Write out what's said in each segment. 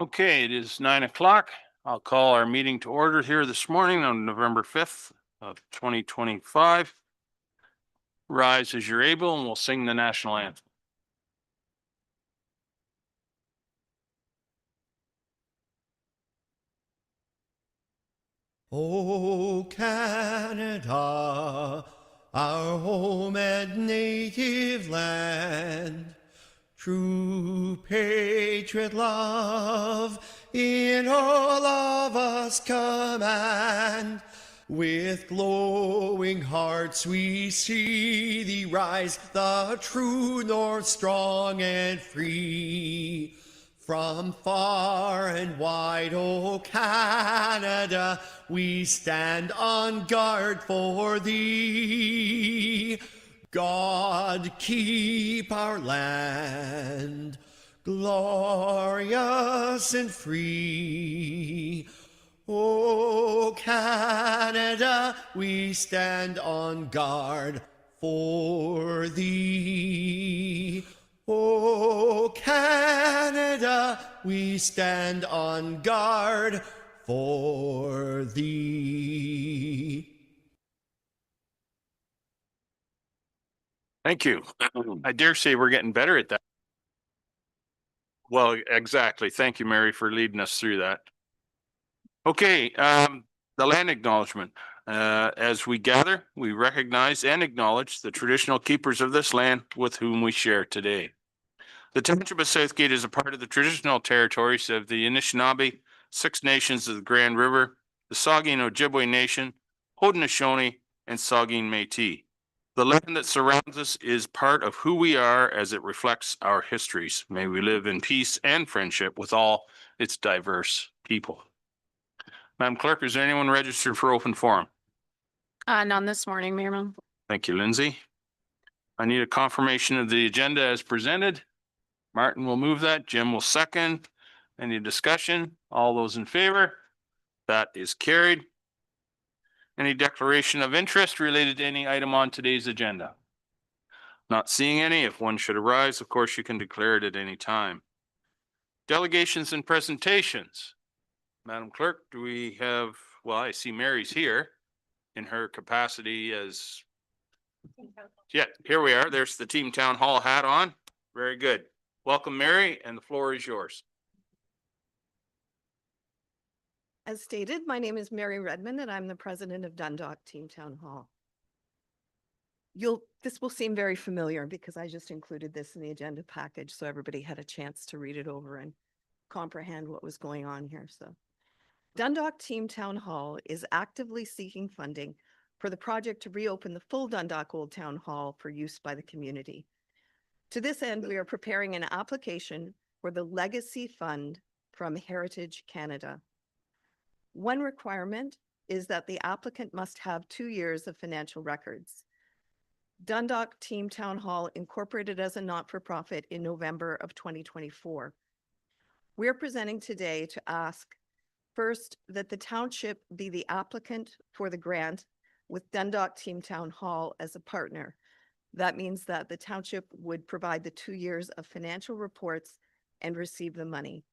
Okay, it is 9 o'clock. I'll call our meeting to order here this morning on November 5th of 2025. Rise as you're able and we'll sing the national anthem. O Canada, our home and native land, true patriot love in all of us command. With glowing hearts we see thee rise, the true north strong and free. From far and wide, O Canada, we stand on guard for thee. God keep our land glorious and free. O Canada, we stand on guard for thee. O Canada, we stand on guard for thee. Thank you. I dare say we're getting better at that. Well, exactly. Thank you, Mary, for leading us through that. Okay, the land acknowledgement. As we gather, we recognize and acknowledge the traditional keepers of this land with whom we share today. The Township of Southgate is a part of the traditional territories of the Anishinaabe, Six Nations of the Grand River, the Saugeen Ojibwe Nation, Haudenosaunee, and Saugeen Métis. The land that surrounds us is part of who we are as it reflects our histories. May we live in peace and friendship with all its diverse people. Madam Clerk, is there anyone registered for open forum? None this morning, Mayor. Thank you, Lindsay. I need a confirmation of the agenda as presented. Martin will move that. Jim will second. Any discussion? All those in favor? That is carried. Any declaration of interest related to any item on today's agenda? Not seeing any. If one should arise, of course, you can declare it at any time. Delegations and presentations. Madam Clerk, do we have, well, I see Mary's here in her capacity as, yeah, here we are. There's the Team Town Hall hat on. Very good. Welcome, Mary, and the floor is yours. As stated, my name is Mary Redmond and I'm the president of Dundalk Team Town Hall. This will seem very familiar because I just included this in the agenda package so everybody had a chance to read it over and comprehend what was going on here. So Dundalk Team Town Hall is actively seeking funding for the project to reopen the full Dundalk Old Town Hall for use by the community. To this end, we are preparing an application for the Legacy Fund from Heritage Canada. One requirement is that the applicant must have 2 years of financial records. Dundalk Team Town Hall incorporated as a not-for-profit in November of 2024. We are presenting today to ask first that the township be the applicant for the grant with Dundalk Team Town Hall as a partner. That means that the township would provide the 2 years of financial reports and receive the money.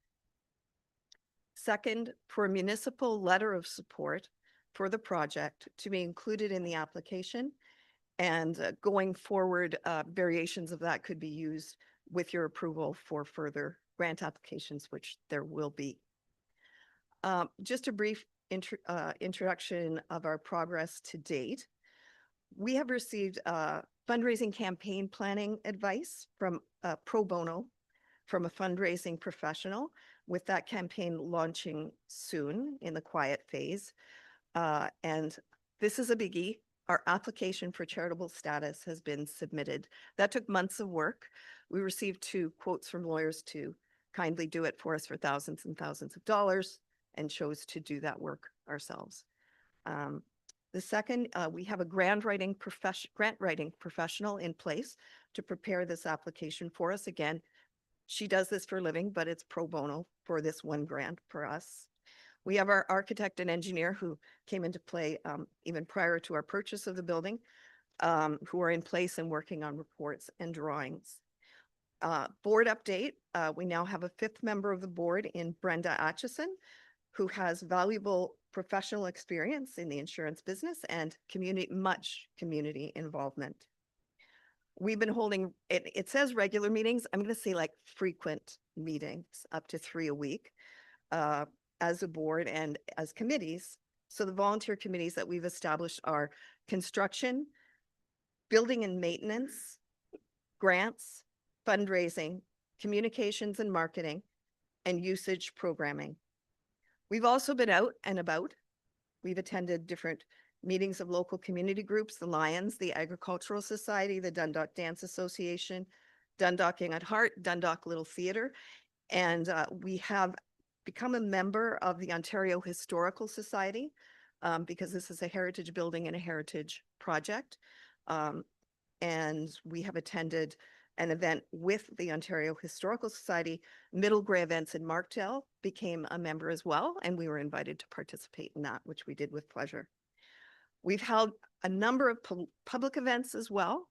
Second, for a municipal letter of support for the project to be included in the application, and going forward, variations of that could be used with your approval for further grant applications, which there will be. Just a brief introduction of our progress to date. We have received fundraising campaign planning advice from pro bono from a fundraising professional, with that campaign launching soon in the quiet phase. And this is a biggie. Our application for charitable status has been submitted. That took months of work. We received 2 quotes from lawyers to kindly do it for us for thousands and thousands of dollars and chose to do that work ourselves. The second, we have a grant writing professional in place to prepare this application for us. Again, she does this for a living, but it's pro bono for this one grant for us. We have our architect and engineer who came into play even prior to our purchase of the building, who are in place and working on reports and drawings. Board update, we now have a fifth member of the board in Brenda Atchison, who has valuable professional experience in the insurance business and much community involvement. We've been holding, it says regular meetings, I'm going to say like frequent meetings, up to 3 a week, as a board and as committees. So the volunteer committees that we've established are construction, building and maintenance, grants, fundraising, communications and marketing, and usage programming. We've also been out and about. We've attended different meetings of local community groups, the Lions, the Agricultural Society, the Dundalk Dance Association, Dundalk Young at Heart, Dundalk Little Theatre, and we have become a member of the Ontario Historical Society, because this is a heritage building and a heritage project. And we have attended an event with the Ontario Historical Society. Middle Grey Events in Markdale became a member as well, and we were invited to participate in that, which we did with pleasure. We've held a number of public events as well.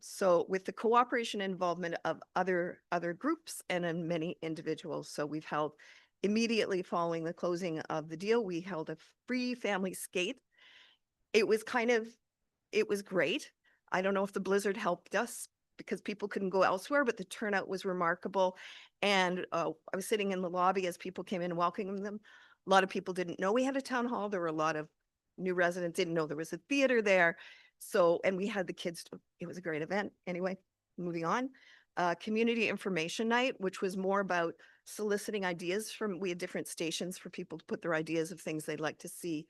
So with the cooperation and involvement of other groups and many individuals. So we've held, immediately following the closing of the deal, we held a free family skate. It was great. I don't know if the blizzard helped us because people couldn't go elsewhere, but the turnout was remarkable. And I was sitting in the lobby as people came in and welcoming them. A lot of people didn't know we had a town hall. There were a lot of new residents didn't know there was a theater there. So, and we had the kids, it was a great event. Anyway, moving on. Community information night, which was more about soliciting ideas we had different stations for people to put their ideas of things they'd like to see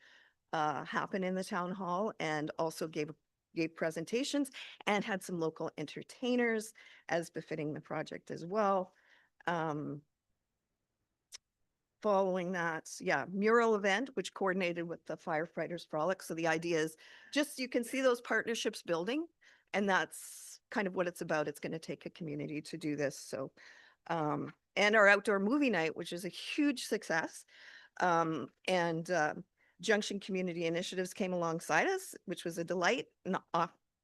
happen in the town hall, and also gave presentations and had some local entertainers as befitting the project as well. Following that, mural event, which coordinated with the Firefighters Frolic. So the idea is just, you can see those partnerships building, and that's kind of what it's about. It's going to take a community to do this. So, and our outdoor movie night, which is a huge success. Junction Community Initiatives came alongside us, which was a delight, and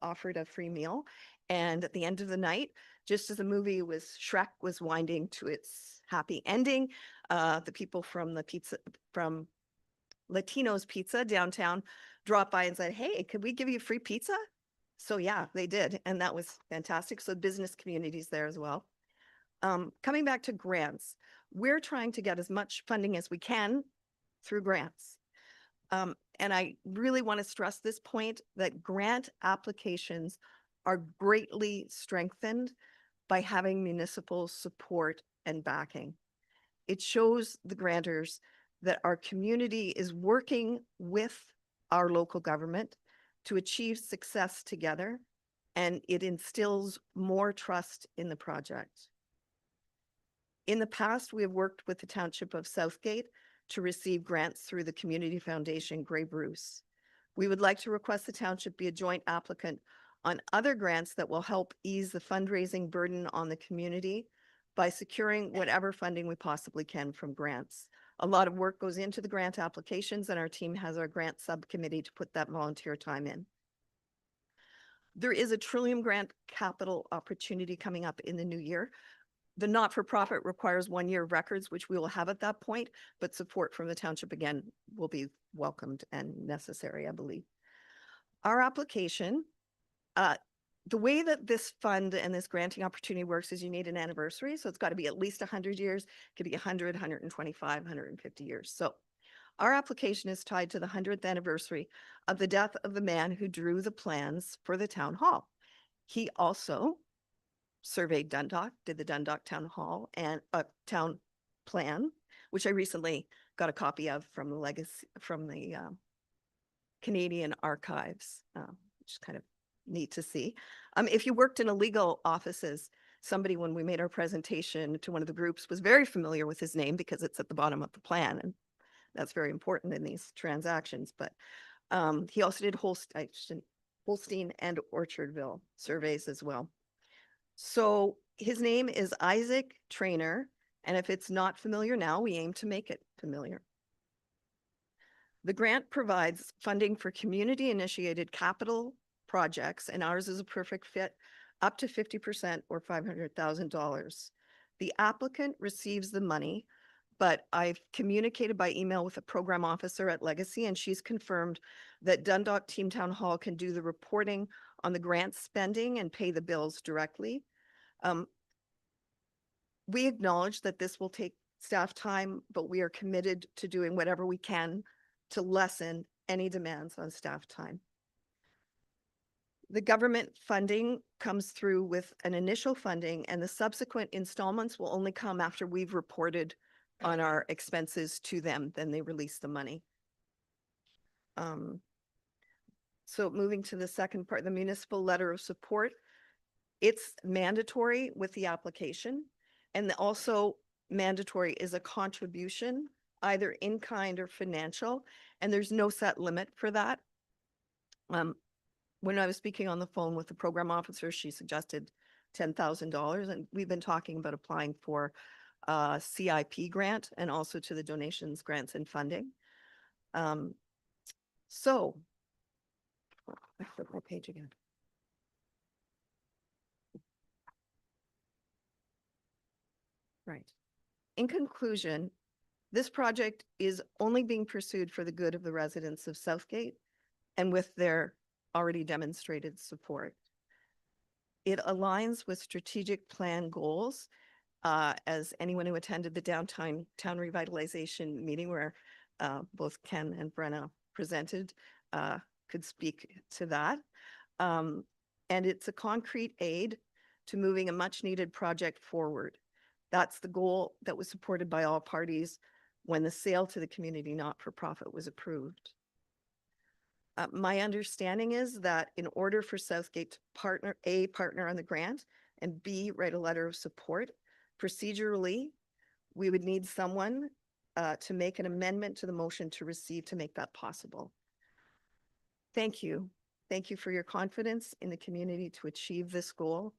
offered a free meal. And at the end of the night, just as the movie Shrek was winding to its happy ending, the people from Latino's Pizza downtown dropped by and said, "Hey, could we give you free pizza?" So yeah, they did. And that was fantastic. So business communities there as well. Coming back to grants, we're trying to get as much funding as we can through grants. And I really want to stress this point, that grant applications are greatly strengthened by having municipal support and backing. It shows the grantors that our community is working with our local government to achieve success together, and it instills more trust in the project. In the past, we have worked with the Township of Southgate to receive grants through the Community Foundation Grey Bruce. We would like to request the township be a joint applicant on other grants that will help ease the fundraising burden on the community by securing whatever funding we possibly can from grants. A lot of work goes into the grant applications, and our team has our grant subcommittee to put that volunteer time in. There is a Trillium Grant capital opportunity coming up in the new year. The not-for-profit requires 1 year of records, which we will have at that point, but support from the township again will be welcomed and necessary, I believe. Our application, the way that this fund and this granting opportunity works is you need an anniversary. So it's got to be at least 100 years. It could be 100, 125, 150 years. So our application is tied to the 100th anniversary of the death of the man who drew the plans for the town hall. He also surveyed Dundalk, did the Dundalk Town Hall and town plan, which I recently got a copy of from the Canadian Archives, which is kind of neat to see. If you worked in a legal offices, somebody, when we made our presentation to one of the groups, was very familiar with his name because it's at the bottom of the plan, and that's very important in these transactions. But he also did Holstein and Orchardville surveys as well. So his name is Isaac Trainer, and if it's not familiar now, we aim to make it familiar. The grant provides funding for community-initiated capital projects, and ours is a perfect fit up to 50% or $500,000. The applicant receives the money, but I've communicated by email with a program officer at Legacy, and she's confirmed that Dundalk Team Town Hall can do the reporting on the grant spending and pay the bills directly. We acknowledge that this will take staff time, but we are committed to doing whatever we can to lessen any demands on staff time. The government funding comes through with an initial funding, and the subsequent installments will only come after we've reported on our expenses to them, then they release the money. So moving to the second part, the municipal letter of support, it's mandatory with the application, and also mandatory is a contribution, either in kind or financial, and there's no set limit for that. When I was speaking on the phone with the program officer, she suggested $10,000, and we've been talking about applying for a CIP grant and also to the donations, grants and funding. So I flip my page again. Right. In conclusion, this project is only being pursued for the good of the residents of Southgate and with their already demonstrated support. It aligns with strategic plan goals, as anyone who attended the downtown town revitalization meeting where both Ken and Brenna presented could speak to that. And it's a concrete aid to moving a much needed project forward. That's the goal that was supported by all parties when the sale to the community not-for-profit was approved. My understanding is that in order for Southgate to partner on the grant and B, write a letter of support, procedurally, we would need someone to make an amendment to the motion to receive to make that possible. Thank you. Thank you for your confidence in the community to achieve this goal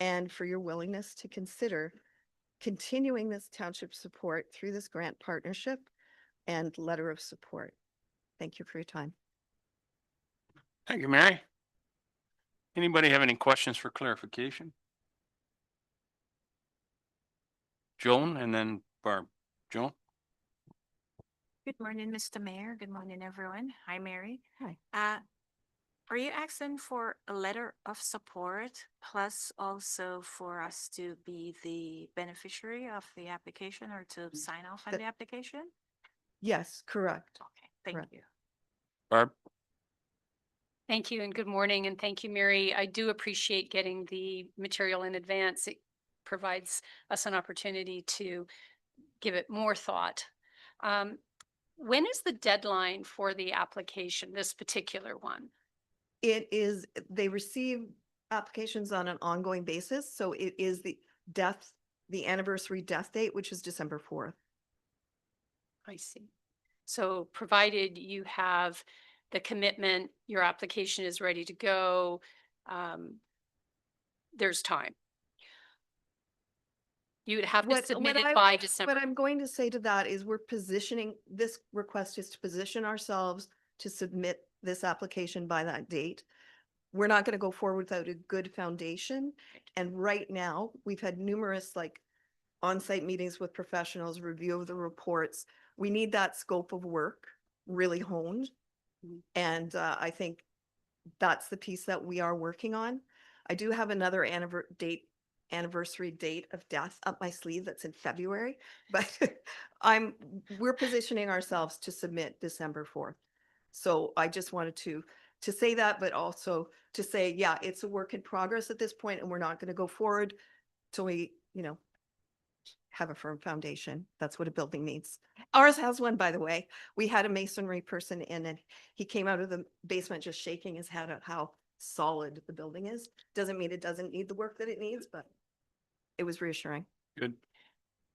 and for your willingness to consider continuing this township support through this grant partnership and letter of support. Thank you for your time. Thank you, Mary. Anybody have any questions for clarification? Joan and then Barb. Joan? Good morning, Mr. Mayor. Good morning, everyone. Hi, Mary. Hi. Are you asking for a letter of support plus also for us to be the beneficiary of the application or to sign off on The- the application? Yes, correct. Okay, thank Correct. you. Barb? Thank you and good morning. And thank you, Mary. I do appreciate getting the material in advance. It provides us an opportunity to give it more thought. When is the deadline for the application, this particular one? It is, they receive applications on an ongoing basis. So it is the anniversary death date, which is December 4th. I see. So provided you have the commitment, your application is ready to go, there's time. You would have to submit it by December. What I'm going to say to that is we're positioning, this request is to position ourselves to submit this application by that date. We're not going to go forward without a good foundation. And right now, we've had numerous on-site meetings with professionals, review of the reports. We need that scope of work really honed. Mhm. And I think that's the piece that we are working on. I do have another anniversary date of death up my sleeve that's in February, but we're positioning ourselves to submit December 4th. So I just wanted to say that, but also to say, yeah, it's a work in progress at this point, and we're not going to go forward till we, have a firm foundation. That's what a building needs. Ours has one, by the way. We had a masonry person in, and he came out of the basement just shaking his head at how solid the building is. Doesn't mean it doesn't need the work that it needs, but it was reassuring. Good.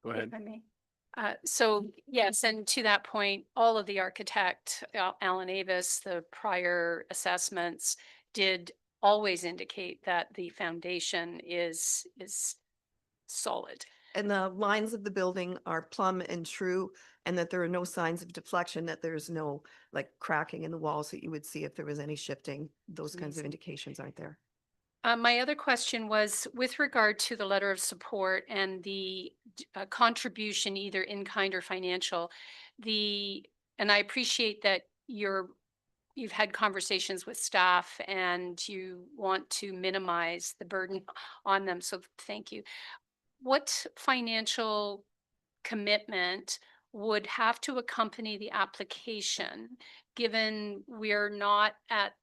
Go ahead. If I may. So yes, and to that point, all of the architect, Alan Avis, the prior assessments did always indicate that the foundation is solid. And the lines of the building are plumb and true, and that there are no signs of deflection, that there's no cracking in the walls that you would see if there was any shifting. Those kinds of Amazing. indications aren't there. My other question was with regard to the letter of support and the contribution, either in kind or financial. And I appreciate that you've had conversations with staff and you want to minimize the burden on them. So thank you. What financial commitment would have to accompany the application, given we're not at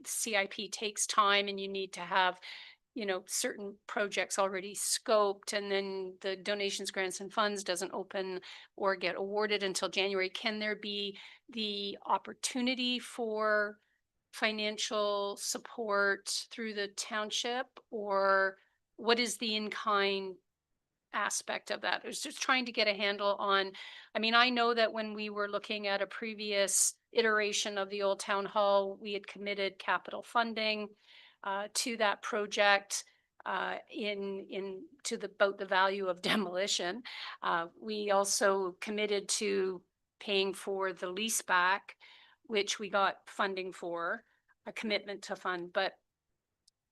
CIP takes time and you need to have, certain projects already scoped, and then the donations, grants and funds doesn't open or get awarded until January. Can there be the opportunity for financial support through the township, or what is the in-kind aspect of that? I was just trying to get a handle on, I mean, I know that when we were looking at a previous iteration of the old town hall, we had committed capital funding to that project to about the value of demolition. We also committed to paying for the lease back, which we got funding for, a commitment to fund. But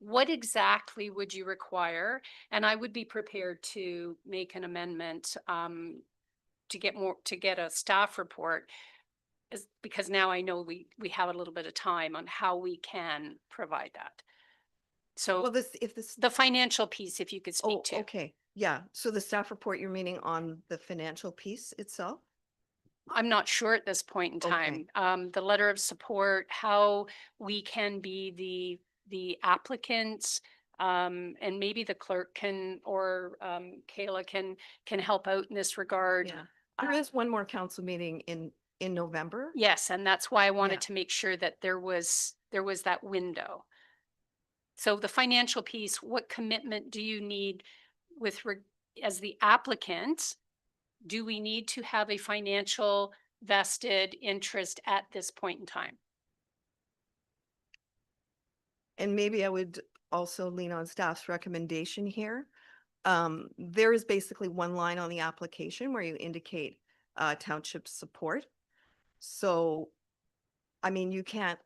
what exactly would you require? And I would be prepared to make an amendment to get a staff report, because now I know we have a little bit of time on how we can provide that. Well, So if this, the financial piece, if you could oh, speak to. okay, yeah. So the staff report, you're meaning on the financial piece itself? I'm not sure at this point in Okay. time. The letter of support, how we can be the applicants, and maybe the clerk can, or Kayla can help out in this regard. Yeah. There is one more council meeting in November. Yes, and that's why I wanted Yeah. to make sure that there was that window. So the financial piece, what commitment do you need as the applicant? Do we need to have a financial vested interest at this point in time? And maybe I would also lean on staff's recommendation here. There is basically one line on the application where you indicate township support. So, I mean, you can't,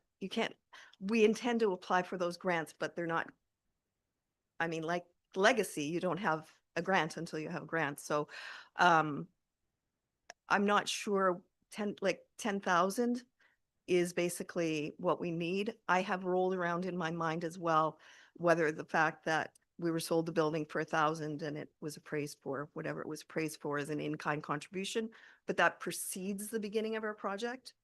we intend to apply for those grants, but they're not, I mean, like legacy, you don't have a grant until you have grants. So, I'm not sure 10,000 is basically what we need. I have rolled around in my mind as well, whether the fact that we were sold the building for 1,000 and it was appraised for whatever it was appraised for as an in-kind contribution, but that precedes the beginning of our project.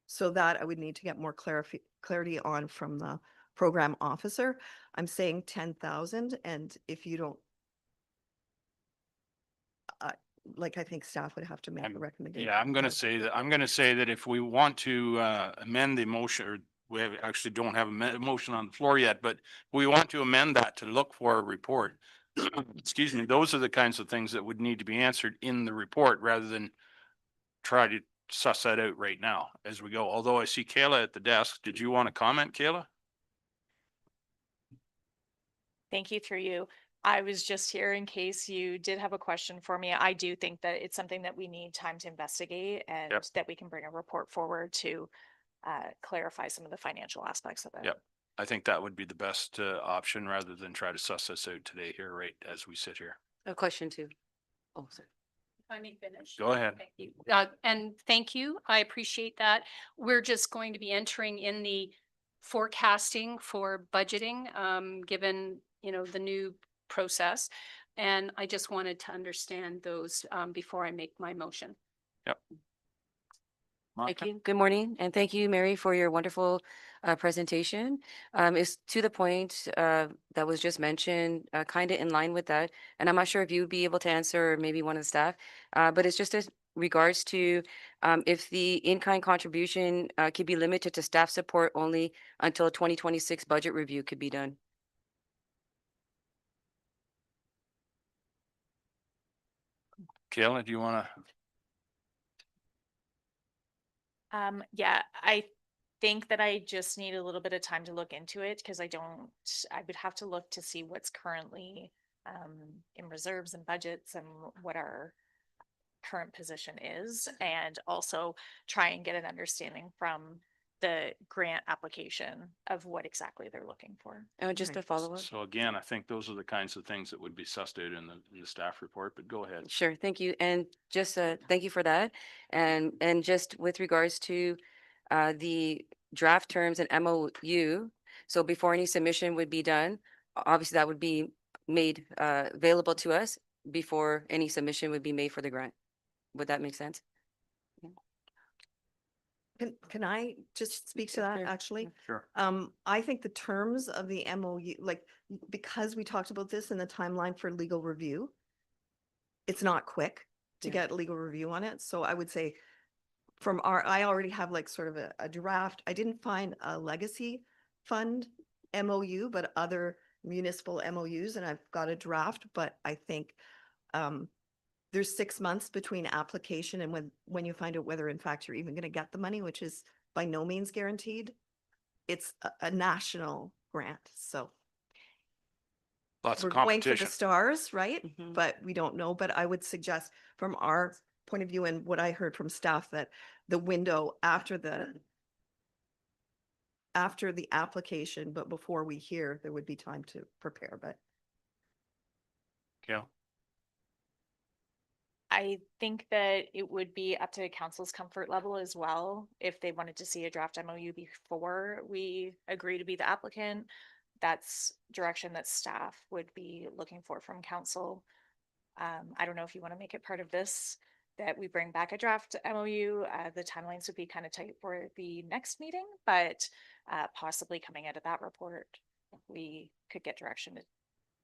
So that I would need to get more clarity on from the program officer. I'm saying 10,000, and if you don't, I think staff would have to make a recommendation. Yeah, I'm gonna say that if we want to amend the motion, or actually don't have a motion on the floor yet, but we want to amend that to look for a report. Excuse me, those are the kinds of things that would need to be answered in the report rather than try to suss that out right now as we go. Although I see Kayla at the desk. Did you want to comment, Kayla? Thank you, through you. I was just here in case you did have a question for me. I do think that it's something that we need time to investigate, and Yep. that we can bring a report forward to clarify some of the financial aspects of it. Yep. I think that would be the best option rather than try to suss this out today here, right, as we sit here. A question too. Oh, sorry. If I may finish. Go ahead. Thank you. And thank you. I appreciate that. We're just going to be entering in the forecasting for budgeting, given, the new process. And I just wanted to understand those, before I make my motion. Yep. Thank you. Good morning. And thank you, Mary, for your wonderful presentation. It's to the point that was just mentioned, kind of in line with that. And I'm not sure if you would be able to answer, or maybe one of the staff, but it's just as regards to if the in-kind contribution could be limited to staff support only until 2026 budget review could be done. Kayla, do you want to? Yeah, I think that I just need a little bit of time to look into it, because I would have to look to see what's currently in reserves and budgets and what our current position is, and also try and get an understanding from the grant application of what exactly they're looking for. Just a Right. follow-up. So again, I think those are the kinds of things that would be sussed out in the staff report, but go ahead. Sure, thank you. And just thank you for that. And just with regards to the draft terms and MOU, so before any submission would be done, obviously that would be made available to us before any submission would be made for the grant. Would that make sense? Can I just speak to that, Sure. actually? Sure. I think the terms of the MOU, like, because we talked about this in the timeline for legal review, it's not quick to Yeah. get legal review on it. So I would say I already have like sort of a draft. I didn't find a legacy fund MOU, but other municipal MOUs, and I've got a draft, but I think there's 6 months between application and when you find out whether in fact you're even going to get the money, which is by no means guaranteed. It's a national grant, so Lots we're of going for the competition. stars, right? Mhm. But we don't know. But I would suggest from our point of view and what I heard from staff that the window after the application, but before we hear, there would be time to prepare, but Yeah. I think that it would be up to council's comfort level as well. If they wanted to see a draft MOU before we agree to be the applicant, that's direction that staff would be looking for from council. I don't know if you want to make it part of this, that we bring back a draft MOU. The timelines would be kind of tight for the next meeting, but possibly coming out of that report, we could get direction to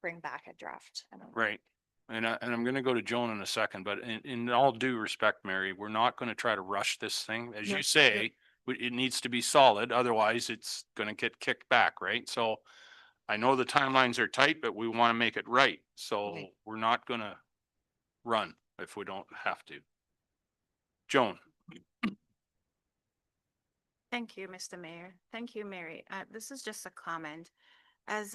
bring back a draft MOU. Right. And I'm gonna go to Joan in a second, but in all due respect, Mary, we're not gonna try to rush this thing. As No, you say, it needs to be solid, otherwise it's gonna get kicked back, right? So I know the timelines are tight, but we want to make it right. So Right. we're not gonna run if we don't have to. Joan, Thank you, Mr. Mayor. Thank you, Mary. This is just a comment. As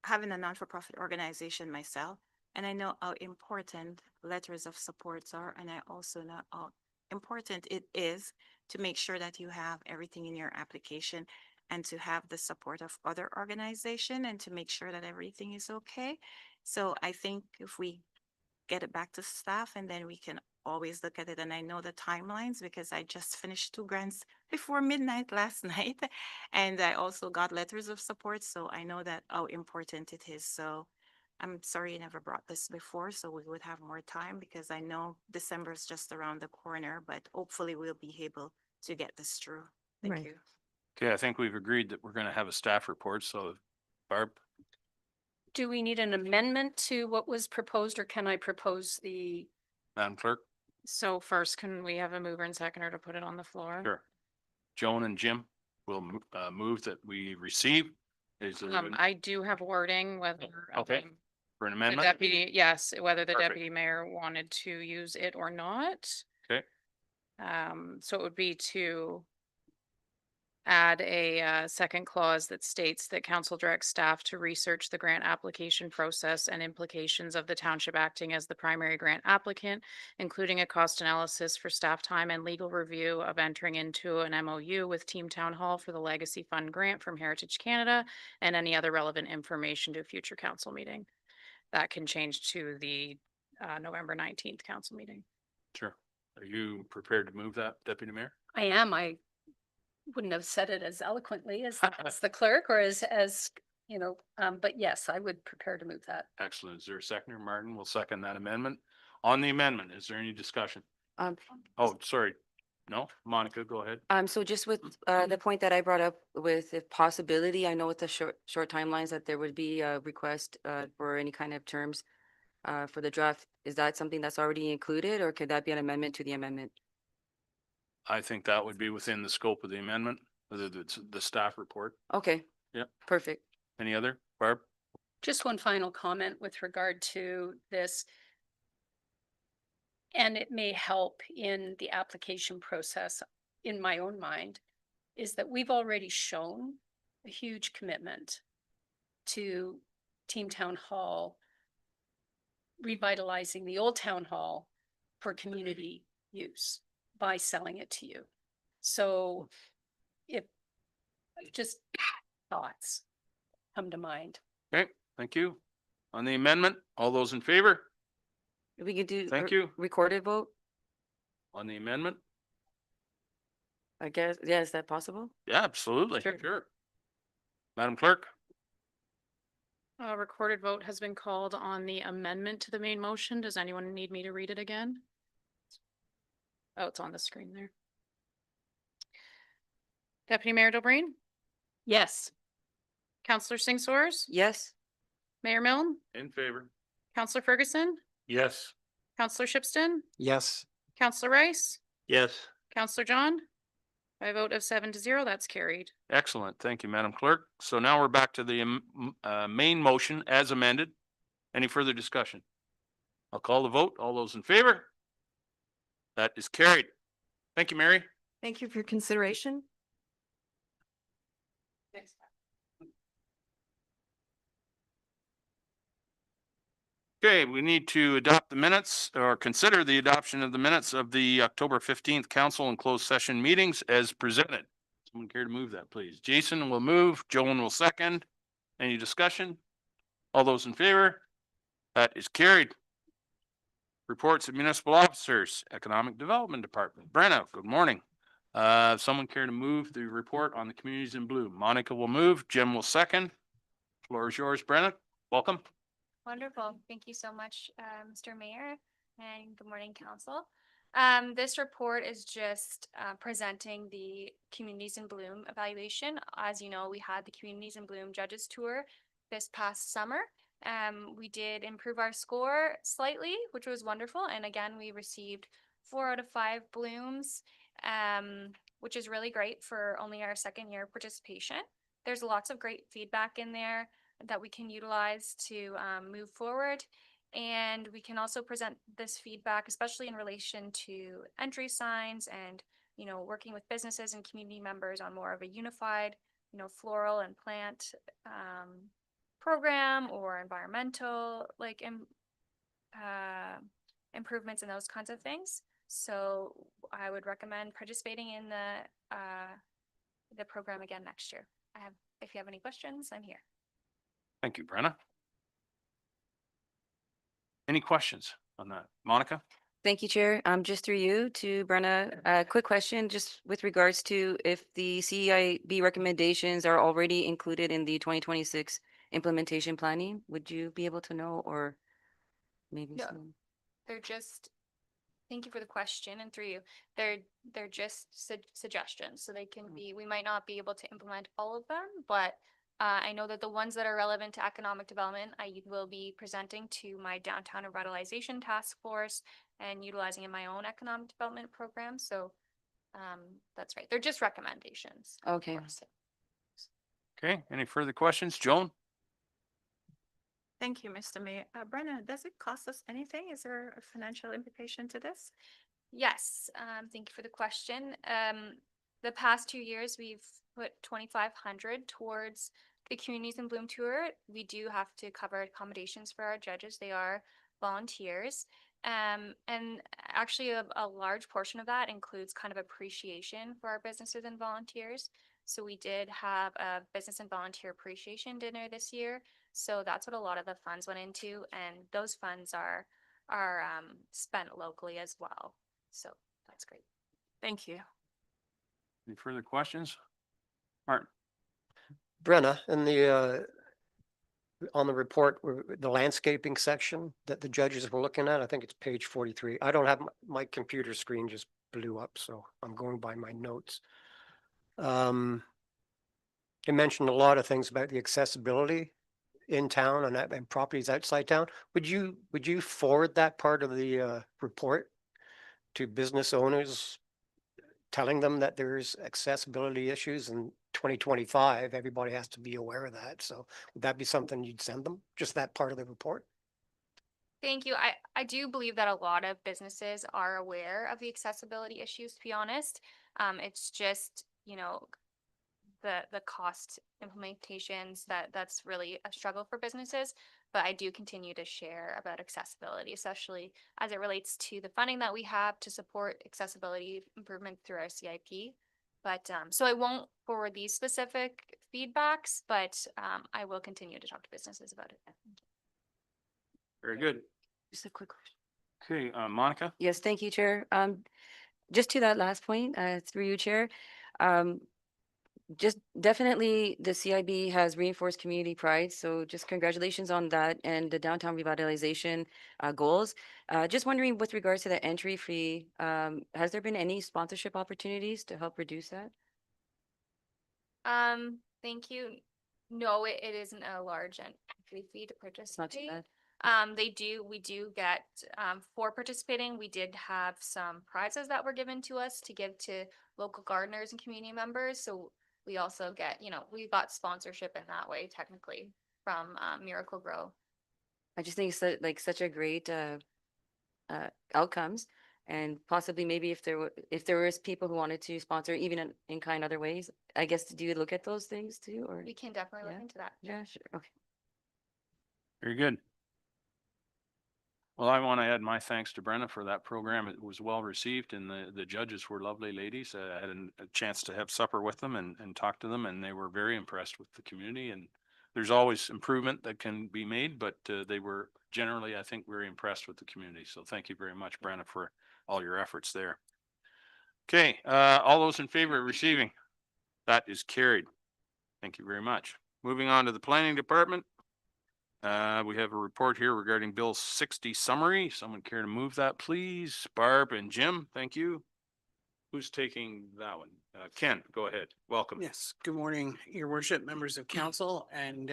having a non-for-profit organization myself, and I know how important letters of supports are, and I also know how important it is to make sure that you have everything in your application and to have the support of other organization and to make sure that everything is okay. So I think if we get it back to staff and then we can always look at it. And I know the timelines because I just finished 2 grants before midnight last night. And I also got letters of support. So I know that how important it is. So I'm sorry you never brought this before. So we would have more time because I know December is just around the corner, but hopefully we'll be able to get this through. Thank Right. you. okay, I think we've agreed that we're gonna have a staff report, so Barb, Do we need an amendment to what was proposed, or can I propose the? Madam Clerk, So first, can we have a mover and seconder to put it on the floor? sure. Joan and Jim will move that we receive. Is there I do have wording whether. Okay. for an The amendment? deputy, yes, whether the Perfect. deputy mayor wanted to use it or not. Okay. So it would be to add a second clause that states that council directs staff to research the grant application process and implications of the township acting as the primary grant applicant, including a cost analysis for staff time and legal review of entering into an MOU with Team Town Hall for the Legacy Fund grant from Heritage Canada and any other relevant information to a future council meeting. That can change to the November 19th council meeting. Sure. Are you prepared to move that, Deputy Mayor? I am. I wouldn't have said it as eloquently as the clerk or as, but yes, I would prepare to move that. Excellent. Is there a seconder? Martin will second that amendment. On the amendment, is there any discussion? Um, Oh, sorry. No, Monica, go ahead. So just with the point that I brought up with the possibility, I know with the short timelines that there would be a request for any kind of terms for the draft. Is that something that's already included, or could that be an amendment to the amendment? I think that would be within the scope of the amendment, the staff report. Okay. Yep. Perfect. Any other? Barb? Just one final comment with regard to this. And it may help in the application process, in my own mind, is that we've already shown a huge commitment to Team Town Hall, revitalizing the old town hall for community use by selling it to you. So if just thoughts come to mind. Okay, thank you. On the amendment, all those in favor? We could do. Thank a you. Recorded vote, On the amendment? I guess. Yeah, is that possible? Yeah, absolutely. Sure. Sure. Madam Clerk? A recorded vote has been called on the amendment to the main motion. Does anyone need me to read it again? Oh, it's on the screen there. Deputy Mayor Delbreen, Yes. Counselor Singh Soares, Yes. Mayor Milne, In favor. Counselor Ferguson, Yes. Counselor Shipston, Yes. Counselor Rice, Yes. Counselor John. By a vote of 7-0, that's carried. Excellent. Thank you, Madam Clerk. So now we're back to the main motion as amended. Any further discussion? I'll call the vote. All those in favor? That is carried. Thank you, Mary. Thank you for your consideration. Okay, we need to adopt the minutes or consider the adoption of the minutes of the October 15th council and closed session meetings as presented. Someone care to move that, please? Jason will move, Joan will second. Any discussion? All those in favor? That is carried. Reports of municipal officers, Economic Development Department. Brenna, good morning. Someone care to move the report on the communities in bloom? Monica will move, Jim will second. Floor is yours, Brenna. Welcome. Wonderful. Thank you so much, Mr. Mayor, and good morning, council. This report is just presenting the Communities in Bloom evaluation. As you know, we had the Communities in Bloom Judges Tour this past summer. We did improve our score slightly, which was wonderful. And again, we received 4 out of 5 blooms, which is really great for only our second year participation. There's lots of great feedback in there that we can utilize to move forward. And we can also present this feedback, especially in relation to entry signs and, you know, working with businesses and community members on more of a unified, you know, floral and plant program or environmental like improvements and those kinds of things. So I would recommend participating in the program again next year. If you have any questions, I'm here. Thank you, Brenna. Any questions on that? Monica? Thank you, Chair. Just through you to Brenna, quick question, just with regards to if the CEIB recommendations are already included in the 2026 implementation planning, would you be able to know, or maybe No. some? They're just, thank you for the question, and through you, they're just suggestions, so they can be, we might not be able to implement all of them, but I know that the ones that are relevant to economic development, I will be presenting to my downtown revitalization task force and utilizing in my own economic development program. So that's right. They're just recommendations. of Okay. course. Okay, any further questions? Joan? Thank you, Mr. Mayor. Brenna, does it cost us anything? Is there a financial implication to this? Yes, thank you for the question. The past 2 years, we've put 2,500 towards the Communities in Bloom tour. We do have to cover accommodations for our judges. They are volunteers. And actually a large portion of that includes kind of appreciation for our businesses and volunteers. So we did have a business and volunteer appreciation dinner this year. So that's what a lot of the funds went into, and those funds are spent locally as well. So that's great. Thank you. Any further questions? Martin? Brenna, in the on the report, the landscaping section that the judges were looking at, I think it's page 43. I don't have my computer screen just blew up, so I'm going by my notes. It mentioned a lot of things about the accessibility in town and properties outside town. Would you forward that part of the report to business owners, telling them that there's accessibility issues in 2025? Everybody has to be aware of that. So would that be something you'd send them? Just that part of the report? Thank you. I do believe that a lot of businesses are aware of the accessibility issues, to be honest. It's just, you know, the cost implementations that's really a struggle for businesses. But I do continue to share about accessibility, especially as it relates to the funding that we have to support accessibility improvement through our CIP. But, so I won't forward these specific feedbacks, but, I will continue to talk to businesses about it. Very good. Just a quick question. Okay, Monica? Yes, thank you, Chair. Just to that last point, through you, Chair. Um, just definitely the CIB has reinforced community pride. So just congratulations on that and the downtown revitalization goals. Just wondering with regards to the entry fee, has there been any sponsorship opportunities to help reduce that? Thank you. No, it isn't a large entry fee to It's not too participate. bad. We do get, for participating, we did have some prizes that were given to us to give to local gardeners and community members. So we also get, we got sponsorship in that way technically from, Miracle Grow. I just think it's like such a great outcomes. And possibly maybe if there was people who wanted to sponsor even in kind other ways, I guess, do you look at those things too, or? We can definitely look Yeah. into that. Yeah, sure, okay. Very good. Well, I want to add my thanks to Brenna for that program. It was well received and the judges were lovely ladies. I had a chance to have supper with them and talk to them, and they were very impressed with the community. And there's always improvement that can be made, but they were generally, I think, very impressed with the community. So thank you very much, Brenna, for all your efforts there. Okay, all those in favor of receiving? That is carried. Thank you very much. Moving on to the planning department. We have a report here regarding Bill 60 summary. Someone care to move that, please? Barb and Jim, thank you. Who's taking that one? Ken, go ahead. Welcome. Yes, good morning, your worship, members of council, and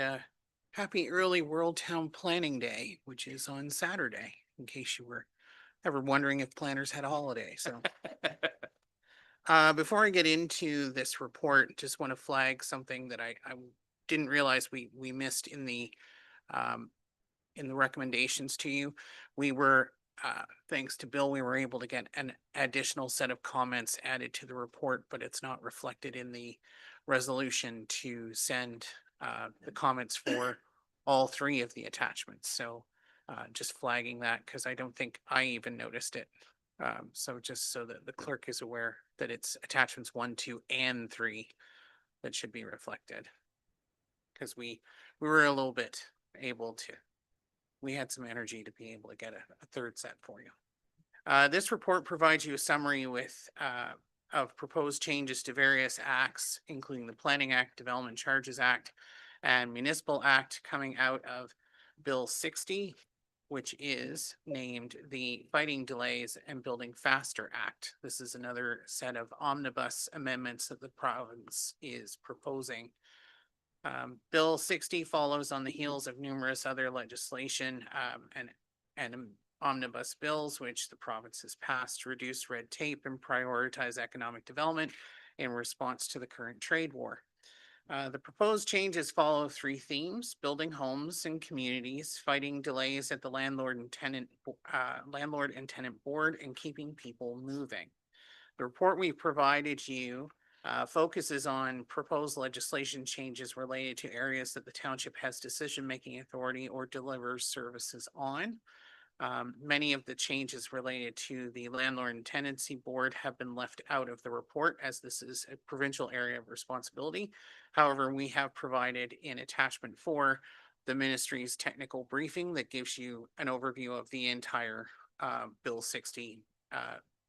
happy early World Town Planning Day, which is on Saturday, in case you were ever wondering if planners had a holiday, so. Before I get into this report, just want to flag something that I didn't realize we missed in the recommendations to you. We were, thanks to Bill, we were able to get an additional set of comments added to the report, but it's not reflected in the resolution to send the comments for all three of the attachments. So just flagging that because I don't think I even noticed it. So just so that the clerk is aware that it's attachments 1, 2, and 3 that should be reflected. Because we were a little bit able to, we had some energy to be able to get a third set for you. This report provides you a summary with of proposed changes to various acts, including the Planning Act, Development Charges Act, and Municipal Act coming out of Bill 60, which is named the Fighting Delays and Building Faster Act. This is another set of omnibus amendments that the province is proposing. Bill 60 follows on the heels of numerous other legislation and omnibus bills, which the province has passed to reduce red tape and prioritize economic development in response to the current trade war. The proposed changes follow 3 themes: building homes and communities, fighting delays at the landlord and tenant board, and keeping people moving. The report we provided you focuses on proposed legislation changes related to areas that the township has decision-making authority or delivers services on. Many of the changes related to the landlord and tenancy board have been left out of the report as this is a provincial area of responsibility. However, we have provided in attachment 4 the ministry's technical briefing that gives you an overview of the entire Bill 60,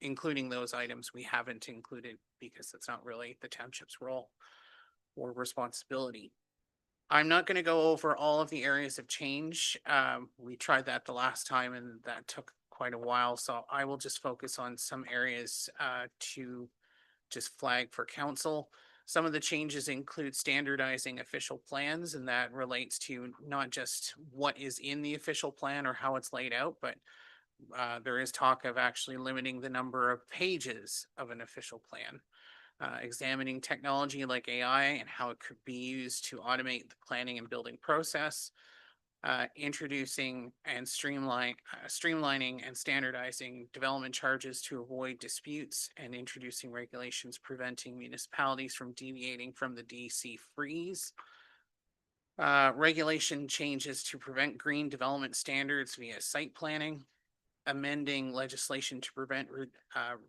including those items we haven't included because it's not really the township's role or responsibility. I'm not going to go over all of the areas of change. We tried that the last time and that took quite a while. So I will just focus on some areas to just flag for council. Some of the changes include standardizing official plans, and that relates to not just what is in the official plan or how it's laid out, but there is talk of actually limiting the number of pages of an official plan. Examining technology like AI and how it could be used to automate the planning and building process, introducing and streamlining and standardizing development charges to avoid disputes, and introducing regulations preventing municipalities from deviating from the DC freeze. Regulation changes to prevent green development standards via site planning. amending legislation to prevent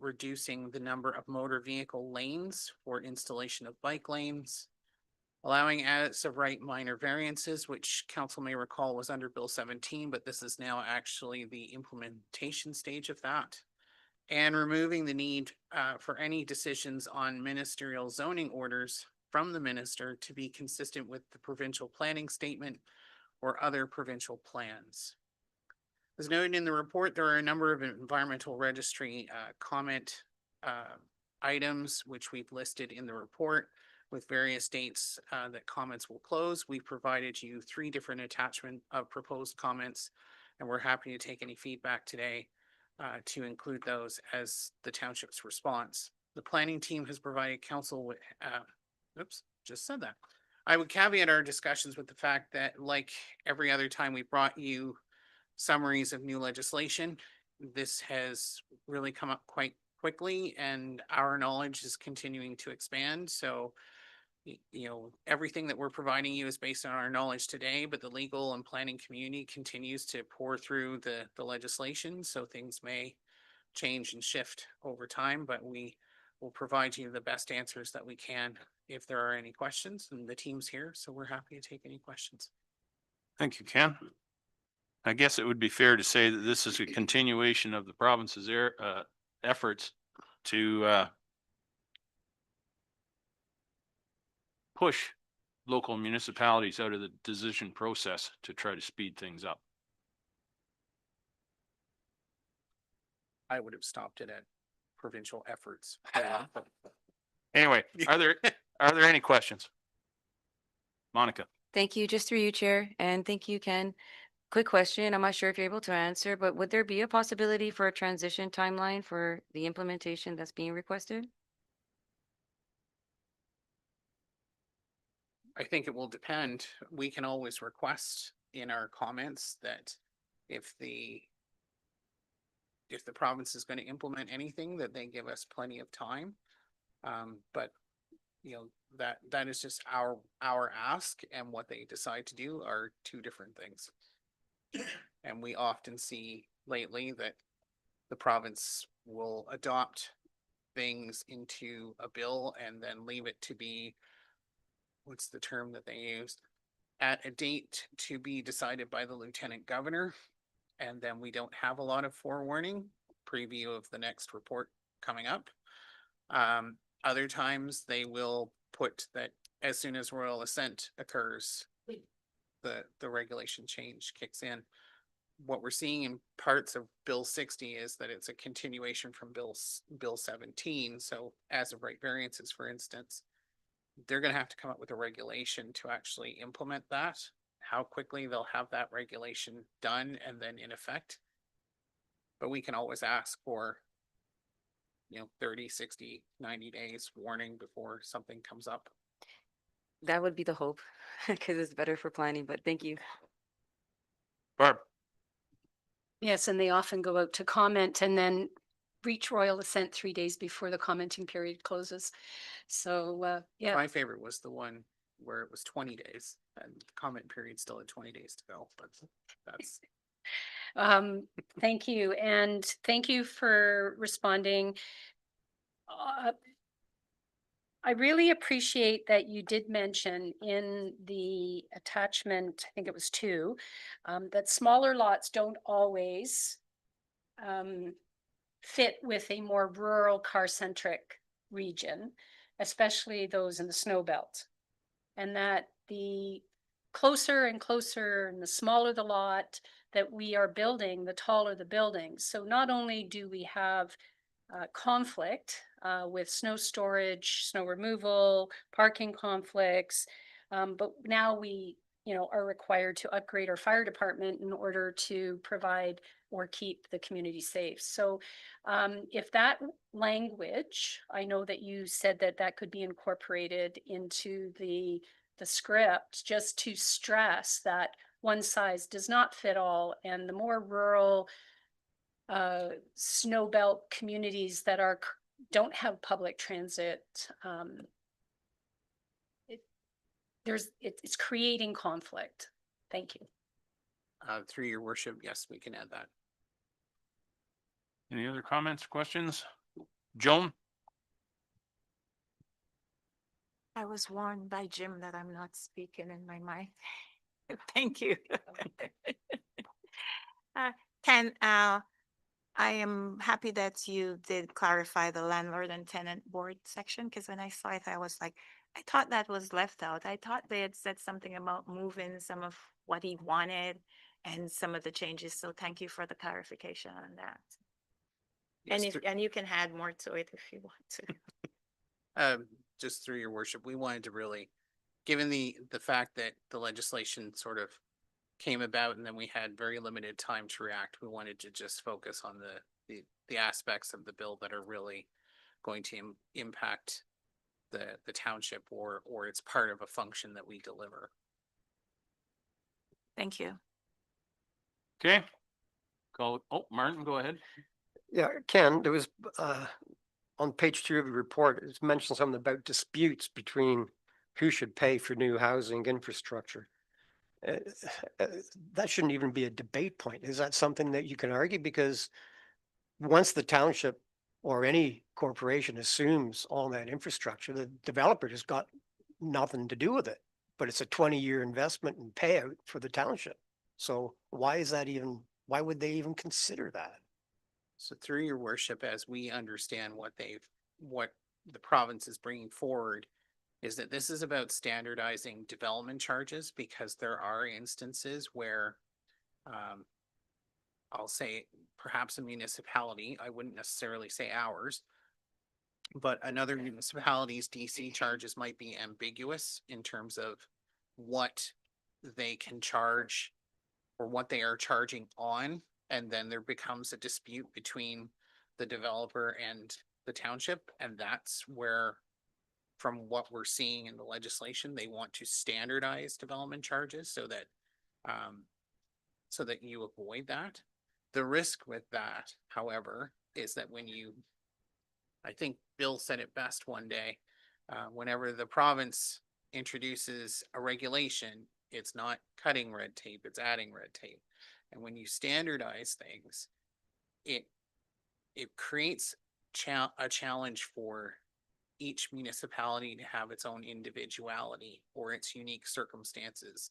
reducing the number of motor vehicle lanes for installation of bike lanes, allowing as of right minor variances, which council may recall was under Bill 17, but this is now actually the implementation stage of that. And removing the need for any decisions on ministerial zoning orders from the minister to be consistent with the provincial planning statement or other provincial plans. As noted in the report, there are a number of environmental registry comment items which we've listed in the report with various dates that comments will close. We've provided you 3 different attachments of proposed comments, and we're happy to take any feedback today to include those as the township's response. The planning team has provided council with, just said that. I would caveat our discussions with the fact that, like every other time we brought you summaries of new legislation, this has really come up quite quickly and our knowledge is continuing to expand. So, you know, everything that we're providing you is based on our knowledge today, but the legal and planning community continues to pour through the legislation. So things may change and shift over time, but we will provide you the best answers that we can if there are any questions, and the team's here, so we're happy to take any questions. Thank you, Ken. I guess it would be fair to say that this is a continuation of the province's efforts to push local municipalities out of the decision process to try to speed things up. I would have stopped it at provincial efforts. Anyway, are there any questions? Monica? Thank you. Just through you, Chair, and thank you, Ken. Quick question. I'm not sure if you're able to answer, but would there be a possibility for a transition timeline for the implementation that's being requested? I think it will depend. We can always request in our comments that if the province is going to implement anything, that they give us plenty of time. But you know, that is just our ask, and what they decide to do are 2 different things. And we often see lately that the province will adopt things into a bill and then leave it to be, what's the term that they used? At a date to be decided by the lieutenant governor. And then we don't have a lot of forewarning, preview of the next report coming up. Other times they will put that as soon as royal assent occurs, the regulation change kicks in. What we're seeing in parts of Bill 60 is that it's a continuation from Bill 17. So as of right variances, for instance, they're going to have to come up with a regulation to actually implement that. How quickly they'll have that regulation done and then in effect. But we can always ask for, you know, 30, 60, 90 days warning before something comes up. That would be the hope, because it's better for planning, but thank you. Barb? Yes, and they often go out to comment and then reach royal assent 3 days before the commenting period closes. So, yeah. My favorite was the one where it was 20 days and the comment period still had 20 days to go, but that's. Thank you. And thank you for responding. I really appreciate that you did mention in the attachment, I think it was 2, that smaller lots don't always fit with a more rural car-centric region, especially those in the snow belt. And that the closer and closer and the smaller the lot that we are building, the taller the buildings. So not only do we have conflict with snow storage, snow removal, parking conflicts, but now we, are required to upgrade our fire department in order to provide or keep the community safe. So if that language, I know that you said that could be incorporated into the script, just to stress that one size does not fit all, and the more rural snow belt communities that don't have public transit, it's creating conflict. Thank you. Through your worship, yes, we can add that. Any other comments, questions? Joan? I was warned by Jim that I'm not speaking in my mind. Thank you. Ken, I am happy that you did clarify the landlord and tenant board section, because when I saw it, I was like, I thought that was left out. I thought they had said something about moving some of what he wanted and some of the changes. So thank you for the clarification on that. And Yes, if, and you can add more to it if you want to. just through your worship, we wanted to really, given the fact that the legislation sort of came about and then we had very limited time to react, we wanted to just focus on the aspects of the bill that are really going to impact the township or it's part of a function that we deliver. Thank you. Okay. Call, oh, Martin, go ahead. Yeah, Ken, there was, on page 2 of the report, it's mentioned something about disputes between who should pay for new housing infrastructure. Uh, that shouldn't even be a debate point. Is that something that you can argue? Because once the township or any corporation assumes all that infrastructure, the developer has got nothing to do with it. But it's a 20-year investment and payout for the township. So why is that even, why would they even consider that? So through your worship, as we understand what the province is bringing forward, is that this is about standardizing development charges, because there are instances where, I'll say perhaps a municipality, I wouldn't necessarily say ours, but another municipality's DC charges might be ambiguous in terms of what they can charge or what they are charging on. And then there becomes a dispute between the developer and the township. And that's where, from what we're seeing in the legislation, they want to standardize development charges so that you avoid that. The risk with that, however, is that I think Bill said it best one day, whenever the province introduces a regulation, it's not cutting red tape, it's adding red tape. And when you standardize things, it creates a challenge for each municipality to have its own individuality or its unique circumstances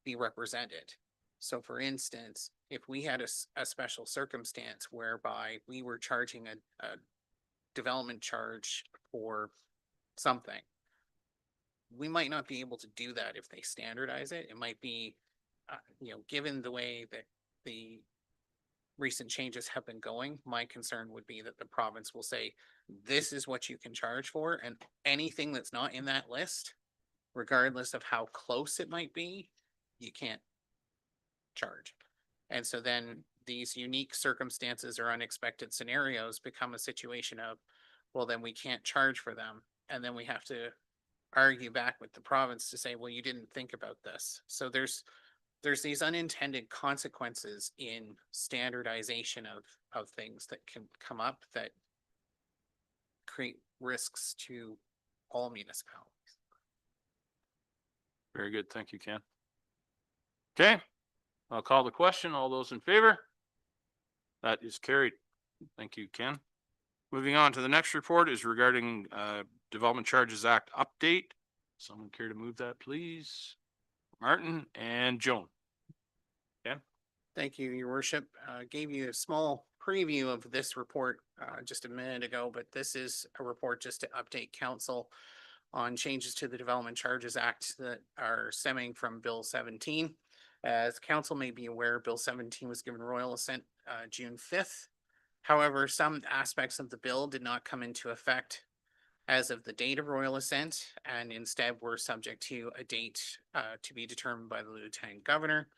be represented. So for instance, if we had a special circumstance whereby we were charging a development charge for something, we might not be able to do that if they standardize it. It might be, given the way that the recent changes have been going, my concern would be that the province will say, this is what you can charge for, and anything that's not in that list, regardless of how close it might be, you can't charge. And so then these unique circumstances or unexpected scenarios become a situation of, well, then we can't charge for them. And then we have to argue back with the province to say, well, you didn't think about this. So there's these unintended consequences in standardization of things that can come up that create risks to all municipalities. Very good. Thank you, Ken. Okay, I'll call the question. All those in favor? That is carried. Thank you, Ken. Moving on to the next report is regarding Development Charges Act update. Someone care to move that, please? Martin and Joan. Ken? Thank you, your worship. Gave you a small preview of this report just a minute ago, but this is a report just to update council on changes to the Development Charges Act that are stemming from Bill 17. As council may be aware, Bill 17 was given royal assent June 5th. However, some aspects of the bill did not come into effect as of the date of royal assent, and instead were subject to a date to be determined by the Lieutenant Governor.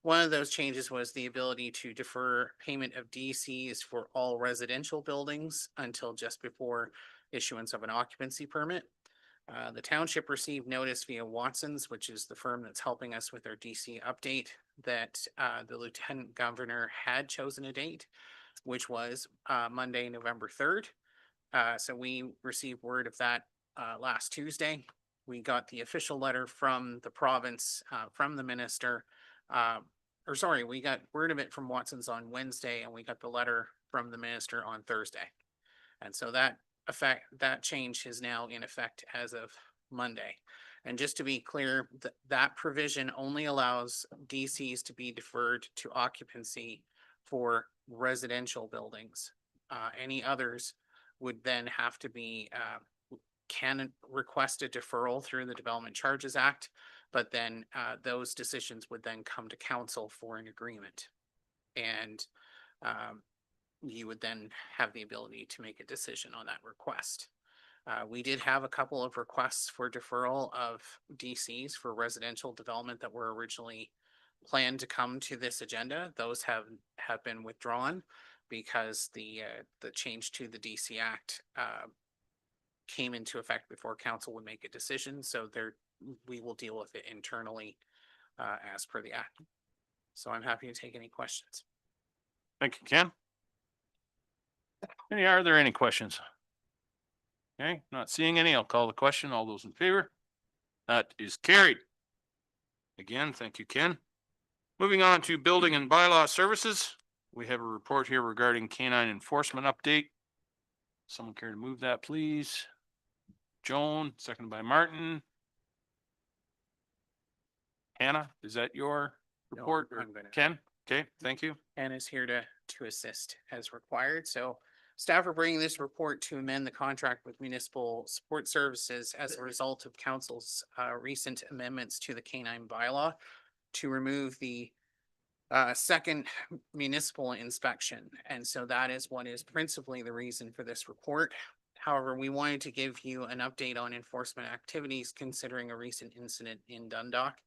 One of those changes was the ability to defer payment of DCs for all residential buildings until just before issuance of an occupancy permit. The township received notice via Watson's, which is the firm that's helping us with our DC update, that the Lieutenant Governor had chosen a date, which was Monday, November 3rd. So we received word of that last Tuesday. We got the official letter from the province, from the minister. We got word of it from Watson's on Wednesday, and we got the letter from the minister on Thursday. And so that change is now in effect as of Monday. And just to be clear, that provision only allows DCs to be deferred to occupancy for residential buildings. Any others would then have to be, can request a deferral through the Development Charges Act, but then those decisions would then come to council for an agreement. And you would then have the ability to make a decision on that request. We did have a couple of requests for deferral of DCs for residential development that were originally planned to come to this agenda. Those have been withdrawn because the change to the DC Act came into effect before council would make a decision. So we will deal with it internally as per the act. So I'm happy to take any questions. Thank you, Ken. Are there any questions? Okay, not seeing any. I'll call the question. All those in favor? That is carried. Again, thank you, Ken. Moving on to building and bylaw services. We have a report here regarding canine enforcement update. Someone care to move that, please? Joan, seconded by Martin. Hannah, is that your report? I'm gonna- Ken? Okay, thank you. And is here to assist as required. So staff are bringing this report to amend the contract with Municipal Support Services as a result of council's recent amendments to the canine bylaw to remove the second municipal inspection. And so that is what is principally the reason for this report. However, we wanted to give you an update on enforcement activities considering a recent incident in Dundalk.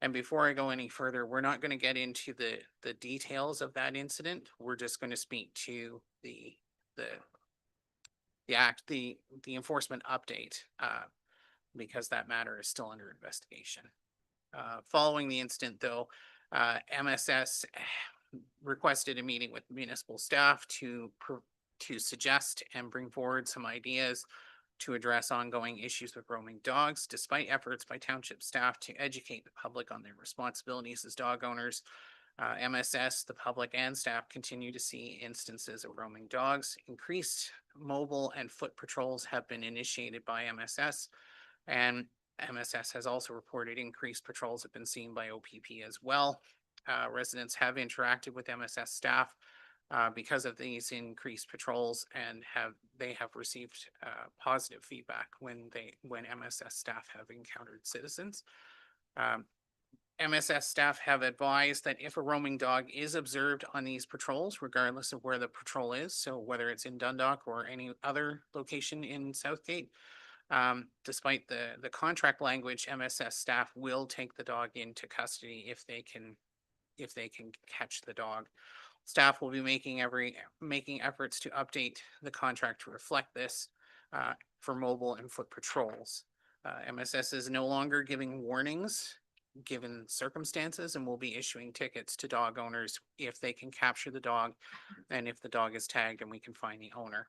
And before I go any further, we're not going to get into the details of that incident. We're just going to speak to the enforcement update, because that matter is still under investigation. Following the incident though, MSS requested a meeting with municipal staff to suggest and bring forward some ideas to address ongoing issues with roaming dogs. Despite efforts by township staff to educate the public on their responsibilities as dog owners, MSS, the public and staff continue to see instances of roaming dogs. Increased mobile and foot patrols have been initiated by MSS, and MSS has also reported increased patrols have been seen by OPP as well. Residents have interacted with MSS staff because of these increased patrols and they have received positive feedback when MSS staff have encountered citizens. MSS staff have advised that if a roaming dog is observed on these patrols, regardless of where the patrol is, so whether it's in Dundalk or any other location in Southgate, despite the contract language, MSS staff will take the dog into custody if they can catch the dog. Staff will be making efforts to update the contract to reflect this for mobile and foot patrols. MSS is no longer giving warnings given circumstances and will be issuing tickets to dog owners if they can capture the dog and if the dog is tagged and we can find the owner.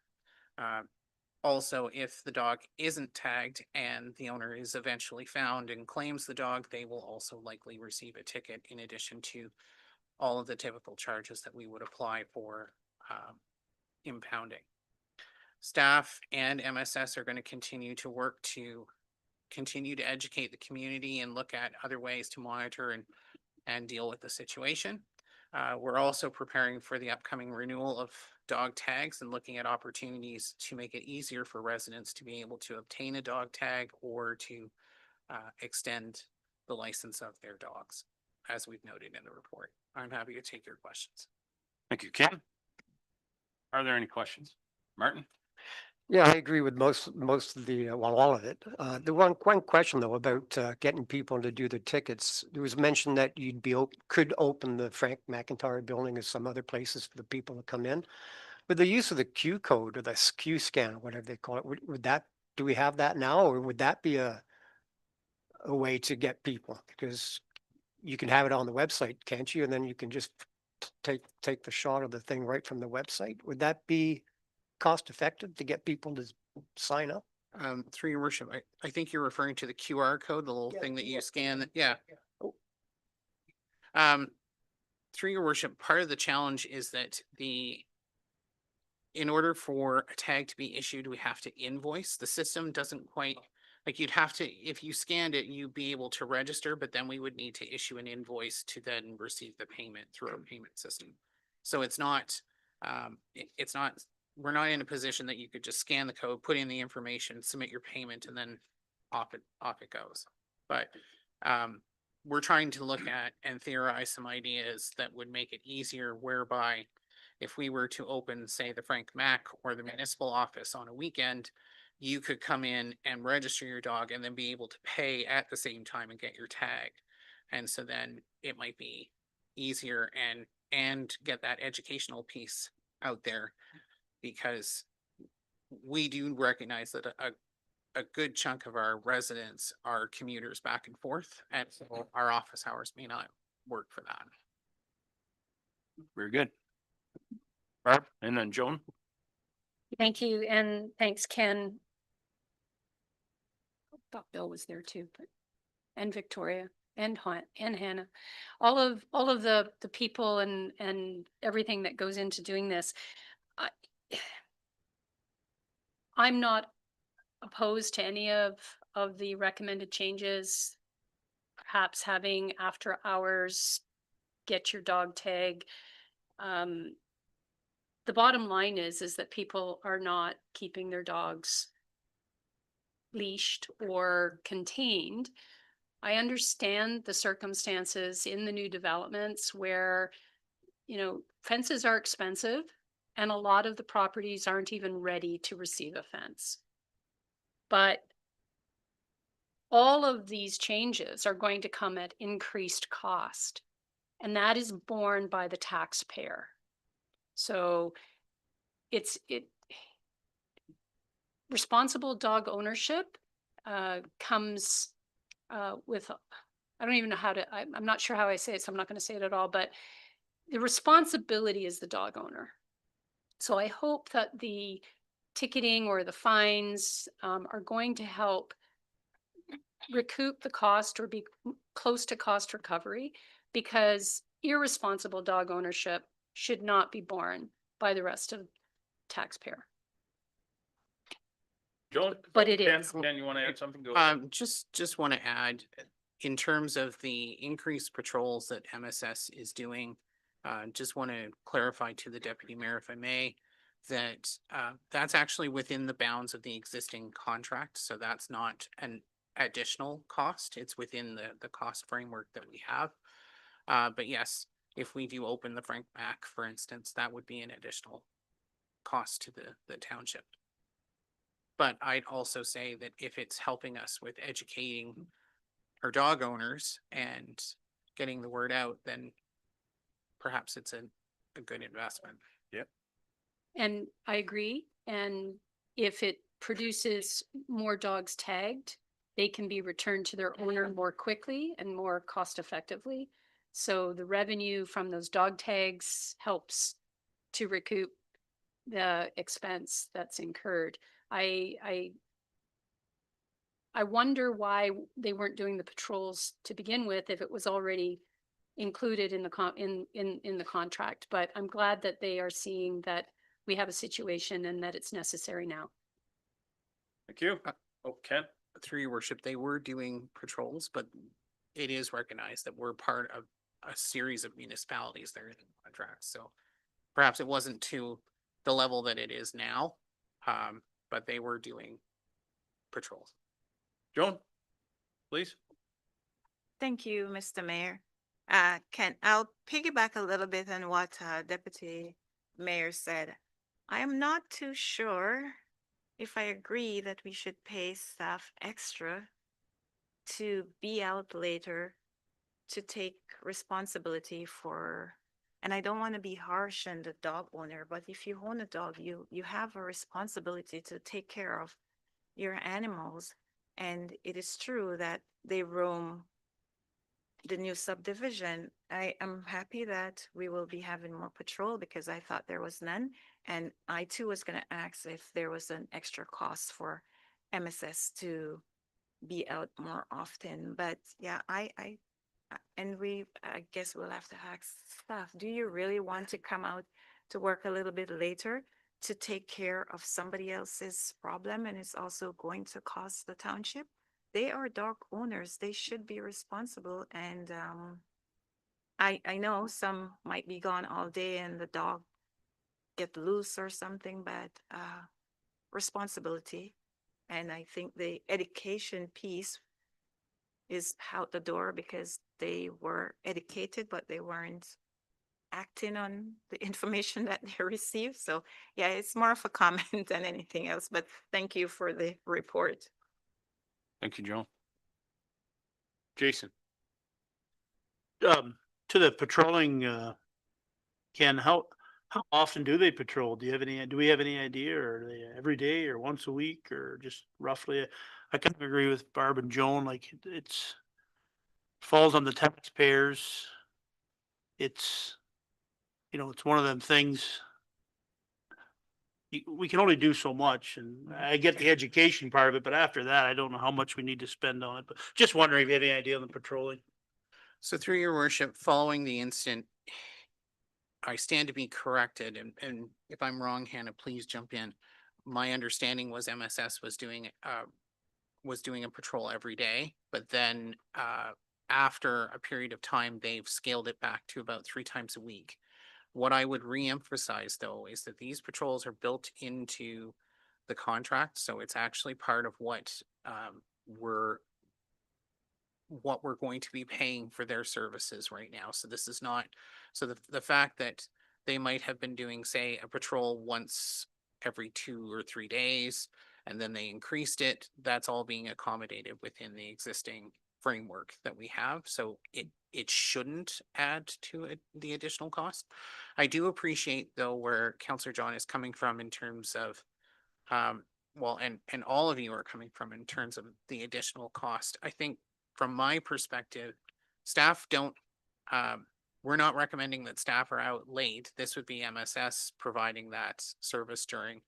Also, if the dog isn't tagged and the owner is eventually found and claims the dog, they will also likely receive a ticket in addition to all of the typical charges that we would apply for impounding. Staff and MSS are going to continue to work to continue to educate the community and look at other ways to monitor and deal with the situation. We're also preparing for the upcoming renewal of dog tags and looking at opportunities to make it easier for residents to be able to obtain a dog tag or to extend the license of their dogs, as we've noted in the report. I'm happy to take your questions. Thank you, Ken. Are there any questions? Martin? Yeah, I agree with most of the, well, all of it. The one question though about getting people to do the tickets, there was mention that could open the Frank McIntyre building as some other places for the people to come in. With the use of the Q code or the Q scan, or whatever they call it, do we have that now, or would that be a way to get people? Because you can have it on the website, can't you? And then you can just take the shot of the thing right from the website. Would that be cost effective to get people to sign up? Through your worship, I think you're referring to the QR code, the little thing that you scan. Yeah. Through your worship, part of the challenge is that in order for a tag to be issued, we have to invoice. The system doesn't quite, like you'd have to, if you scanned it, you'd be able to register, but then we would need to issue an invoice to then receive the payment through our payment system. So it's not, it's not, we're not in a position that you could just scan the code, put in the information, submit your payment, and then off it goes. But, we're trying to look at and theorize some ideas that would make it easier, whereby if we were to open, say, the Frank Mac or the municipal office on a weekend, you could come in and register your dog and then be able to pay at the same time and get your tag. And so then it might be easier and get that educational piece out there, because we do recognize that a good chunk of our residents are commuters back and forth, and so our office hours may not work for that. Very good. Barb, and then Joan. Thank you, and thanks, Ken. I thought Bill was there too, but, and Victoria and Hannah, all of the people and everything that goes into doing this. I'm not opposed to any of the recommended changes. Perhaps having after hours, get your dog tag. The bottom line is that people are not keeping their dogs leashed or contained. I understand the circumstances in the new developments where, you know, fences are expensive and a lot of the properties aren't even ready to receive a fence. But all of these changes are going to come at increased cost, and that is borne by the taxpayer. So responsible dog ownership comes with, I don't even know how to, I'm not sure how I say it, so I'm not going to say it at all, but the responsibility is the dog owner. So I hope that the ticketing or the fines are going to help recoup the cost or be close to cost recovery, because irresponsible dog ownership should not be borne by the rest of taxpayer. Joan? But it Ken, is. Ken, you want to add something? Go ahead. Just want to add, in terms of the increased patrols that MSS is doing, just want to clarify to the deputy mayor, if I may, that that's actually within the bounds of the existing contract. So that's not an additional cost. It's within the cost framework that we have. But yes, if we do open the Frank Mac, for instance, that would be an additional cost to the township. But I'd also say that if it's helping us with educating our dog owners and getting the word out, then perhaps it's a good investment. Yep. And I agree. And if it produces more dogs tagged, they can be returned to their owner more quickly and more cost effectively. So the revenue from those dog tags helps to recoup the expense that's incurred. I wonder why they weren't doing the patrols to begin with if it was already included in the in the contract. But I'm glad that they are seeing that we have a situation and that it's necessary now. Thank you. Oh, Ken? Through your worship, they were doing patrols, but it is recognized that we're part of a series of municipalities that are in the contract. So perhaps it wasn't to the level that it is now, but they were doing patrols. Joan, please. Thank you, Mr. Mayor. Ken, I'll piggyback a little bit on what Deputy Mayor said. I am not too sure if I agree that we should pay staff extra to be out later to take responsibility for, and I don't want to be harsh on the dog owner, but if you own a dog, you have a responsibility to take care of your animals. And it is true that they roam the new subdivision. I am happy that we will be having more patrol because I thought there was none. And I too was going to ask if there was an extra cost for MSS to be out more often. But yeah, I guess we'll have to ask staff, do you really want to come out to work a little bit later to take care of somebody else's problem, and it's also going to cost the township. They are dog owners. They should be responsible. And I know some might be gone all day and the dog get loose or something, but responsibility. And I think the education piece is out the door because they were educated, but they weren't acting on the information that they received. So yeah, it's more of a comment than anything else, but thank you for the report. Thank you, Joan. Jason? To the patrolling, Ken, how often do they patrol? Do we have any idea? Or are they every day or once a week or just roughly? I kind of agree with Barb and Joan, like it's falls on the taxpayers. It's, it's one of them things. We can only do so much, and I get the education part of it, but after that, I don't know how much we need to spend on it, but just wondering if you have any idea on the patrolling. So through your worship, following the incident, I stand to be corrected, and if I'm wrong, Hannah, please jump in. My understanding was MSS was doing a patrol every day, but then after a period of time, they've scaled it back to about 3 times a week. What I would reemphasize though is that these patrols are built into the contract, so it's actually part of what we're going to be paying for their services right now. So this is not, so the fact that they might have been doing, say, a patrol once every 2 or 3 days, and then they increased it, that's all being accommodated within the existing framework that we have. So it shouldn't add to it, the additional cost. I do appreciate though where Councillor John is coming from in terms of well, and all of you are coming from in terms of the additional cost. I think from my perspective, staff don't, we're not recommending that staff are out late. This would be MSS providing that service during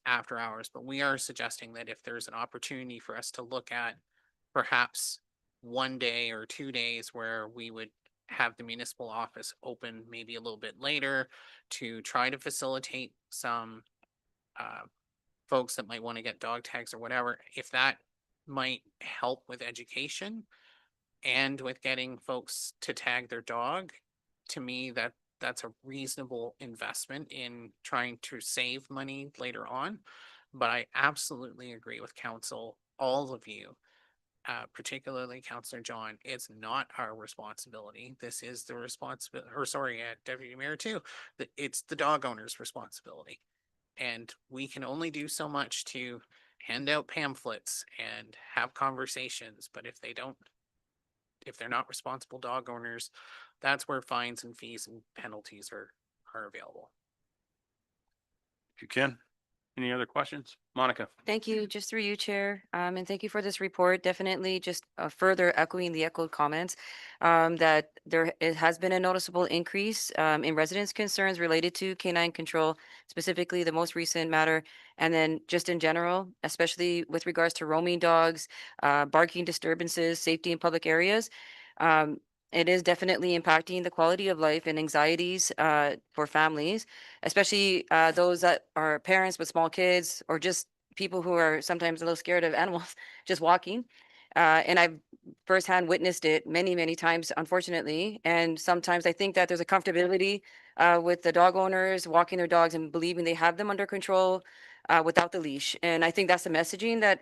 after hours, but we are suggesting that if there's an opportunity for us to look at perhaps 1 day or 2 days where we would have the municipal office open maybe a little bit later to try to facilitate some folks that might want to get dog tags or whatever, if that might help with education and with getting folks to tag their dog, to me, that's a reasonable investment in trying to save money later on. But I absolutely agree with council, all of you, particularly Councillor John. It's not our responsibility. This is the responsibility, or sorry, Deputy Mayor too. It's the dog owner's responsibility. And we can only do so much to hand out pamphlets and have conversations, but if they're not responsible dog owners, that's where fines and fees and penalties are available. If you can. Any other questions? Monica? Thank you, just through you, Chair, and thank you for this report. Definitely just further echoing the echoed comments that it has been a noticeable increase in residents' concerns related to canine control, specifically the most recent matter, and then just in general, especially with regards to roaming dogs, barking disturbances, safety in public areas. It is definitely impacting the quality of life and anxieties for families, especially those that are parents with small kids or just people who are sometimes a little scared of animals just walking. And I've firsthand witnessed it many, many times, unfortunately. And sometimes I think that there's a comfortability with the dog owners walking their dogs and believing they have them under control without the leash. And I think that's the messaging that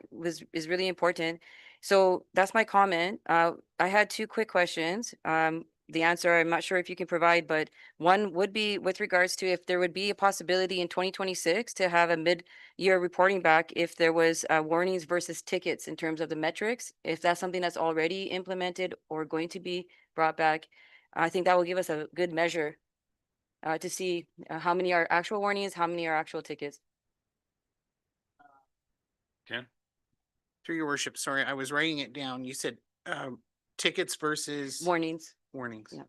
is really important. So that's my comment. I had 2 quick questions. The answer, I'm not sure if you can provide, but one would be with regards to if there would be a possibility in 2026 to have a mid-year reporting back if there was warnings versus tickets in terms of the metrics, if that's something that's already implemented or going to be brought back. I think that will give us a good measure to see how many are actual warnings, how many are actual tickets. Ken? Through your worship, sorry, I was writing it down. You said tickets versus Warnings. warnings. Yeah.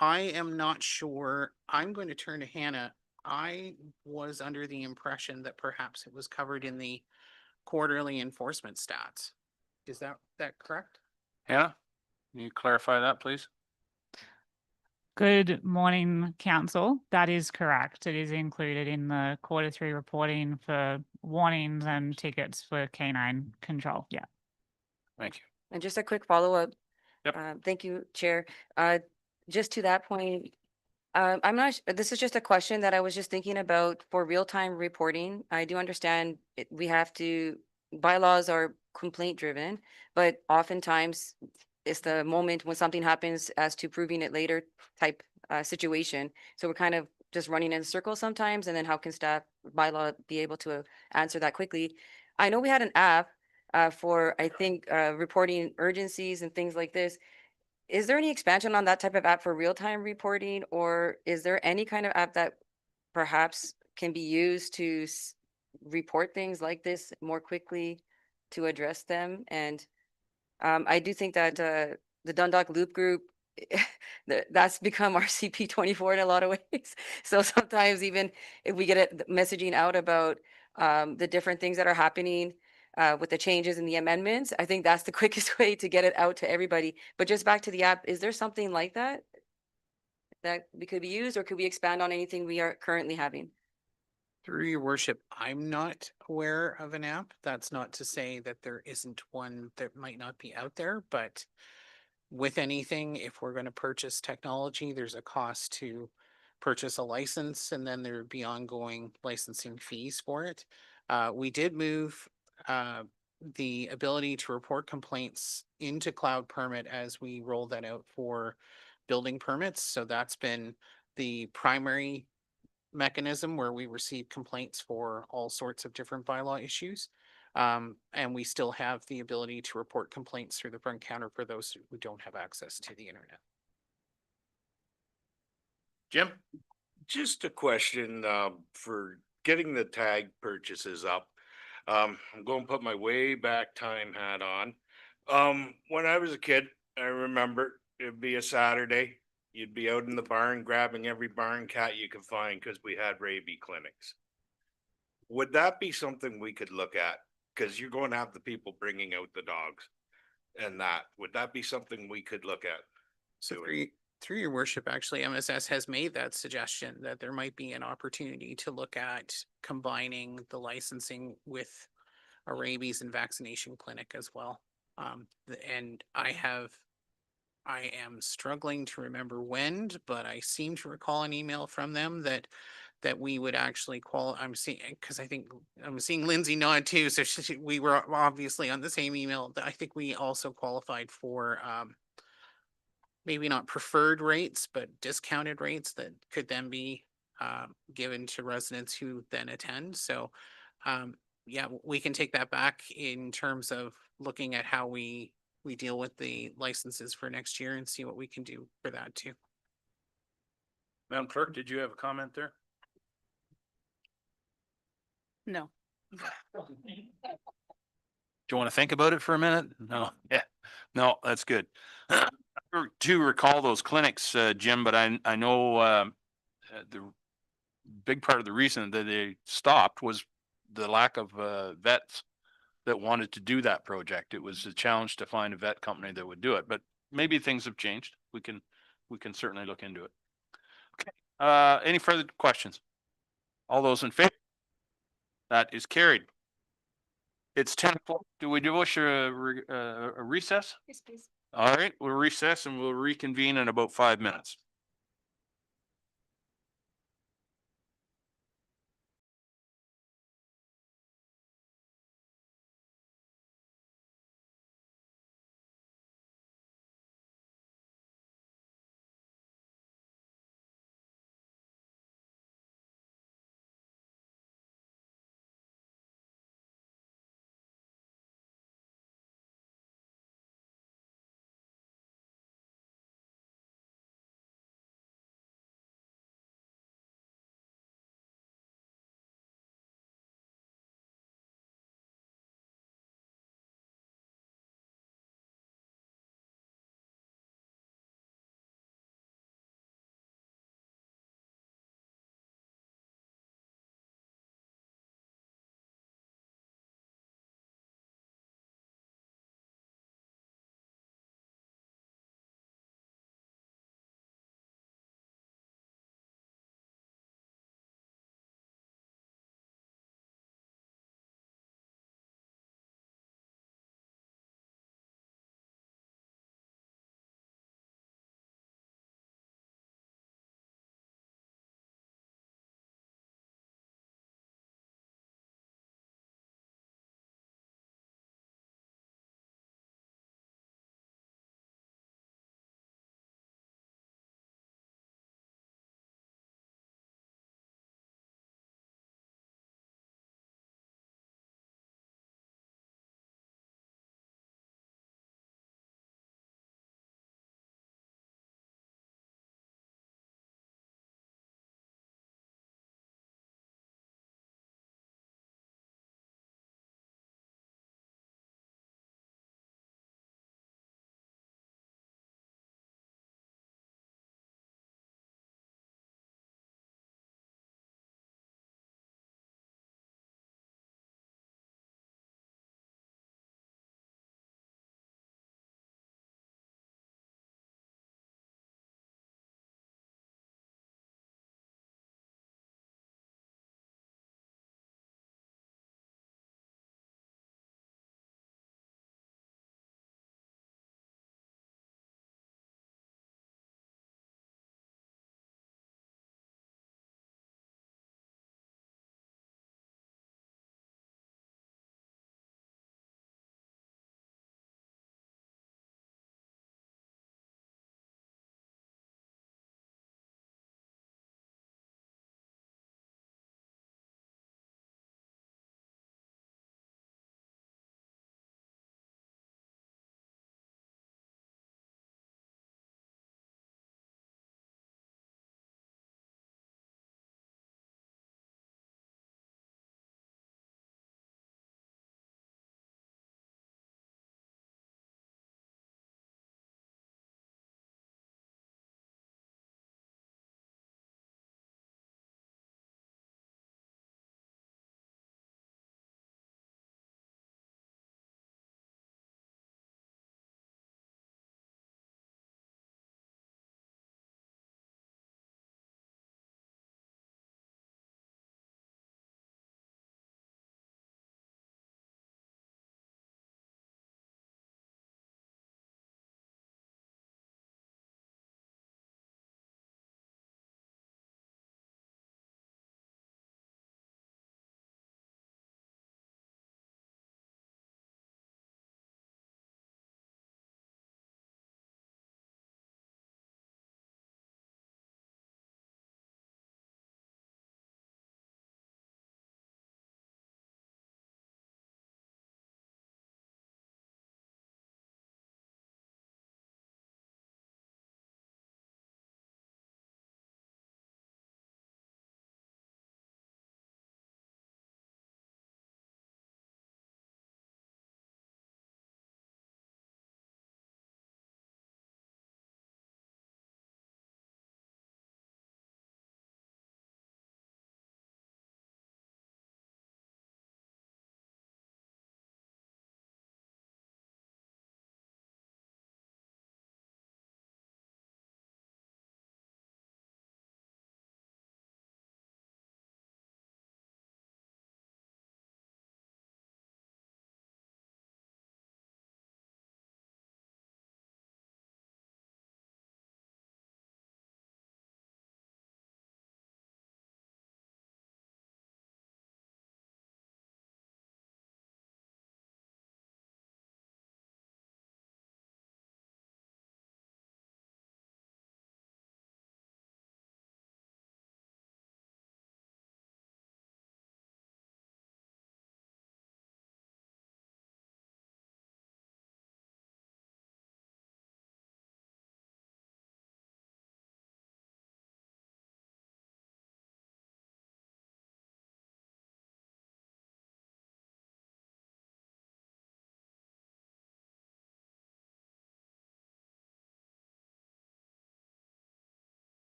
I am not sure. I'm going to turn to Hannah. I was under the impression that perhaps it was covered in the quarterly enforcement stats. Is that correct? Hannah? Can you clarify that, please? Good morning, council. That is correct. It is included in the Q3 reporting for warnings and tickets for canine control. Yeah. Thank you. And just a quick follow-up. Yep. Thank you, Chair. Just to that point, I'm not, this is just a question that I was just thinking about for real-time reporting. I do understand we have to, bylaws are complaint driven, but oftentimes it's the moment when something happens as to proving it later type situation. So we're kind of just running in circles sometimes, and then how can staff bylaw be able to answer that quickly? I know we had an app for, I think, reporting urgencies and things like this. Is there any expansion on that type of app for real-time reporting, or is there any kind of app that perhaps can be used to report things like this more quickly to address them? And I do think that the Dundalk Loop Group, that's become our CP24 in a lot of ways. So sometimes even if we get messaging out about the different things that are happening with the changes in the amendments, I think that's the quickest way to get it out to everybody. But just back to the app, is there something like that that we could be used, or could we expand on anything we are currently having? Through your worship, I'm not aware of an app. That's not to say that there isn't one that might not be out there, but with anything, if we're going to purchase technology, there's a cost to purchase a license, and then there would be ongoing licensing fees for it. We did move the ability to report complaints into Cloud Permit as we roll that out for building permits. So that's been the primary mechanism where we receive complaints for all sorts of different bylaw issues. And we still have the ability to report complaints through the front counter for those who don't have access to the internet. Jim? Just a question, for getting the tag purchases up. I'm going to put my way back time hat on. When I was a kid, I remember it'd be a Saturday. You'd be out in the barn grabbing every barn cat you could find because we had rabies clinics. Would that be something we could look at? Because you're going to have the people bringing out the dogs and that. Would that be something we could look at? So doing? through your worship, actually, MSS has made that suggestion that there might be an opportunity to look at combining the licensing with a rabies and vaccination clinic as well. And I am struggling to remember when, but I seem to recall an email from them that we would actually I'm seeing, because I think I'm seeing Lindsay nod too. So we were obviously on the same email. I think we also qualified for maybe not preferred rates, but discounted rates that could then be given to residents who then attend. So yeah, we can take that back in terms of looking at how we deal with the licenses for next year and see what we can do for that too. Madam Clerk, did you have a comment there? No. Do you want to think about it for a minute? No, yeah, no, that's good. To recall those clinics, Jim, but I know the big part of the reason that they stopped was the lack of vets that wanted to do that project. It was a challenge to find a vet company that would do it, but maybe things have changed. We can certainly look into it. Okay. Any further questions? All those in favor? That is carried. It's 10 o'clock. Do we wish a recess? Yes, please. All right, we'll recess and we'll reconvene in about 5 minutes.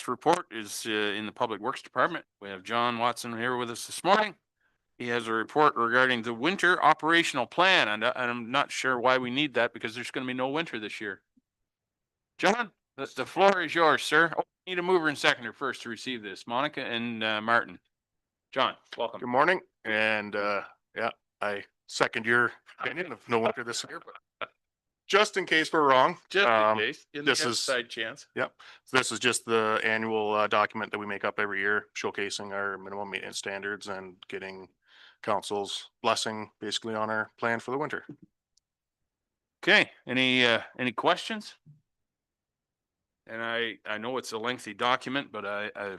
next report is in the Public Works Department. We have John Watson here with us this morning. He has a report regarding the winter operational plan, and I'm not sure why we need that because there's going to be no winter this year. John, the floor is yours, sir. Oh, need a mover and seconder first to receive this. Monica and Martin. John, welcome. Good morning, and yeah, I second your opinion of no winter this year, but just in case we're wrong. Just in case, in the this is- side chance. Yep, this is just the annual document that we make up every year, showcasing our minimum maintenance standards and getting council's blessing basically on our plan for the winter. Okay, any questions? And I know it's a lengthy document, but I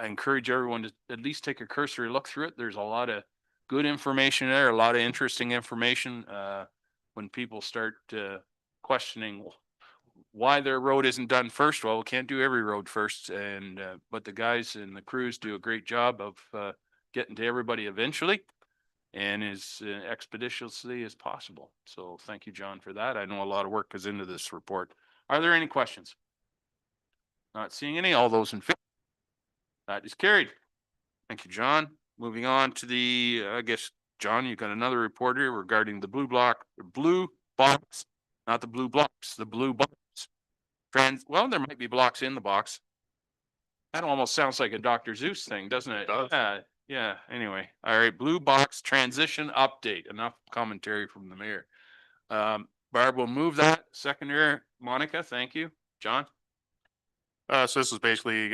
encourage everyone to at least take a cursory look through it. There's a lot of good information there, a lot of interesting information. When people start questioning why their road isn't done first, well, we can't do every road first, and but the guys and the crews do a great job of getting to everybody eventually and as expeditiously as possible. So thank you, John, for that. I know a lot of work goes into this report. Are there any questions? Not seeing any. All those in favor? That is carried. Thank you, John. Moving on to the, I guess, John, you got another report here regarding the blue box, not the blue blocks, the blue box. Well, there might be blocks in the box. That almost sounds like a Dr. Zeus thing, doesn't it? It does. Yeah, anyway. All right, blue box transition update. Enough commentary from the mayor. Barb will move that. Seconder, Monica, thank you. John? So this is basically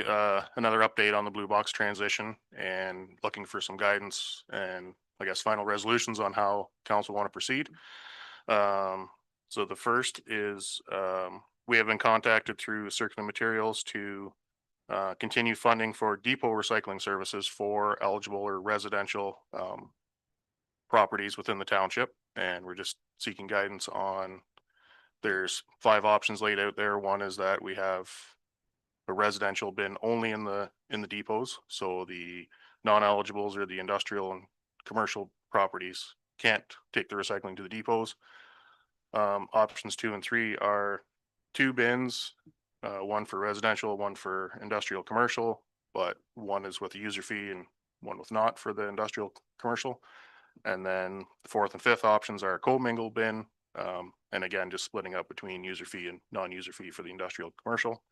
another update on the blue box transition and looking for some guidance and I guess final resolutions on how council want to proceed. So the first is we have been contacted through Circular Materials to continue funding for depot recycling services for eligible or residential properties within the township. And we're just seeking guidance on, there's 5 options laid out there. One is that we have a residential bin only in the depots. So the non-eligibles or the industrial and commercial properties can't take the recycling to the depots. Options 2 and 3 are 2 bins, one for residential, one for industrial commercial, but one is with a user fee and one with not for the industrial commercial. And then the 4th and 5th options are co-mingled bin. And again, just splitting up between user fee and non-user fee for the industrial commercial.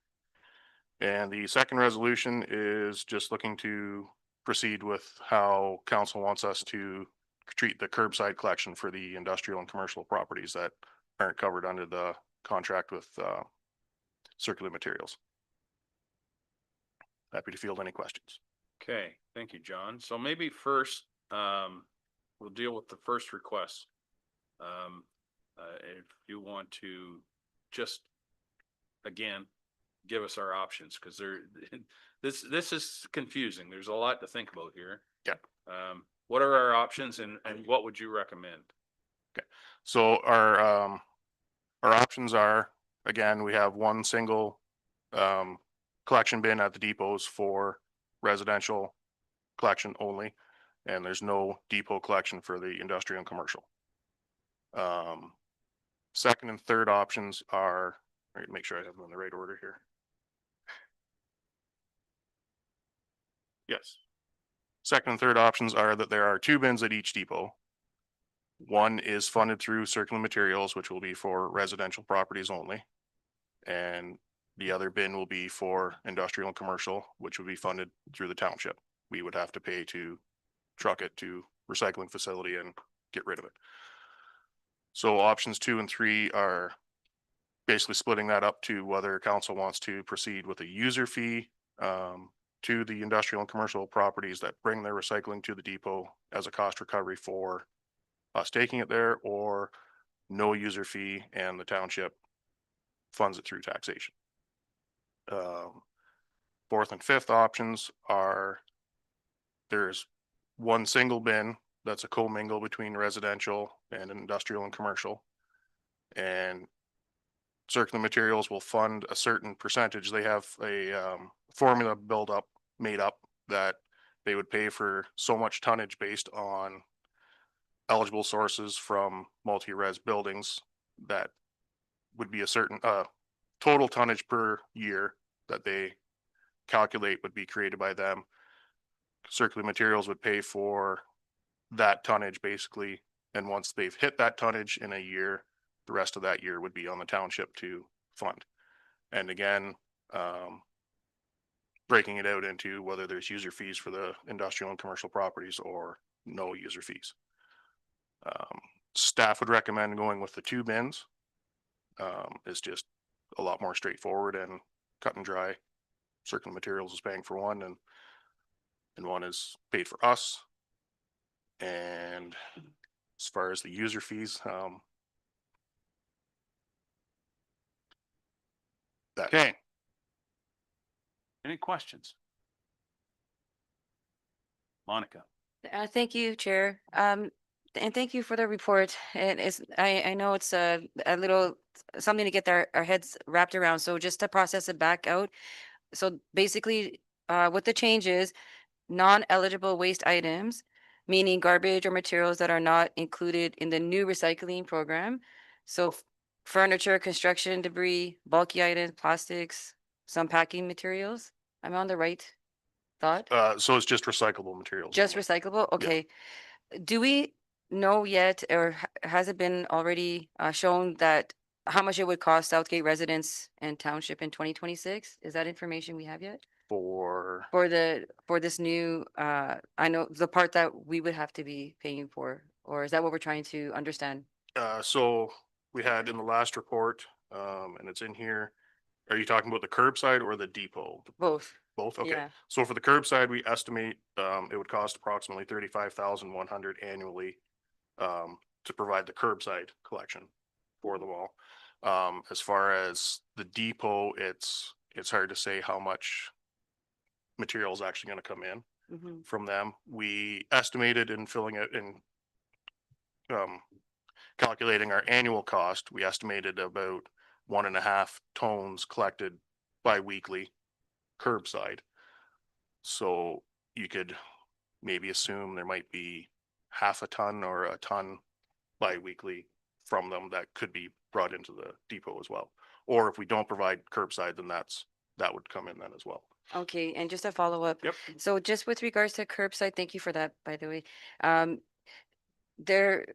And the second resolution is just looking to proceed with how council wants us to treat the curbside collection for the industrial and commercial properties that aren't covered under the contract with Circular Materials. Happy to field any questions. Okay, thank you, John. So maybe first, we'll deal with the first request. If you want to just, again, give us our options, because this is confusing. There's a lot to think about here. Yeah. What are our options and what would you recommend? Okay. So our options are, again, we have one single collection bin at the depots for residential collection only, and there's no depot collection for the industrial and commercial. Second and third options are, make sure I have them in the right order here. Yes. Second and third options are that there are 2 bins at each depot. One is funded through Circular Materials, which will be for residential properties only. And the other bin will be for industrial and commercial, which would be funded through the township. We would have to pay to truck it to recycling facility and get rid of it. So options 2 and 3 are basically splitting that up to whether council wants to proceed with a user fee to the industrial and commercial properties that bring their recycling to the depot as a cost recovery for us taking it there, or no user fee and the township funds it through taxation. 4th and 5th options are, there's one single bin that's a co-mingle between residential and industrial and commercial. And Circular Materials will fund a certain percentage. They have a formula made up that they would pay for so much tonnage based on eligible sources from multi-res buildings. That would be a certain total tonnage per year that they calculate would be created by them. Circular Materials would pay for that tonnage basically. And once they've hit that tonnage in a year, the rest of that year would be on the township to fund. And again, breaking it out into whether there's user fees for the industrial and commercial properties or no user fees. Staff would recommend going with the 2 bins. It's just a lot more straightforward and cut and dry. Circular Materials is paying for one and one is paid for us. And as far as the user fees, Okay. Any questions? Monica. Thank you, Chair. And thank you for the report. And I know it's a little something to get our heads wrapped around. So just to process it back out. So basically, what the change is, non-eligible waste items, meaning garbage or materials that are not included in the new recycling program. So furniture, construction debris, bulky items, plastics, some packing materials. I'm on the right thought? so it's just recyclable materials. Just only. recyclable? Okay. Do we know yet, or has it been already shown that how much it would cost Southgate residents and township in 2026? Is that information we have yet? For For this new, I know the part that we would have to be paying for, or is that what we're trying to understand? so we had in the last report, and it's in here. Are you talking about the curbside or the depot? Both. Both? Okay. Yeah. So for the curbside, we estimate it would cost approximately 35,100 annually to provide the curbside collection for them all. As far as the depot, it's hard to say how much material is actually going to come in Mhm. from them. We estimated in filling it in calculating our annual cost, we estimated about 1.5 tons collected bi-weekly curbside. So you could maybe assume there might be 1/2 ton or a ton bi-weekly from them that could be brought into the depot as well. Or if we don't provide curbside, then that would come in then as well. Okay, and just a follow-up. Yep. So just with regards to curbside, thank you for that, by the way.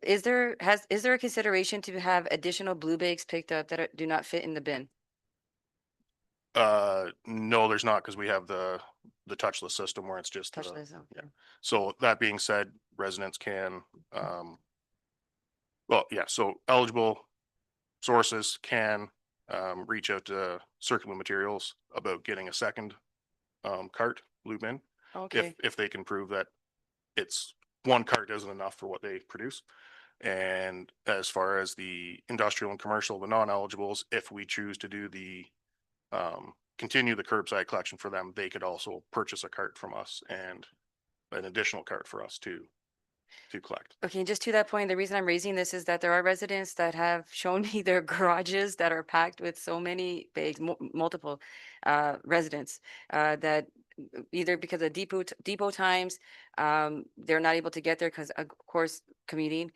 Is there a consideration to have additional blue bags picked up that do not fit in the bin? No, there's not, because we have the touchless system where it's just the- Touchless, okay. yeah. So that being said, residents can, well, yeah, so eligible sources can reach out to Circular Materials about getting a second cart blue bin. Okay. If they can prove that it's one cart isn't enough for what they produce. And as far as the industrial and commercial, the non-eligibles, if we choose to do the continue the curbside collection for them, they could also purchase a cart from us and an additional cart for us to collect. Okay, and just to that point, the reason I'm raising this is that there are residents that have shown me their garages that are packed with so many bags, multiple residents that either because of depot times, they're not able to get there because of course commuting.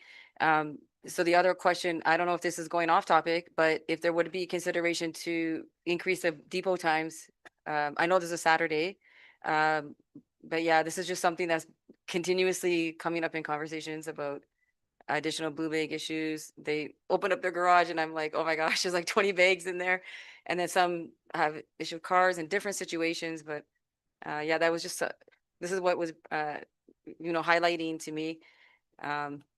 So the other question, I don't know if this is going off topic, but if there would be consideration to increase the depot times, I know there's a Saturday, but yeah, this is just something that's continuously coming up in conversations about additional blue bag issues. They open up their garage and I'm like, oh my gosh, there's like 20 bags in there. And then some have issued cars in different situations, but yeah, that was just, this is what was, highlighting to me.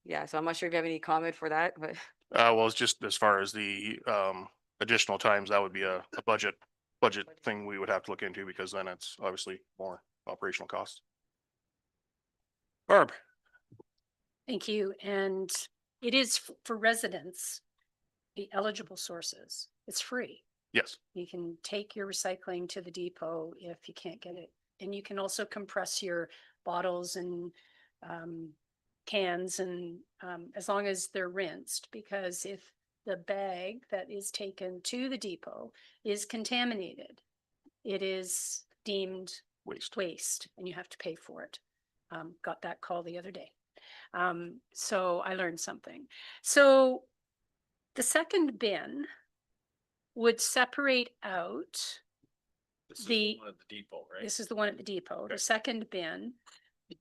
Yeah, so I'm not sure if you have any comment for that, but. Well, it's just as far as the additional times, that would be a budget thing we would have to look into, because then it's obviously more operational costs. Barb. Thank you. And it is for residents, the eligible sources. It's free. Yes. You can take your recycling to the depot if you can't get it. And you can also compress your bottles and cans and as long as they're rinsed, because if the bag that is taken to the depot is contaminated, it is deemed waste and you have to pay for it. Got that call the other day. So I learned something. So the second bin would separate out The, one at the depot, right? this is the one at the depot, Okay. the second bin,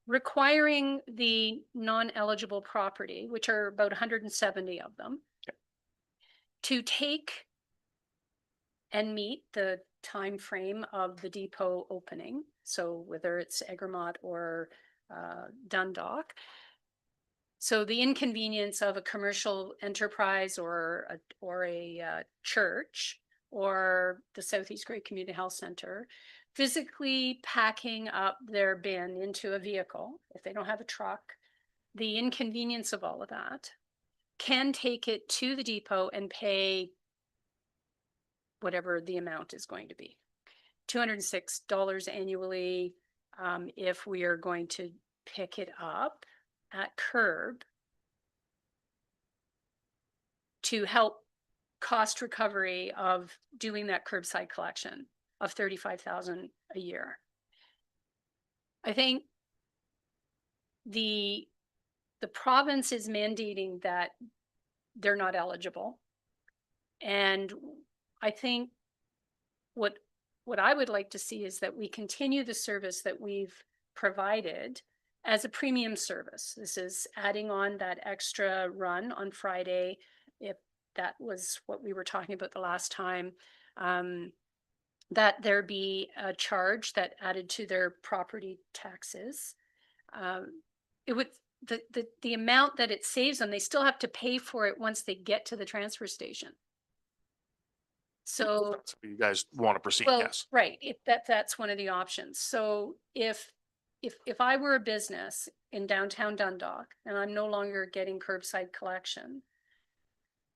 requiring the non-eligible property, which are about 170 of them, to take and meet the time frame of the depot opening. So whether it's Egremont or Dundalk. So the inconvenience of a commercial enterprise or a church or the Southeast Great Community Health Center physically packing up their bin into a vehicle, if they don't have a truck, the inconvenience of all of that, can take it to the depot and pay whatever the amount is going to be. $206 annually if we are going to pick it up at curb to help cost recovery of doing that curbside collection of $35,000 a year. I think the province is mandating that they're not eligible. And I think what I would like to see is that we continue the service that we've provided as a premium service. This is adding on that extra run on Friday, if that was what we were talking about the last time, that there be a charge that added to their property taxes. It would, the amount that it saves them, they still have to pay for it once they get to the transfer station. So That's what you guys want to proceed, well, yes. right, if that's one of the options. So if I were a business in downtown Dundalk and I'm no longer getting curbside collection,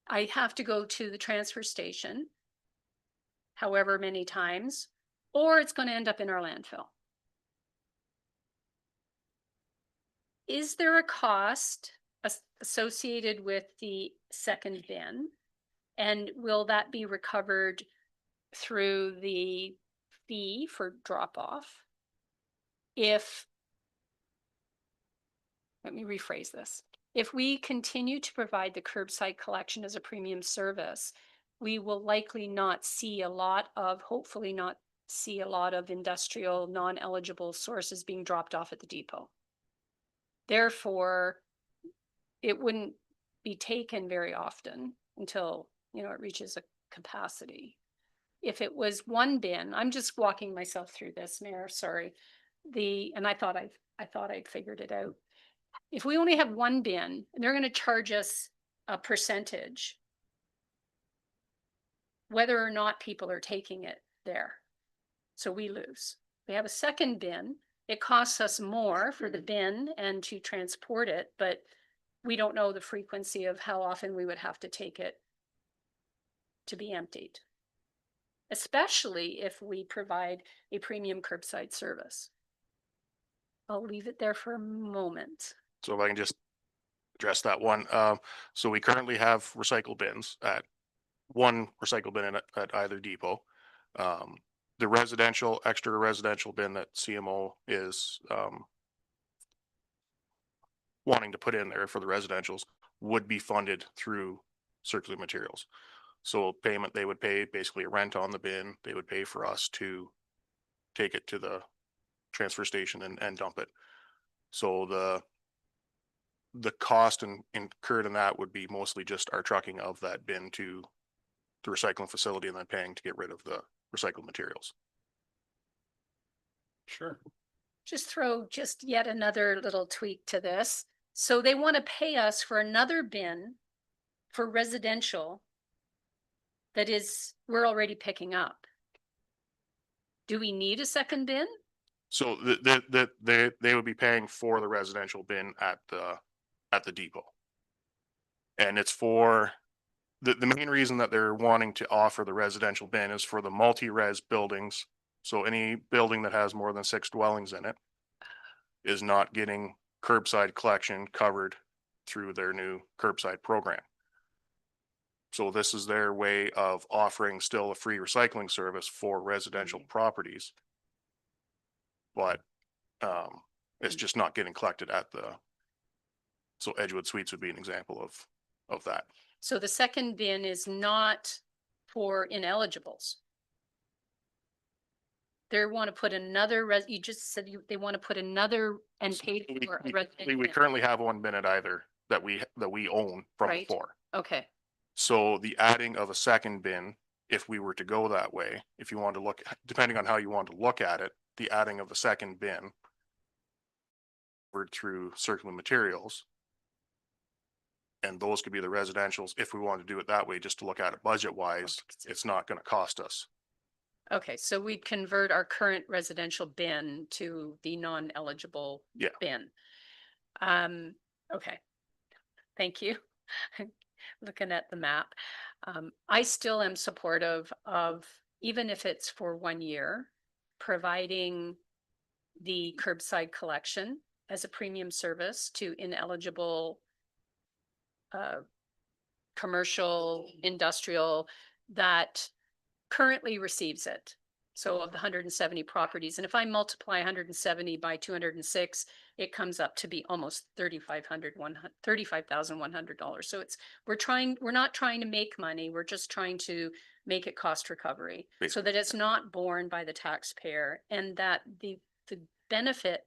I have to go to the transfer station however many times, or it's going to end up in our landfill. Is there a cost associated with the second bin? And will that be recovered through the fee for drop off? Let me rephrase this. If we continue to provide the curbside collection as a premium service, we will likely not see hopefully not see a lot of industrial non-eligible sources being dropped off at the depot. Therefore, it wouldn't be taken very often until, it reaches a capacity. If it was one bin, I'm just walking myself through this, Mayor, sorry. And I thought I'd figured it out. If we only have one bin and they're going to charge us a percentage, whether or not people are taking it there. So we lose. We have a second bin. It costs us more for the bin and to transport it, but we don't know the frequency of how often we would have to take it to be emptied, especially if we provide a premium curbside service. I'll leave it there for a moment. So if I can just address that one. So we currently have recycle bins one recycle bin at either depot. The extra residential bin that CMO is wanting to put in there for the residentials would be funded through circular materials. So payment, they would pay basically a rent on the bin. They would pay for us to take it to the transfer station and dump it. So the cost incurred in that would be mostly just our trucking of that bin to the recycling facility and then paying to get rid of the recycled materials. Sure. Just throw yet another little tweak to this. So they want to pay us for another bin for residential that we're already picking up. Do we need a second bin? So they would be paying for the residential bin at the depot. And it's for the main reason that they're wanting to offer the residential bin is for the multi-res buildings. So any building that has more than 6 dwellings in it is not getting curbside collection covered through their new curbside program. So this is their way of offering still a free recycling service for residential properties. But it's just not getting collected so Edgewood Suites would be an example of that. So the second bin is not for ineligibles. they want to put another you just said they want to put another and pay for a residential. We currently have one bin at either that we own from Right. before. Okay, So the adding of a second bin, if we were to go that way, if you want to look, depending on how you want to look at it, the adding of the second bin through circular materials. And those could be the residentials. If we want to do it that way, just to look at it budget wise, it's not going to cost us. okay, so we'd convert our current residential bin to the non-eligible Yeah. bin. Okay, thank you. Looking at the map. I still am supportive of, even if it's for 1 year, providing the curbside collection as a premium service to ineligible commercial, industrial that currently receives it. So of the 170 properties, and if I multiply 170 by 206, it comes up to be almost $35,100. So we're not trying to make money. We're just trying to make it cost recovery so that it's not borne by the taxpayer, and that the benefit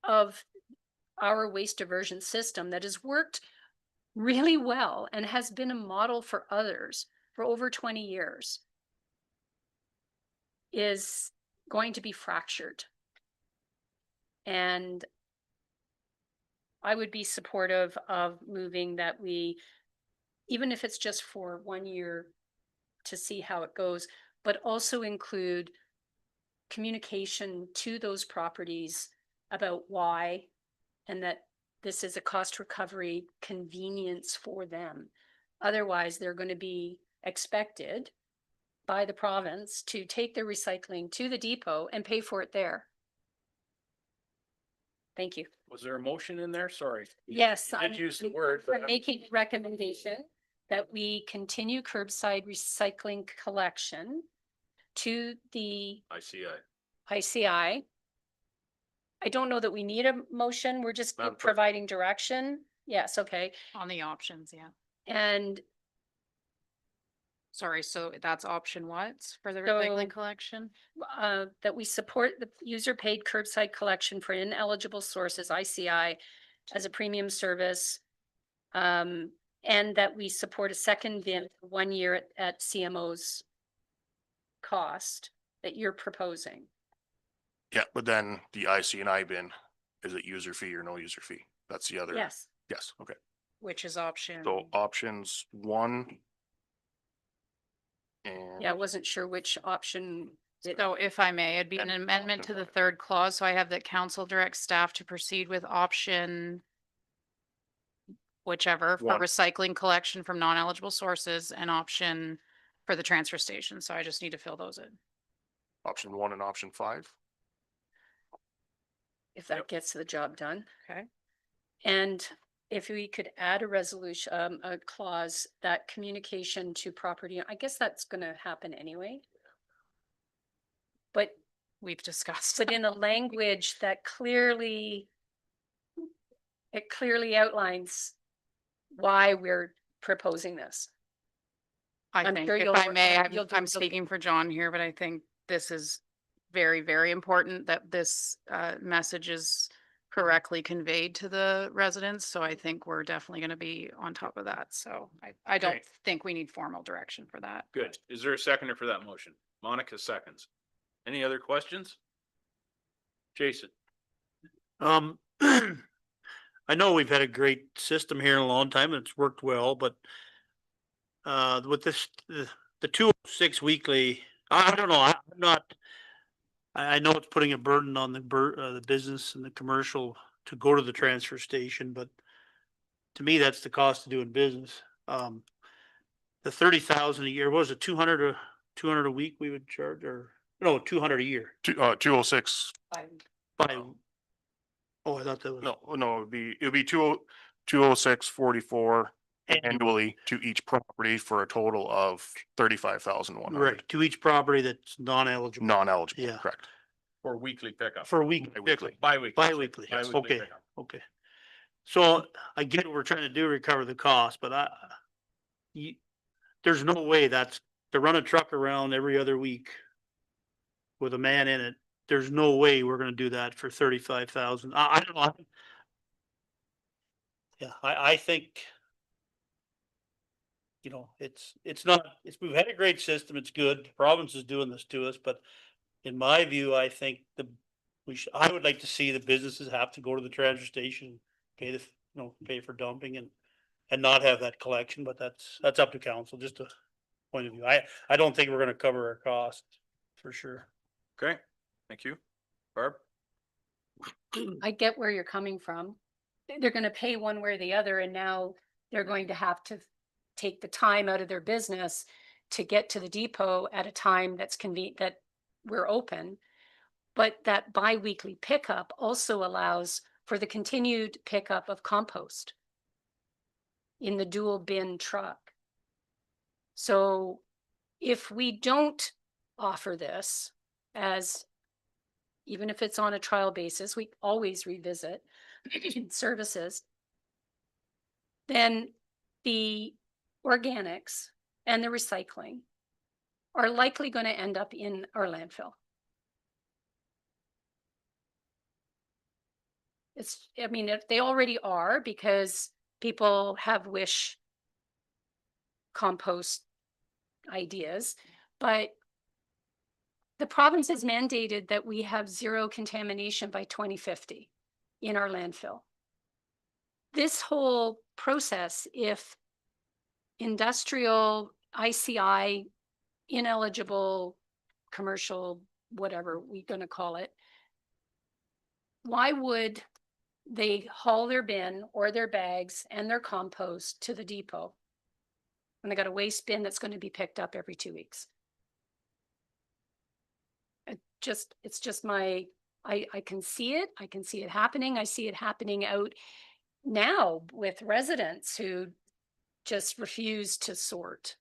of our waste diversion system that has worked really well and has been a model for others for over 20 years is going to be fractured. And I would be supportive of moving that we, even if it's just for 1 year to see how it goes, but also include communication to those properties about why, and that this is a cost recovery convenience for them. Otherwise, they're going to be expected by the province to take their recycling to the depot and pay for it there. Thank you. Was there a motion in there? Sorry. Yes, You did use the word, I'm but making a recommendation that we continue curbside recycling collection to the ICI. I don't know that we need a motion. We're just Madam Clerk. providing direction. Yes, okay. On the options, yeah. And Sorry, so that's option what for the So- recycling collection? that we support the user-paid curbside collection for ineligible sources, ICI, as a premium service. And that we support a second bin for 1 year at CMO's cost that you're proposing. Yeah, but then the IC&I bin, is it user fee or no user fee? That's the other. Yes. Yes, okay. Which is option? So options 1. And Yeah, I wasn't sure which option. So if I may, it'd be an And amendment to option the five. third clause. So I have that council directs staff to proceed with option whichever for One. recycling collection from non-eligible sources, and option for the transfer station. So I just need to fill those in. option 1 and option 5. If that gets the job done. Okay. And if we could add a resolution, a clause that communication to property, I guess that's gonna happen anyway. But We've discussed. but in a language that clearly outlines why we're proposing this. I I'm think sure if you'll I work may, on- I'm, you'll do- I'm you'll- speaking for John here, but I think this is very, very important that this message is correctly conveyed to the residents. So I think we're definitely going to be on top of that. So I don't Okay. think we need formal direction for that. good. Is there a seconder for that motion? Monica seconds. Any other questions? Jason? I know we've had a great system here in a long time and it's worked well, but with this, the 206 weekly, I don't know, I'm not, I know it's putting a burden on the business and the commercial to go to the transfer station, but to me, that's the cost of doing business. The 30,000 a year, what was it, 200 a week we would charge, or no, 200 a year 206. by, oh, I thought that was. No, it would be 206.44 annually to each property for a total of 35,100. Right, to each property that's non-eligible. Non-eligible, Yeah. correct. For weekly pickup. For a week. Bi-weekly. Bi-weekly. Bi-weekly, Bi-weekly okay, pickup. okay. So I get what we're trying to do, recover the cost, but there's no way to run a truck around every other week with a man in it, there's no way we're gonna do that for 35,000. I don't know. Yeah, I think, you know, it's not, we've had a great system. It's good. The province is doing this to us, but in my view, I think I would like to see the businesses have to go to the transfer station, pay pay for dumping and not have that collection, but that's up to council, just a point of view. I don't think we're gonna cover our costs for sure. Okay, thank you. Barb? I get where you're coming from. They're gonna pay one way or the other, and now they're going to have to take the time out of their business to get to the depot at a time that's convenient, that we're open. But that bi-weekly pickup also allows for the continued pickup of compost in the dual bin truck. So if we don't offer this as, even if it's on a trial basis, we always revisit services, then the organics and the recycling are likely going to end up in our landfill. I mean, they already are, because people have wish compost ideas, but the province has mandated that we have zero contamination by 2050 in our landfill. This whole process, if industrial, ICI, ineligible, commercial, whatever we're going to call it, why would they haul their bin or their bags and their compost to the depot when they got a waste bin that's going to be picked up every 2 weeks? It's just my, I can see it. I can see it happening. I see it happening out now with residents who just refuse to sort.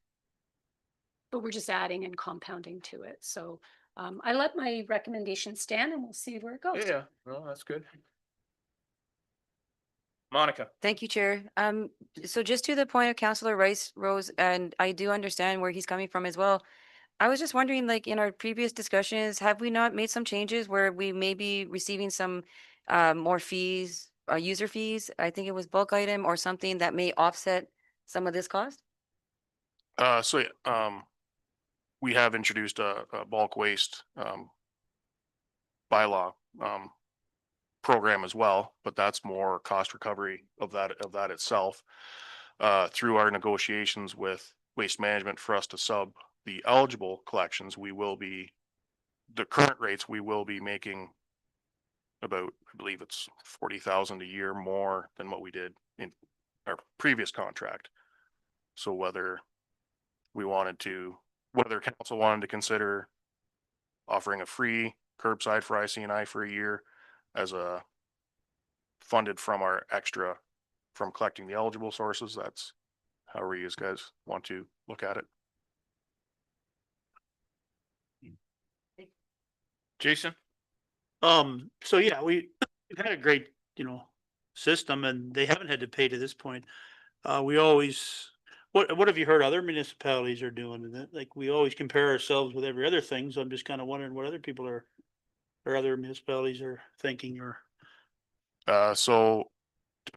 But we're just adding and compounding to it. So I let my recommendation stand, and we'll see where it goes. Yeah, well, that's good. Monica? Thank you, Chair. So just to the point of Councillor Rose, and I do understand where he's coming from as well. I was just wondering, like in our previous discussions, have we not made some changes where we may be receiving some more fees, user fees? I think it was bulk item or something that may offset some of this cost? We have introduced a bulk waste bylaw program as well, but that's more cost recovery of that itself. Through our negotiations with Waste Management for us to sub the eligible collections, the current rates, we will be making about, I believe it's 40,000 a year more than what we did in our previous contract. So whether council wanted to consider offering a free curbside for IC&I for a year as a funded from our extra from collecting the eligible sources, that's however you guys want to look at it. Jason? So yeah, we've had a great, system, and they haven't had to pay to this point. We always, what have you heard other municipalities are doing? And like, we always compare ourselves with every other thing. So I'm just kind of wondering what other people or other municipalities are thinking or. So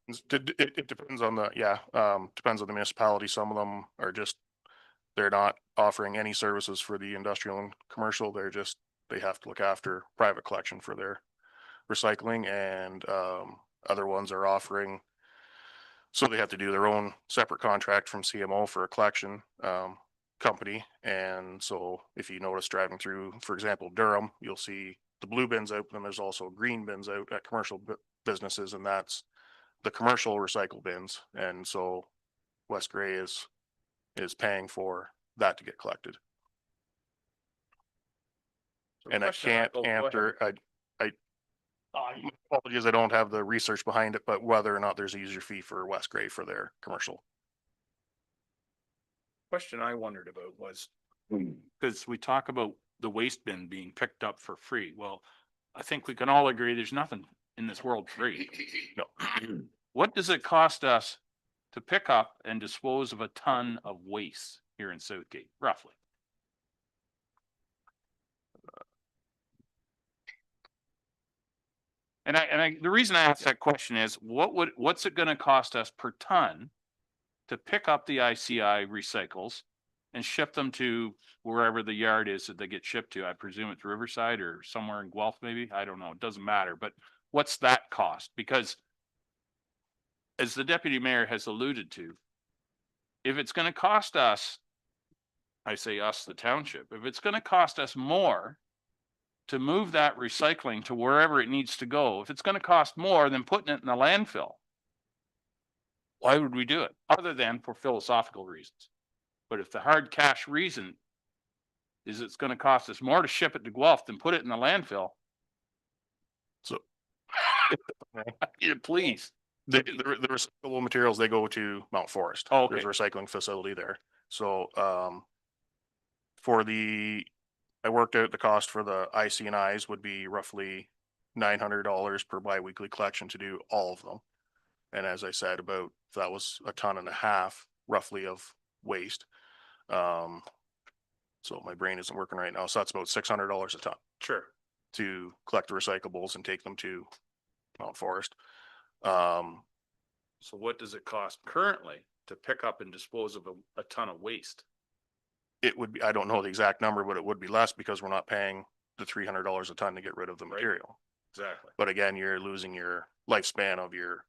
it depends on depends on the municipality. Some of them are they're not offering any services for the industrial and commercial. They have to look after private collection for their recycling, and other ones are offering, so they have to do their own separate contract from CMO for a collection company. And so if you notice driving through, for example, Durham, you'll see the blue bins out, and there's also green bins out at commercial businesses, and that's the commercial recycle bins. And so West Gray is paying for that to get collected. And I can't answer, apologies, I don't have the research behind it, but whether or not there's a user fee for West Gray for their commercial. Question I wondered about was, because we talk about the waste bin being picked up for free. Well, I think we can all agree there's nothing in this world free. No. What does it cost us to pick up and dispose of a ton of waste here in Southgate, roughly? The reason I asked that question is what's it gonna cost us per ton to pick up the ICI recycles and ship them to wherever the yard is that they get shipped to? I presume it's Riverside or somewhere in Guelph, maybe. I don't know. It doesn't matter, but what's that cost? Because as the deputy mayor has alluded to, if it's gonna cost us, I say us, the township, if it's gonna cost us more to move that recycling to wherever it needs to go, if it's gonna cost more than putting it in the landfill, why would we do it? Other than for philosophical reasons. But if the hard cash reason is it's gonna cost us more to ship it to Guelph than put it in the landfill. So Yeah, please. the recyclable materials, they go to Mount Forest. Oh, There's okay. a recycling facility there. So, I worked out the cost for the IC&Is would be roughly $900 per biweekly collection to do all of them. And as I said, that was 1.5 tons roughly of waste. So my brain isn't working right now. So that's about $600 a ton. Sure. To collect the recyclables and take them to Mount Forest. So what does it cost currently to pick up and dispose of a ton of waste? It would be, I don't know the exact number, but it would be less because we're not paying the $300 a ton to get rid of the Right. material. Exactly. But again, you're losing your lifespan of your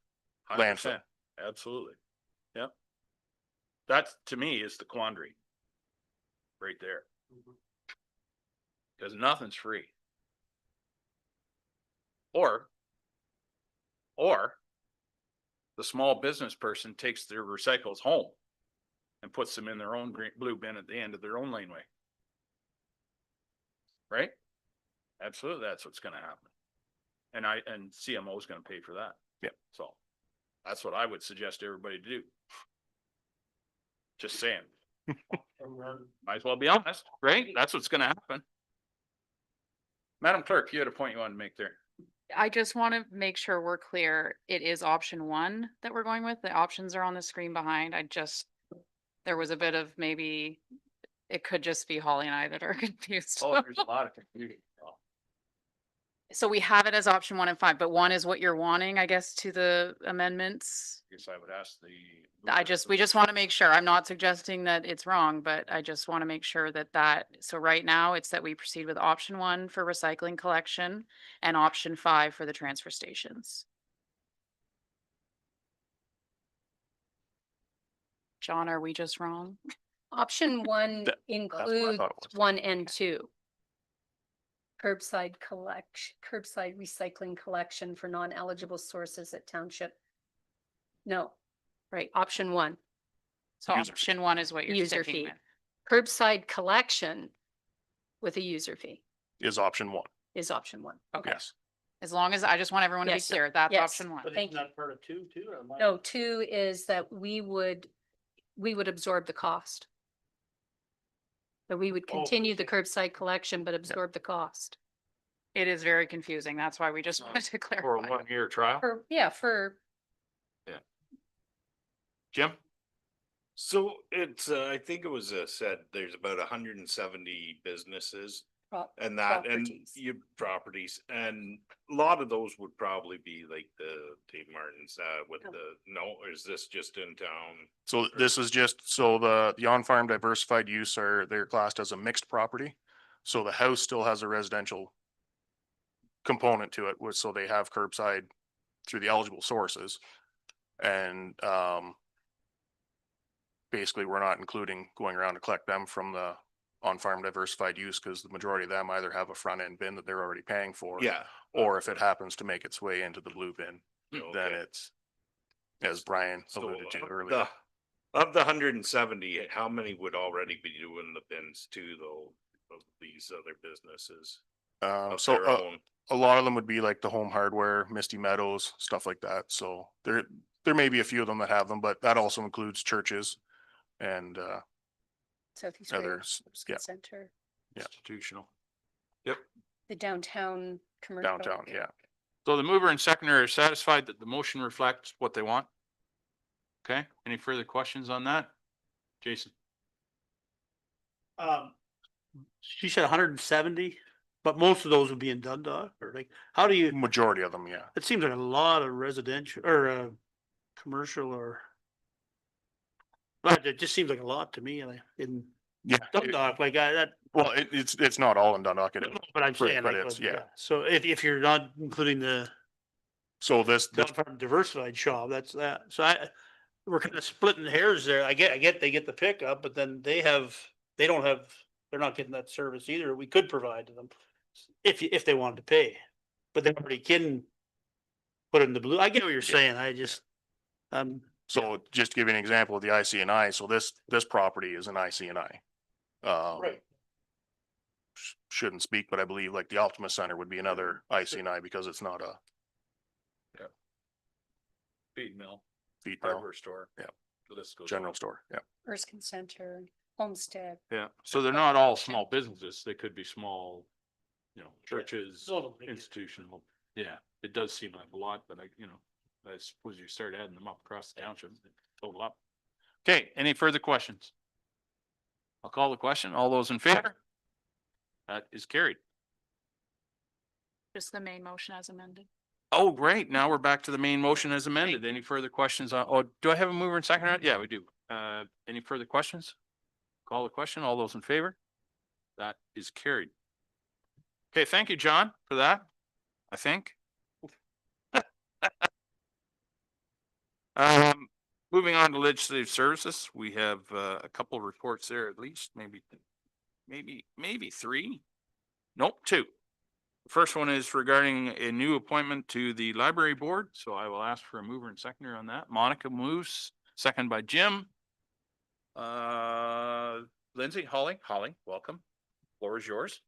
100%. Absolutely. Yep. That to me is the quandary. Right there. Because nothing's free. Or the small business person takes their recycles home and puts them in their own blue bin at the end of their own laneway. Right? Absolutely, that's what's gonna happen. And CMO is gonna pay for that. Yeah. So that's what I would suggest everybody to do. Just saying. Might as well be honest, right? That's what's gonna happen. Madam Clerk, you had a point you wanted to make there. I just want to make sure we're clear. It is option one that we're going with. The options are on the screen behind. There was a bit of maybe, it could just be Holly and I that are confused. Oh, there's a lot of confusion. So we have it as option 1 and 5, but 1 is what you're wanting, I guess, to the amendments. Guess I would ask the. We just want to make sure. I'm not suggesting that it's wrong, but I just want to make sure so right now it's that we proceed with option 1 for recycling collection and option 5 for the transfer stations. John, are we just wrong? Option one That's what I includes thought it was. 1 and 2. Curbside recycling collection for non-eligible sources at township. No, right, option 1, So User option 1 is what you're user sticking fee. with. Curbside collection with a user fee Is option 1. is option 1. Okay. Yes. As long as, I just want everyone to be Yes, clear, that's yes. option 1. But Thank it's not part of 2 too? or am I- No, 2 is that we would absorb the cost. That we would Oh, continue the okay. curbside collection, but absorb the cost. It is very confusing. That's why we just wanted to For a clarify. 1-year trial. For Jim? So it's, I think it was said there's about 170 businesses and that, and properties. your properties, and a lot of those would probably be like the Dave Martins, with No. or is this just in town? So this is the on-farm diversified use they're classed as a mixed property. So the house still has a residential component to it, so they have curbside through the eligible sources. And, basically we're not including going around to collect them from the on-farm diversified use because the majority of them either have a front end bin that they're already paying for. Yeah. Or if it happens to make its way into the blue bin, then Okay. it's, as Brian So, alluded to of earlier. Of the 170, how many would already be doing the bins too, though, of these other businesses? Of So their own? a lot of them would be like the Home Hardware, Misty Meadows, stuff like that. So there may be a few of them that have them, but that also includes churches and, Southeast Area others, yeah. Center, Yeah. Institutional. Yep. the downtown commercial. Downtown, yeah. So the mover and seconder are satisfied that the motion reflects what they want? Okay, any further questions on that? Jason? She said 170 But most of those would be in Dundalk, or like, how do you, Majority of them, yeah. it seems like a lot of residential or commercial or. But it just seems like a lot to me, like in Yeah. Dundalk, like that, Well, it's not all in Dundalk. but I'm But- saying, but like, it's- yeah. So if you're not including the So this, Farm diversified shop, that's that. So we're kind of splitting hairs there. I get they get the pickup, but then they don't have, they're not getting that service either. We could provide to them if they wanted to pay, but they already can put it in the blue. I get what you're saying. I just, so just to give you an example of the ICNI, so this property is an ICNI. right. Shouldn't speak, but I believe like the Optima Center would be another ICNI because it's not a Feed mill, feed mill, hardware store. Yeah. The list goes general on. store, yeah. Erskine Center, Homestead. Yeah, so they're not all small businesses. They could be small, churches, Some of them make it. institutional. Yeah, it does seem like a lot, but I suppose you start adding them up across the township, they total up. Okay, any further questions? I'll call the question. All those in favor? That is carried. Just the main motion as amended. Oh, great. Now we're back to the main motion as amended. Any further questions do I have a mover and second? Yeah, we do. Any further questions? Call the question. All those in favor? That is carried. Okay, thank you, John, for that, I think. Moving on to legislative services, we have a couple of reports there, at least, maybe three. Nope, two. The first one is regarding a new appointment to the library board, so I will ask for a mover and seconder on that. Monica moves, second by Jim. Lindsay, Holly, welcome. Floor is yours.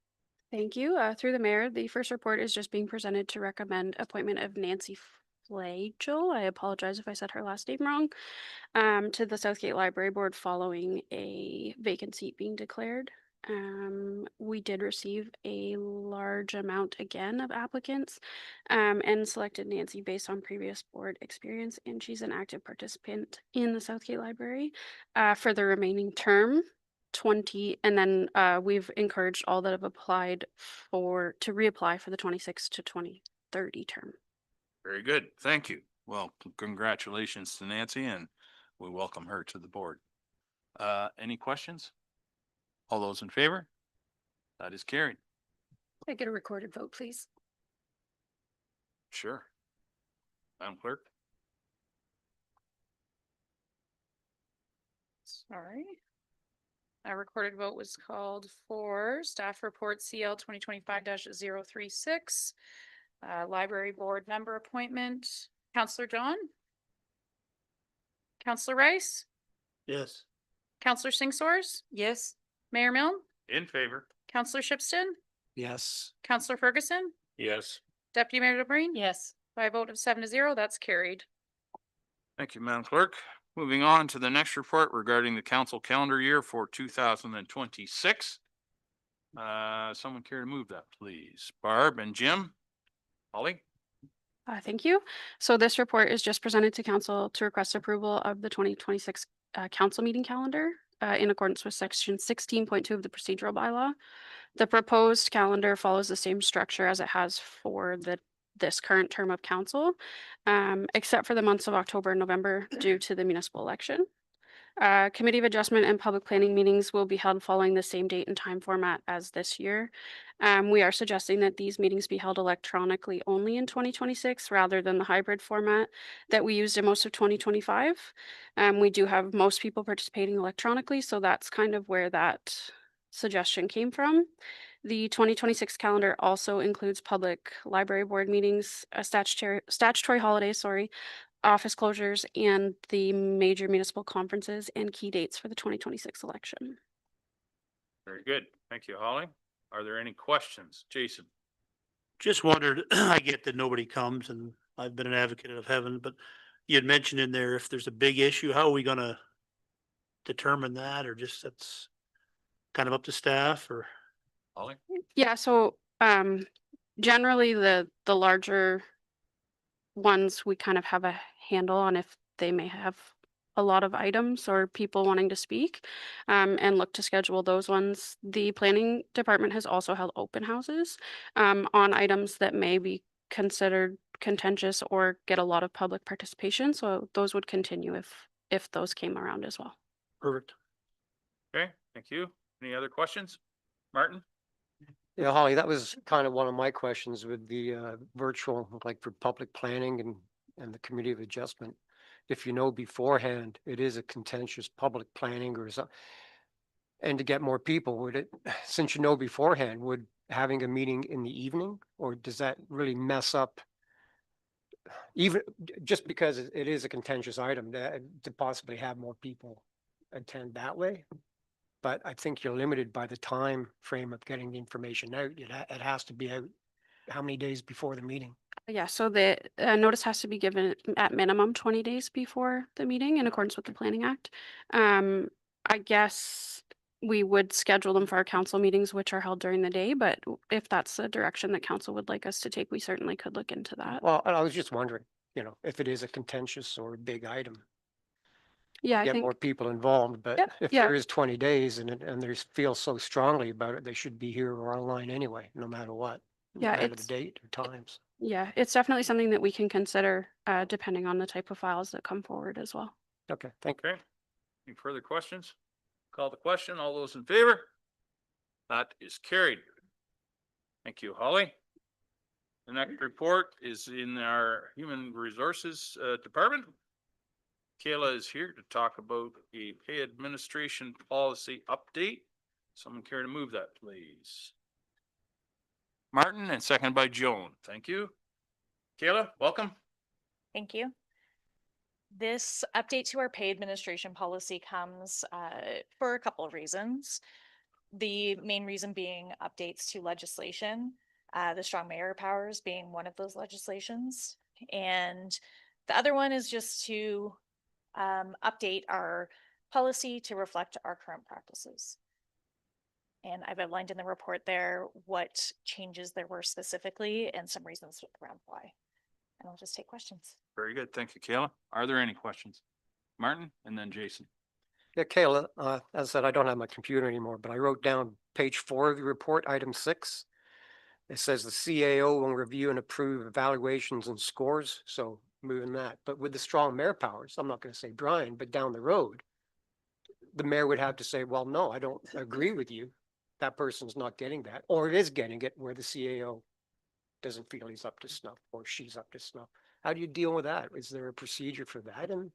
Thank you. Through the mayor, the first report is just being presented to recommend appointment of Nancy Flagel. I apologize if I said her last name wrong. To the Southgate Library Board following a vacant seat being declared. We did receive a large amount again of applicants and selected Nancy based on previous board experience, and she's an active participant in the Southgate Library for the remaining term. 20, and then we've encouraged all that have applied to reapply for the 26 to 2030 term. Very good. Thank you. Well, congratulations to Nancy, and we welcome her to the board. Any questions? All those in favor? That is carried. Can I get a recorded vote, please? Sure. Madam Clerk? Sorry. A recorded vote was called for staff report CL 2025-036. Library board member appointment. Counselor John? Counselor Rice? Yes. Counselor Singh-Sors? Yes. Mayor Milne? In favor. Counselor Shipston? Yes. Counselor Ferguson? Yes. Deputy Mayor DeBreen? Yes. By a vote of 7-0, that's carried. Thank you, Madam Clerk. Moving on to the next report regarding the council calendar year for 2026. Someone care to move that, please? Barb and Jim? Holly? Thank you. So this report is just presented to council to request approval of the 2026 council meeting calendar in accordance with section 16.2 of the procedural bylaw. The proposed calendar follows the same structure as it has for this current term of council, except for the months of October and November due to the municipal election. Committee of Adjustment and Public Planning meetings will be held following the same date and time format as this year. We are suggesting that these meetings be held electronically only in 2026 rather than the hybrid format that we used in most of 2025. We do have most people participating electronically, so that's kind of where that suggestion came from. The 2026 calendar also includes public library board meetings, statutory holidays, office closures, and the major municipal conferences and key dates for the 2026 election. Very good. Thank you, Holly. Are there any questions? Jason? Just wondered, I get that nobody comes and I've been an advocate of having, but you had mentioned in there, if there's a big issue, how are we gonna determine that, or just that's kind of up to staff, or? Holly? Yeah, so generally the larger ones, we kind of have a handle on if they may have a lot of items or people wanting to speak, and look to schedule those ones. The planning department has also held open houses on items that may be considered contentious or get a lot of public participation. So those would continue if those came around as well. Perfect. Okay, thank you. Any other questions? Martin? Yeah, Holly, that was kind of one of my questions with the virtual, like for public planning and the committee of adjustment. If you know beforehand, it is a contentious public planning or something. And to get more people, would it, since you know beforehand, would having a meeting in the evening, or does that really mess up? Even just because it is a contentious item to possibly have more people attend that way. But I think you're limited by the time frame of getting the information out. It has to be out how many days before the meeting? Yeah, so the notice has to be given at minimum 20 days before the meeting in accordance with the Planning Act. I guess we would schedule them for our council meetings, which are held during the day, but if that's the direction that council would like us to take, we certainly could look into that. Well, I was just wondering, if it is a contentious or a big item, Yeah, I get think. more people involved, but Yep, if yeah. there is 20 days and they feel so strongly about it, they should be here or online anyway, no matter what. Yeah, no matter the it's- date or times. Yeah, it's definitely something that we can consider depending on the type of files that come forward as well. Okay, thank you. Okay. Any further questions? Call the question. All those in favor? That is carried. Thank you, Holly. The next report is in our Human Resources Department. Kayla is here to talk about a pay administration policy update. Someone care to move that, please? Martin, and seconded by Joan. Thank you. Kayla, welcome. Thank you. This update to our pay administration policy comes for a couple of reasons. The main reason being updates to legislation, the strong mayor powers being one of those legislations. And the other one is just to update our policy to reflect our current practices. And I've outlined in the report there what changes there were specifically and some reasons around why. And I'll just take questions. Very good. Thank you, Kayla. Are there any questions? Martin and then Jason. Yeah, Kayla, as I said, I don't have my computer anymore, but I wrote down page 4 of the report, item 6. It says the CAO will review and approve evaluations and scores. So moving that, but with the strong mayor powers, I'm not going to say Brian, but down the road, the mayor would have to say, well, no, I don't agree with you. That person's not getting that, or it is getting it where the CAO doesn't feel he's up to snuff or she's up to snuff. How do you deal with that? Is there a procedure for that? And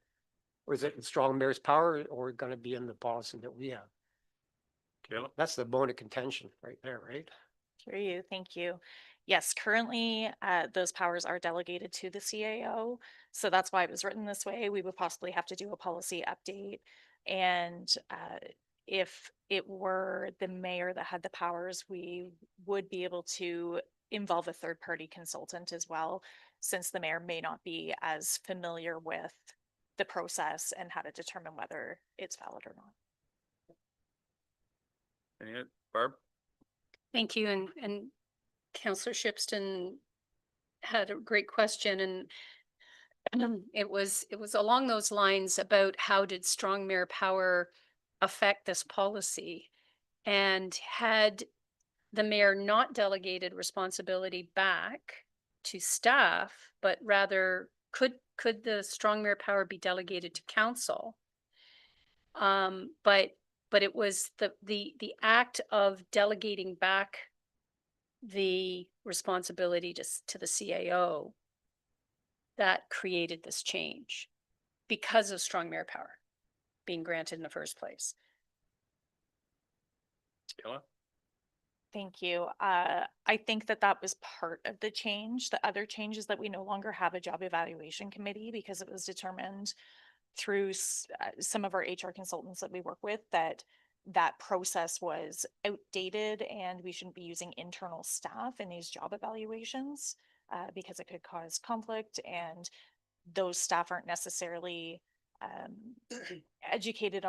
or is it the strong mayor's power or going to be in the policy that we have? Kayla. That's the bone of contention right there, right? Hear you. Thank you. Yes, currently those powers are delegated to the CAO. So that's why it was written this way. We would possibly have to do a policy update. And if it were the mayor that had the powers, we would be able to involve a third party consultant as well, since the mayor may not be as familiar with the process and how to determine whether it's valid or not. Any, Barb? Thank you. And Councillor Shipston had a great question, and it was along those lines about how did strong mayor power affect this policy, and had the mayor not delegated responsibility back to staff, but rather could the strong mayor power be delegated to council? But it was the act of delegating back the responsibility to the CAO that created this change because of strong mayor power being granted in the first place. Kayla? Thank you. I think that was part of the change. The other change is that we no longer have a job evaluation committee because it was determined through some of our HR consultants that we work with that process was outdated and we shouldn't be using internal staff in these job evaluations because it could cause conflict, and those staff aren't necessarily educated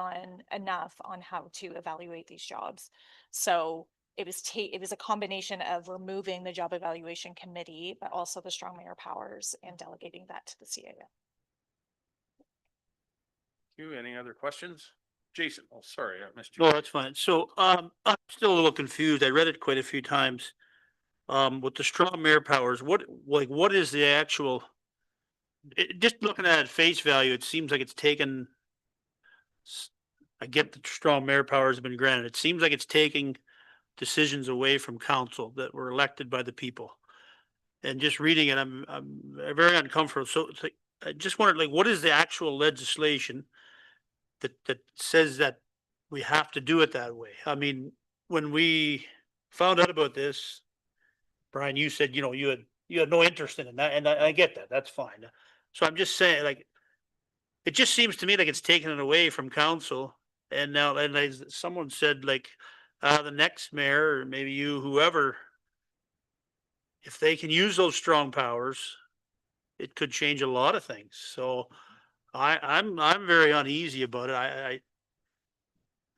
enough on how to evaluate these jobs. So it was a combination of removing the job evaluation committee, but also the strong mayor powers and delegating that to the CAO. You, any other questions? Jason, oh, sorry, I missed you. No, that's fine. So, I'm still a little confused. I read it quite a few times. With the strong mayor powers, what is the actual? Just looking at it face value, it seems like it's taken. I get the strong mayor powers have been granted. It seems like it's taking decisions away from council that were elected by the people. And just reading it, I'm very uncomfortable. So it's like, I just wondered, like, what is the actual legislation that says that we have to do it that way? I mean, when we found out about this, Brian, you said, you had no interest in it, and I get that. That's fine. So I'm just saying, like, it just seems to me like it's taking it away from council. And now, and as someone said, like, the next mayor, or maybe you, whoever, if they can use those strong powers, it could change a lot of things. So I'm very uneasy about it.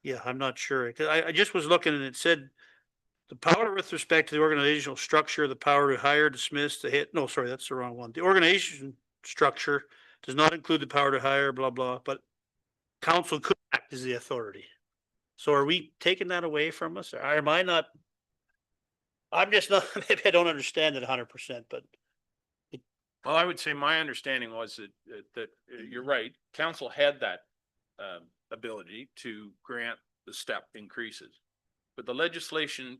Yeah, I'm not sure. 'Cause I just was looking and it said the power with respect to the organizational structure, the power to hire, dismiss, to hit, no, sorry, that's the wrong one. The organization structure does not include the power to hire, blah, blah, but council could act as the authority. So are we taking that away from us? Or am I not? I'm just not, maybe I don't understand it 100%, but Well, I would say my understanding was that you're right. Council had that ability to grant the step increases. But the legislation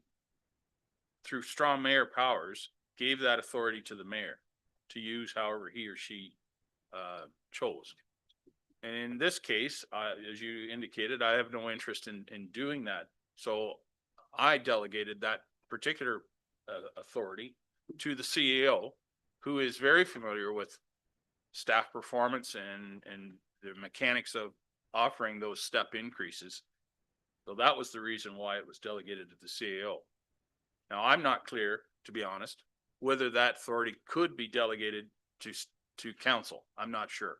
through strong mayor powers gave that authority to the mayor to use however he or she chose. And in this case, as you indicated, I have no interest in doing that. So I delegated that particular authority to the CEO, who is very familiar with staff performance and the mechanics of offering those step increases. So that was the reason why it was delegated to the CEO. Now, I'm not clear, to be honest, whether that authority could be delegated to council. I'm not sure.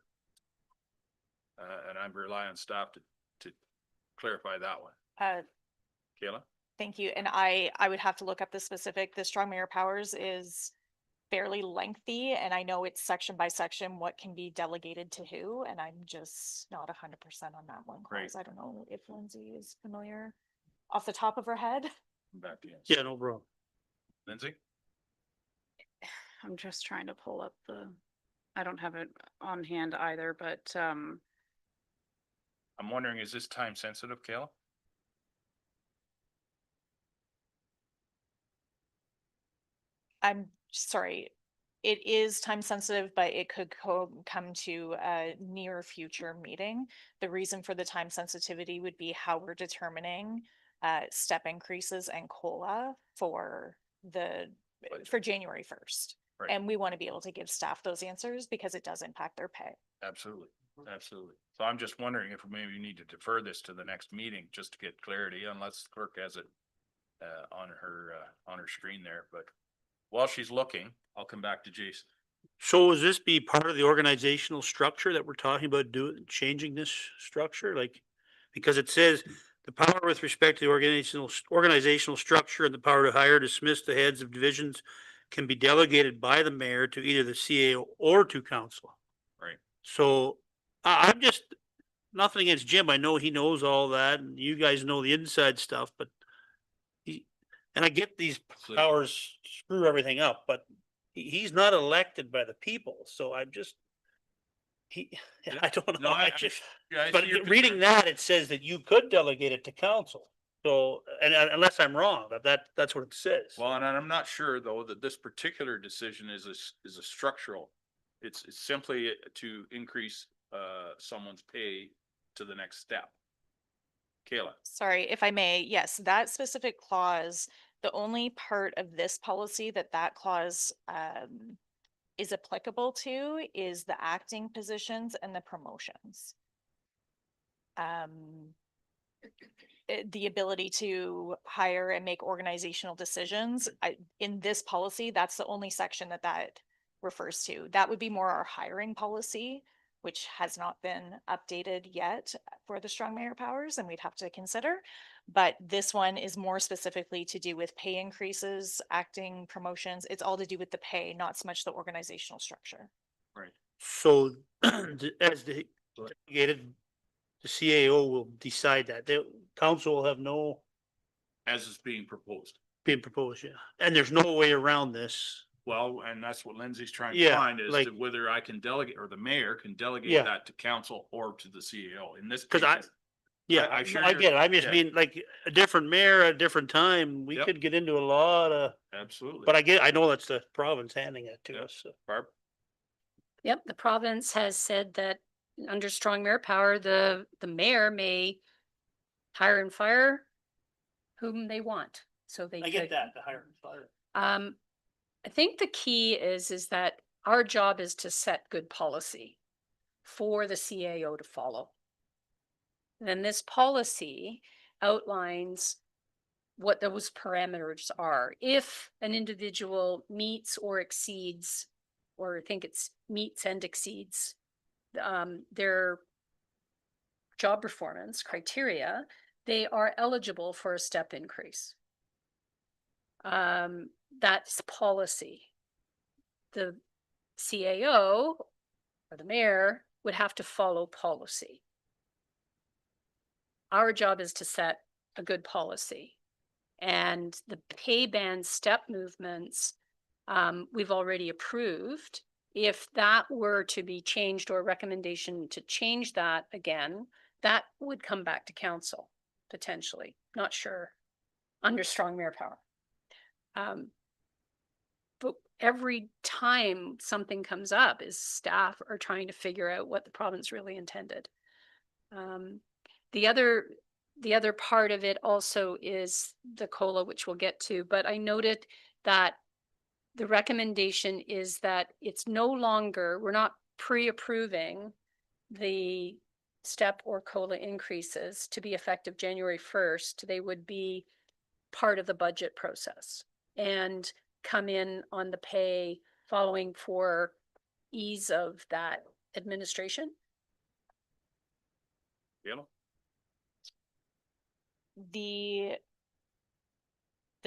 And I rely on staff to clarify that one. Kayla? Thank you. And I would have to look up the strong mayor powers is fairly lengthy, and I know it's section by section what can be delegated to who, and I'm just not 100% on that one Right. clause. I don't know if Lindsay is familiar off the top of her head. Back to you. yeah, no problem. Lindsay? I'm just trying to pull up I don't have it on hand either, but, I'm wondering, is this time sensitive, Kayla? I'm sorry. It is time sensitive, but it could come to a near future meeting. The reason for the time sensitivity would be how we're determining step increases and COLA for January 1st. Right. And we want to be able to give staff those answers because it does impact their pay. Absolutely. Absolutely. So I'm just wondering if maybe we need to defer this to the next meeting just to get clarity, unless the clerk has it on her screen there. But while she's looking, I'll come back to Jason. So is this be part of the organizational structure that we're talking about changing this structure? Like, because it says the power with respect to the organizational structure and the power to hire, dismiss the heads of divisions can be delegated by the mayor to either the CAO or to council. Right. So I'm just, nothing against Jim. I know he knows all that and you guys know the inside stuff, but and I get these powers screw everything up, but he's not elected by the people. So I'm just, I don't know. No, I But see your reading concern. that, it says that you could delegate it to council. So, and unless I'm wrong, that's what it says. Well, and I'm not sure though that this particular decision is a structural. It's simply to increase someone's pay to the next step. Kayla? Sorry, if I may, yes, that specific clause, the only part of this policy that clause is applicable to is the acting positions and the promotions. The ability to hire and make organizational decisions, in this policy, that's the only section that refers to. That would be more our hiring policy, which has not been updated yet for the strong mayor powers, and we'd have to consider. But this one is more specifically to do with pay increases, acting promotions. It's all to do with the pay, not so much the organizational structure. Right. So as the delegated the CAO will decide that. The council will have no As is being proposed. being proposed, yeah. And there's no way around this. Well, and that's what Lindsay's trying to Yeah, find is like- to whether I can delegate or the mayor can delegate Yeah. that to council or to the CEO. In this Cause case, yeah, I sure I do. get it. I just Yeah. mean like a different mayor at a different time, we Yep. could get into a lot of, absolutely. but I know that's the province handing it to Yep. us. So. Barb, Yep, the province has said that under strong mayor power, the mayor may hire and fire whom they want. So they I get could- that, the hire and fire. I think the key is that our job is to set good policy for the CAO to follow. Then this policy outlines what those parameters are. If an individual meets or exceeds, or I think it's meets and exceeds, their job performance criteria, they are eligible for a step increase. That's policy. The CAO or the mayor would have to follow policy. Our job is to set a good policy. And the pay band step movements, we've already approved. If that were to be changed or a recommendation to change that again, that would come back to council potentially, not sure, under strong mayor power. But every time something comes up is staff are trying to figure out what the province really intended. The other part of it also is the COLA, which we'll get to, but I noted that the recommendation is that it's no longer, we're not pre-approving the step or COLA increases to be effective January 1st. They would be part of the budget process and come in on the pay following for ease of that administration. Yellow. The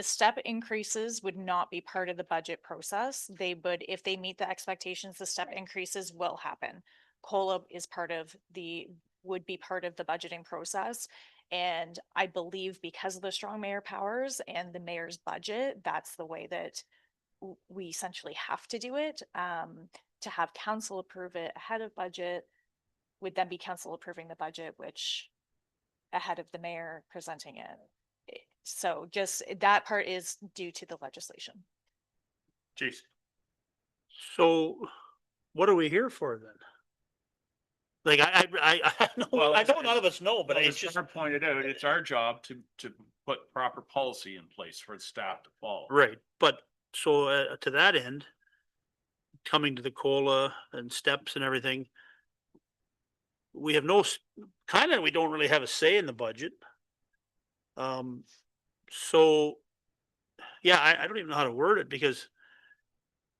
step increases would not be part of the budget process. They would, if they meet the expectations, the step increases will happen. COLA is would be part of the budgeting process. And I believe because of the strong mayor powers and the mayor's budget, that's the way that we essentially have to do it. To have council approve it ahead of budget would then be council approving the budget, which ahead of the mayor presenting it. So just that part is due to the legislation. Jeez. So what are we here for then? Like, I know, Well, I know none of us know, but Well, it's as just, Barb pointed out, it's our job to put proper policy in place for the staff to follow. right, but so to that end, coming to the COLA and steps and everything, we have no, we don't really have a say in the budget. So, yeah, I don't even know how to word it because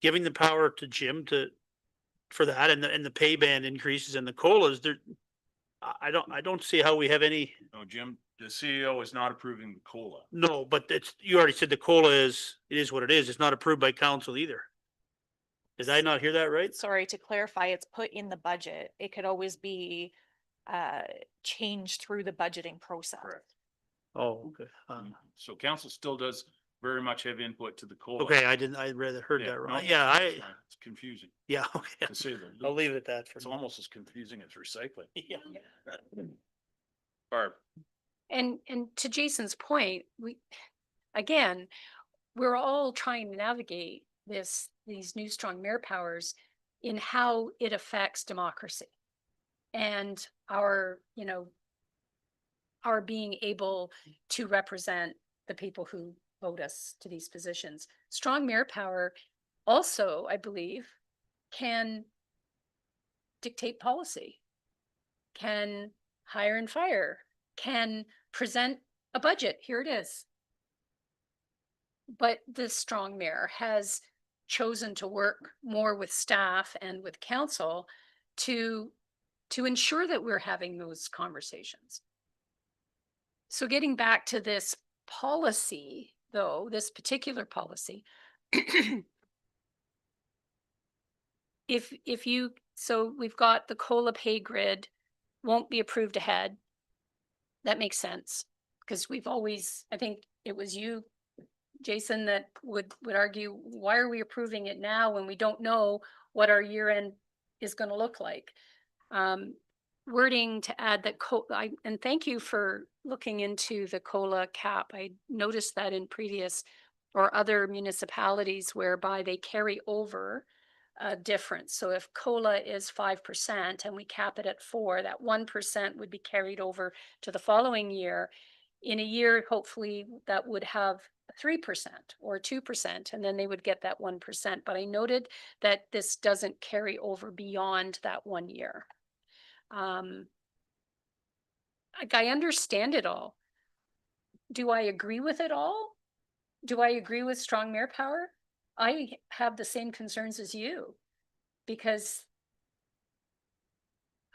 giving the power to Jim for that and the pay band increases and the COLAs, I don't see how we have any. No, Jim, the CEO is not approving the COLA. No, but you already said the COLA it is what it is. It's not approved by council either. Did I not hear that right? Sorry, to clarify, it's put in the budget. It could always be changed through the budgeting process. Correct. Oh, okay. So council still does very much have input to the COLA. Okay, I rather heard Yeah, that no, wrong. Yeah, it's fine. It's confusing yeah, okay. to say the I'll least. leave it at that for It's now. almost as confusing as recycling. Yeah. Barb, And to Jason's point, we're all trying to navigate these new strong mayor powers in how it affects democracy and our being able to represent the people who vote us to these positions. Strong mayor power also, I believe, can dictate policy, can hire and fire, can present a budget. Here it is. But the strong mayor has chosen to work more with staff and with council to ensure that we're having those conversations. So getting back to this policy, though, this particular policy, so we've got the COLA pay grid won't be approved ahead. That makes sense, because we've always, I think it was you, Jason, that would argue, why are we approving it now when we don't know what our year end is gonna look like? Wording to add that and thank you for looking into the COLA cap. I noticed that in previous or other municipalities whereby they carry over a difference. So if COLA is 5% and we cap it at 4, that 1% would be carried over to the following year. In a year, hopefully that would have 3% or 2%, and then they would get that 1%. But I noted that this doesn't carry over beyond that 1 year. Like, I understand it all. Do I agree with it all? Do I agree with strong mayor power? I have the same concerns as you, because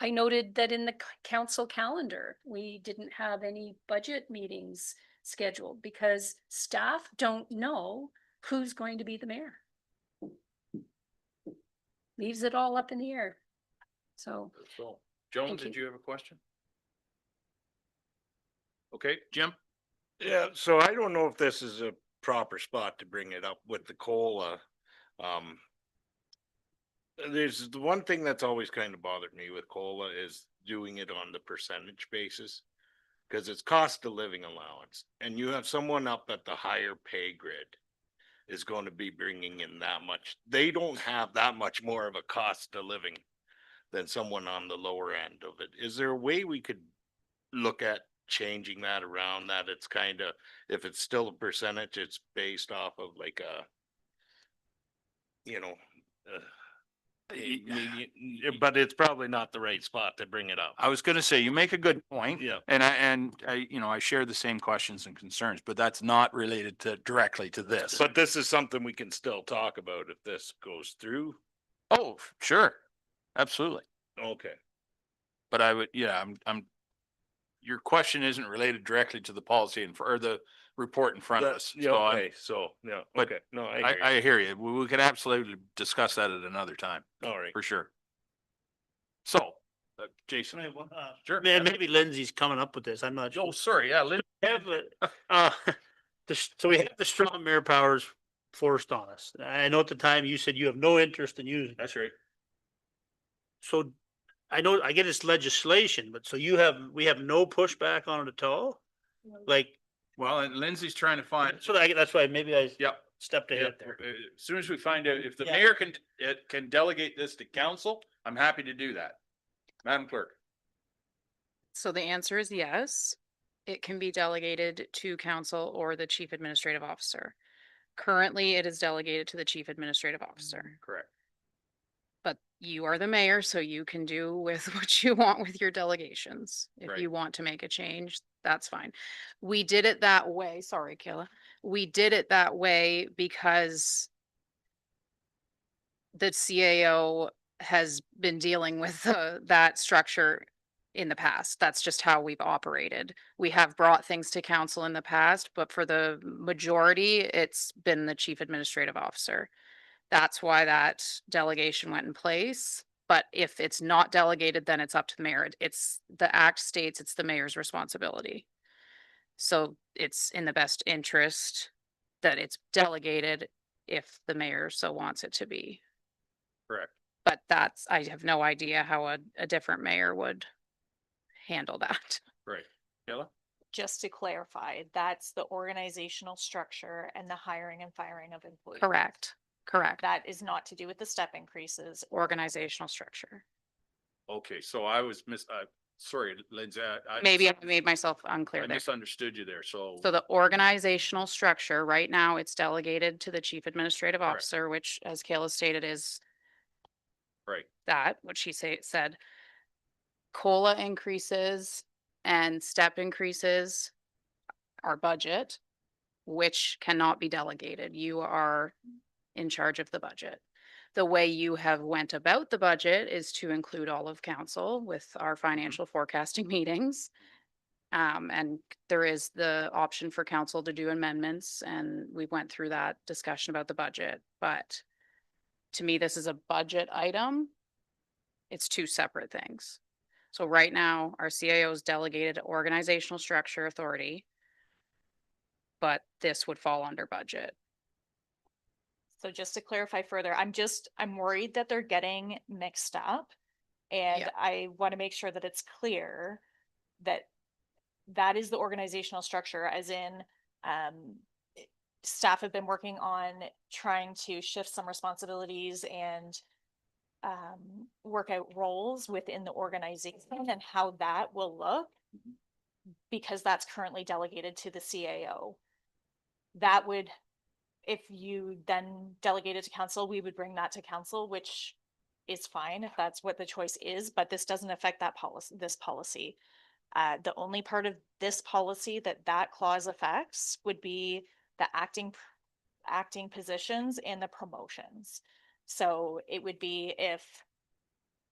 I noted that in the council calendar, we didn't have any budget meetings scheduled because staff don't know who's going to be the mayor. Leaves it all up in the air. So, So, Joan, Thank did you. you have a question? Okay, Jim? Yeah, so I don't know if this is a proper spot to bring it up with the COLA. There's the one thing that's always kind of bothered me with COLA is doing it on the percentage basis. Cause it's cost of living allowance, and you have someone up at the higher pay grid is going to be bringing in that much. They don't have that much more of a cost of living than someone on the lower end of it. Is there a way we could look at changing that around, that it's kind of, if it's still a percentage, it's based off of like a, you know, but it's probably not the right spot to bring it up. I was gonna say, you make a good point. Yeah. And I, you know, I share the same questions and concerns, but that's not related to directly to this. But this is something we can still talk about if this goes through. Oh, sure, absolutely. Okay. But I would, yeah, your question isn't related directly to the policy or the report in front of us. Yeah, So I'm- okay, so, yeah, But okay, no, I hear you. I hear you. We could absolutely discuss that at another time, All right. for sure. So, Jason? Sure. Man, maybe Lindsay's coming up with this. I'm not Oh, sure. sorry, yeah, Have it, so we have the strong mayor powers forced on us. I know at the time you said you have no interest in using it. that's right. So I know, I get it's legislation, but so we have no pushback on it at all? Like, Well, and Lindsay's trying to find, so that's why maybe I yep. stepped Yeah, ahead there. as soon as we find out if the Yeah. mayor can delegate this to council, I'm happy to do that. Madam Clerk. So the answer is yes. It can be delegated to council or the chief administrative officer. Currently, it is delegated to the chief administrative officer. Correct. But you are the mayor, so you can do with what you want with your delegations. If Right. you want to make a change, that's fine. We did it that way. Sorry, Kayla. We did it that way because the CAO has been dealing with that structure in the past. That's just how we've operated. We have brought things to council in the past, but for the majority, it's been the chief administrative officer. That's why that delegation went in place. But if it's not delegated, then it's up to the mayor. It's, the act states it's the mayor's responsibility. So it's in the best interest that it's delegated if the mayor so wants it to be. Correct. But that's, I have no idea how a different mayor would handle that. Right. Kayla? Just to clarify, that's the organizational structure and the hiring and firing of employees. Correct, correct. That is not to do with the step increases. Organizational structure. Okay, so I was sorry, Lindsay. Maybe I made myself unclear I there. misunderstood you there, so. So the organizational structure, right now, it's delegated to the chief administrative Correct. officer, which, as Kayla stated, is Right, that, what she said. COLA increases and step increases are budget, which cannot be delegated. You are in charge of the budget. The way you have went about the budget is to include all of council with our financial forecasting meetings. And there is the option for council to do amendments, and we went through that discussion about the budget, but to me, this is a budget item. It's two separate things. So right now, our CAO is delegated organizational structure authority. But this would fall under budget. So just to clarify further, I'm worried that they're getting mixed up. And Yeah. I want to make sure that it's clear that that is the organizational structure, as in, staff have been working on trying to shift some responsibilities and work out roles within the organization and how that will look, because that's currently delegated to the CAO. That would, if you then delegate it to council, we would bring that to council, which is fine if that's what the choice is, but this doesn't affect that policy, this policy. The only part of this policy that clause affects would be the acting positions and the promotions. So it would be if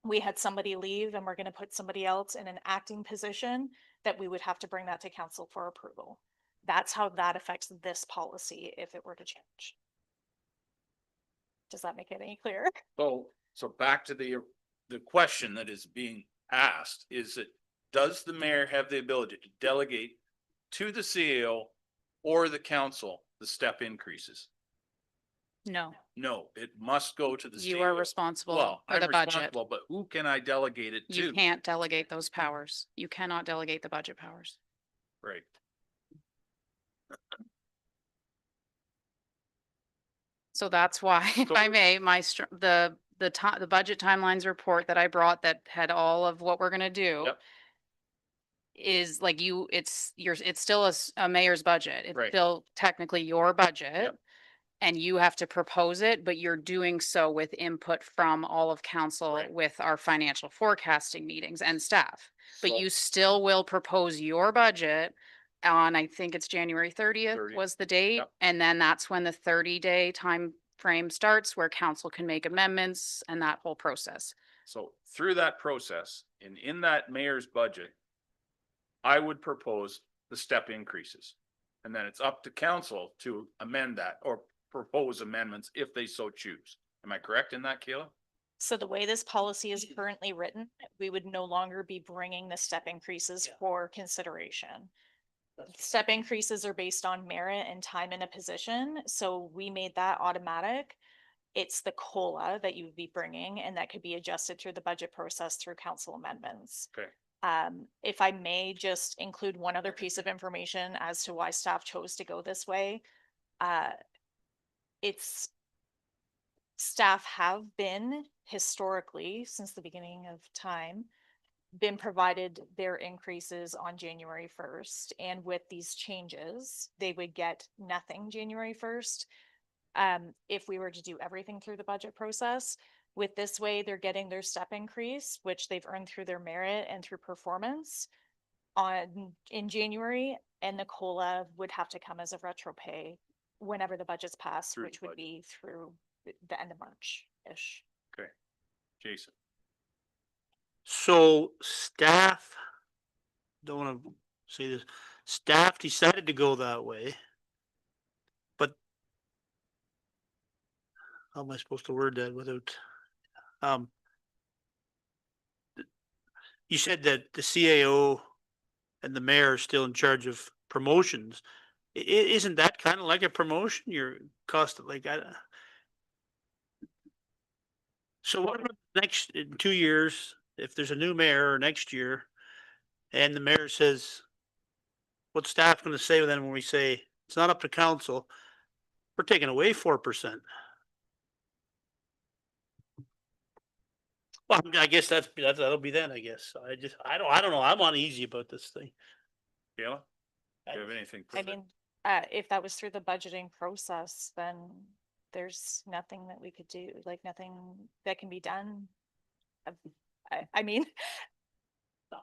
we had somebody leave and we're going to put somebody else in an acting position, that we would have to bring that to council for approval. That's how that affects this policy if it were to change. Does that make it any clearer? So back to the question that is being asked is that, does the mayor have the ability to delegate to the CAO or the council the step increases? No, No, it must go to the CAO. you are responsible Well, for I'm the budget. responsible, but who can I delegate it You to? can't delegate those powers. You cannot delegate the budget powers. Right. So that's why, if I may, the budget timelines report that I brought that had all of what we're gonna do Yep. is like it's still a mayor's budget. It's Right. still technically your budget. Yep. And you have to propose it, but you're doing so with input from all of council Right. with our financial forecasting meetings and staff. But So- you still will propose your budget on, I think it's January 30th 30th. was the date. Yep. And then that's when the 30-day time frame starts where council can make amendments and that whole process. So through that process, and in that mayor's budget, I would propose the step increases. And then it's up to council to amend that or propose amendments if they so choose. Am I correct in that, Kayla? So the way this policy is currently written, we would no longer be bringing the step increases for consideration. Step increases are based on merit and time in a position, so we made that automatic. It's the COLA that you would be bringing, and that could be adjusted through the budget process through council amendments. Okay. If I may just include one other piece of information as to why staff chose to go this way. It's staff have been historically, since the beginning of time, been provided their increases on January 1st. And with these changes, they would get nothing January 1st. If we were to do everything through the budget process, with this way, they're getting their step increase, which they've earned through their merit and through performance in January, and the COLA would have to come as a retro pay whenever the budget's passed, Through the which would budget. be through the end of March-ish. Okay. Jason. So staff, don't want to say this, staff decided to go that way. But how am I supposed to word that without, you said that the CAO and the mayor are still in charge of promotions. Isn't that kind of like a promotion? Your cost, like, so what about next, in 2 years, if there's a new mayor or next year, and the mayor says, what's staff gonna say then when we say, it's not up to council, we're taking away 4%? Well, I guess that'll be then, I guess. I don't know. I'm uneasy about this thing. Kayla? Do you have anything? I mean, if that was through the budgeting process, then there's nothing that we could do, like nothing that can be done. I mean,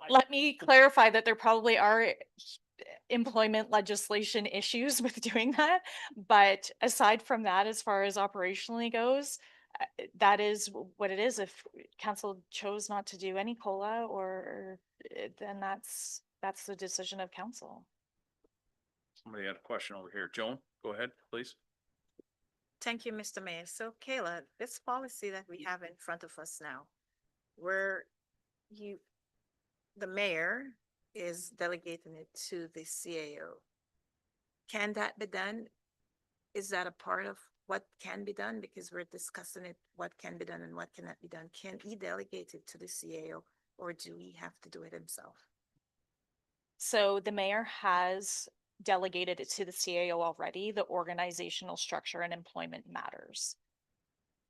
let me clarify that there probably are employment legislation issues with doing that. But aside from that, as far as operationally goes, that is what it is. If council chose not to do any COLA then that's the decision of council. Somebody had a question over here. Joan, go ahead, please. Thank you, Mr. Mayor. So Kayla, this policy that we have in front of us now, where the mayor is delegating it to the CAO. Can that be done? Is that a part of what can be done? Because we're discussing it, what can be done and what cannot be done. Can he delegate it to the CAO, or do we have to do it himself? So the mayor has delegated it to the CAO already. The organizational structure and employment matters.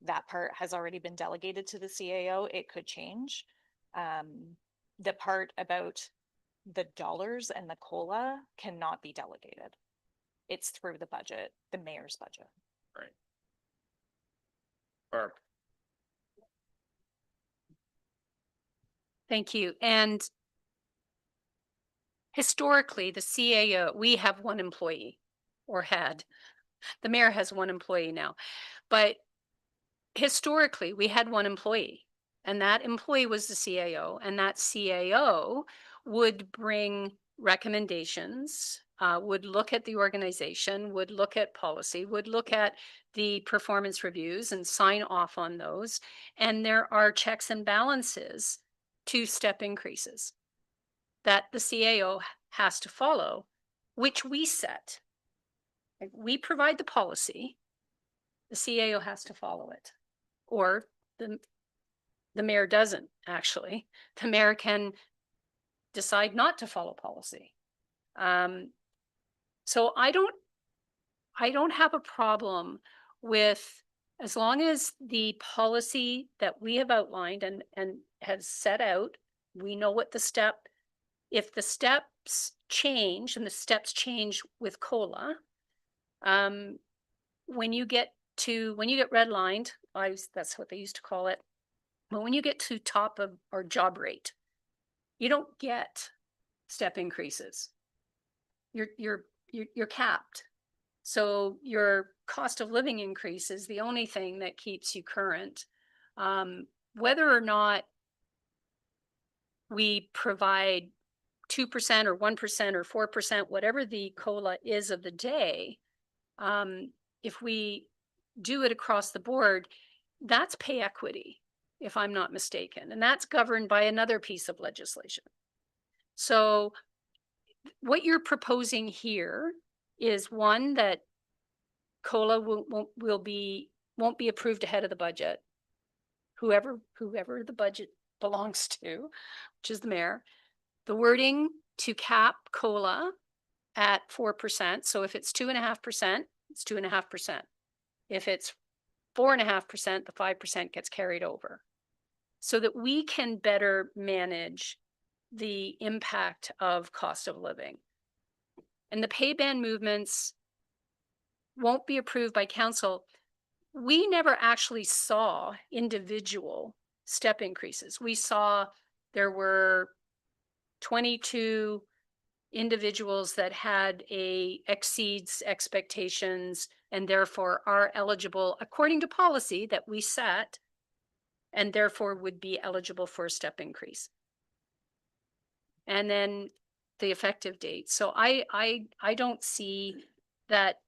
That part has already been delegated to the CAO. It could change. The part about the dollars and the COLA cannot be delegated. It's through the budget, the mayor's budget. Right. Barb. Thank you. And historically, the CAO, we have one employee or had. The mayor has one employee now. But historically, we had one employee, and that employee was the CAO, and that CAO would bring recommendations, would look at the organization, would look at policy, would look at the performance reviews and sign off on those. And there are checks and balances to step increases that the CAO has to follow, which we set. Like, we provide the policy, the CAO has to follow it. Or the mayor doesn't, actually. The mayor can decide not to follow policy. So I don't have a problem with, as long as the policy that we have outlined and has set out, we know what if the steps change, and the steps change with COLA, when you get redlined, that's what they used to call it. But when you get to top of or job rate, you don't get step increases. You're capped. So your cost of living increase is the only thing that keeps you current. Whether or not we provide 2% or 1% or 4%, whatever the COLA is of the day, if we do it across the board, that's pay equity, if I'm not mistaken, and that's governed by another piece of legislation. So what you're proposing here is one, that COLA won't be approved ahead of the budget. Whoever the budget belongs to, which is the mayor. The wording to cap COLA at 4%. So if it's 2.5%, it's 2.5%. If it's 4.5%, the 5% gets carried over, so that we can better manage the impact of cost of living. And the pay band movements won't be approved by council. We never actually saw individual step increases. We saw there were 22 individuals that had exceeds expectations and therefore are eligible according to policy that we set, and therefore would be eligible for a step increase. And then the effective date. So I don't see that.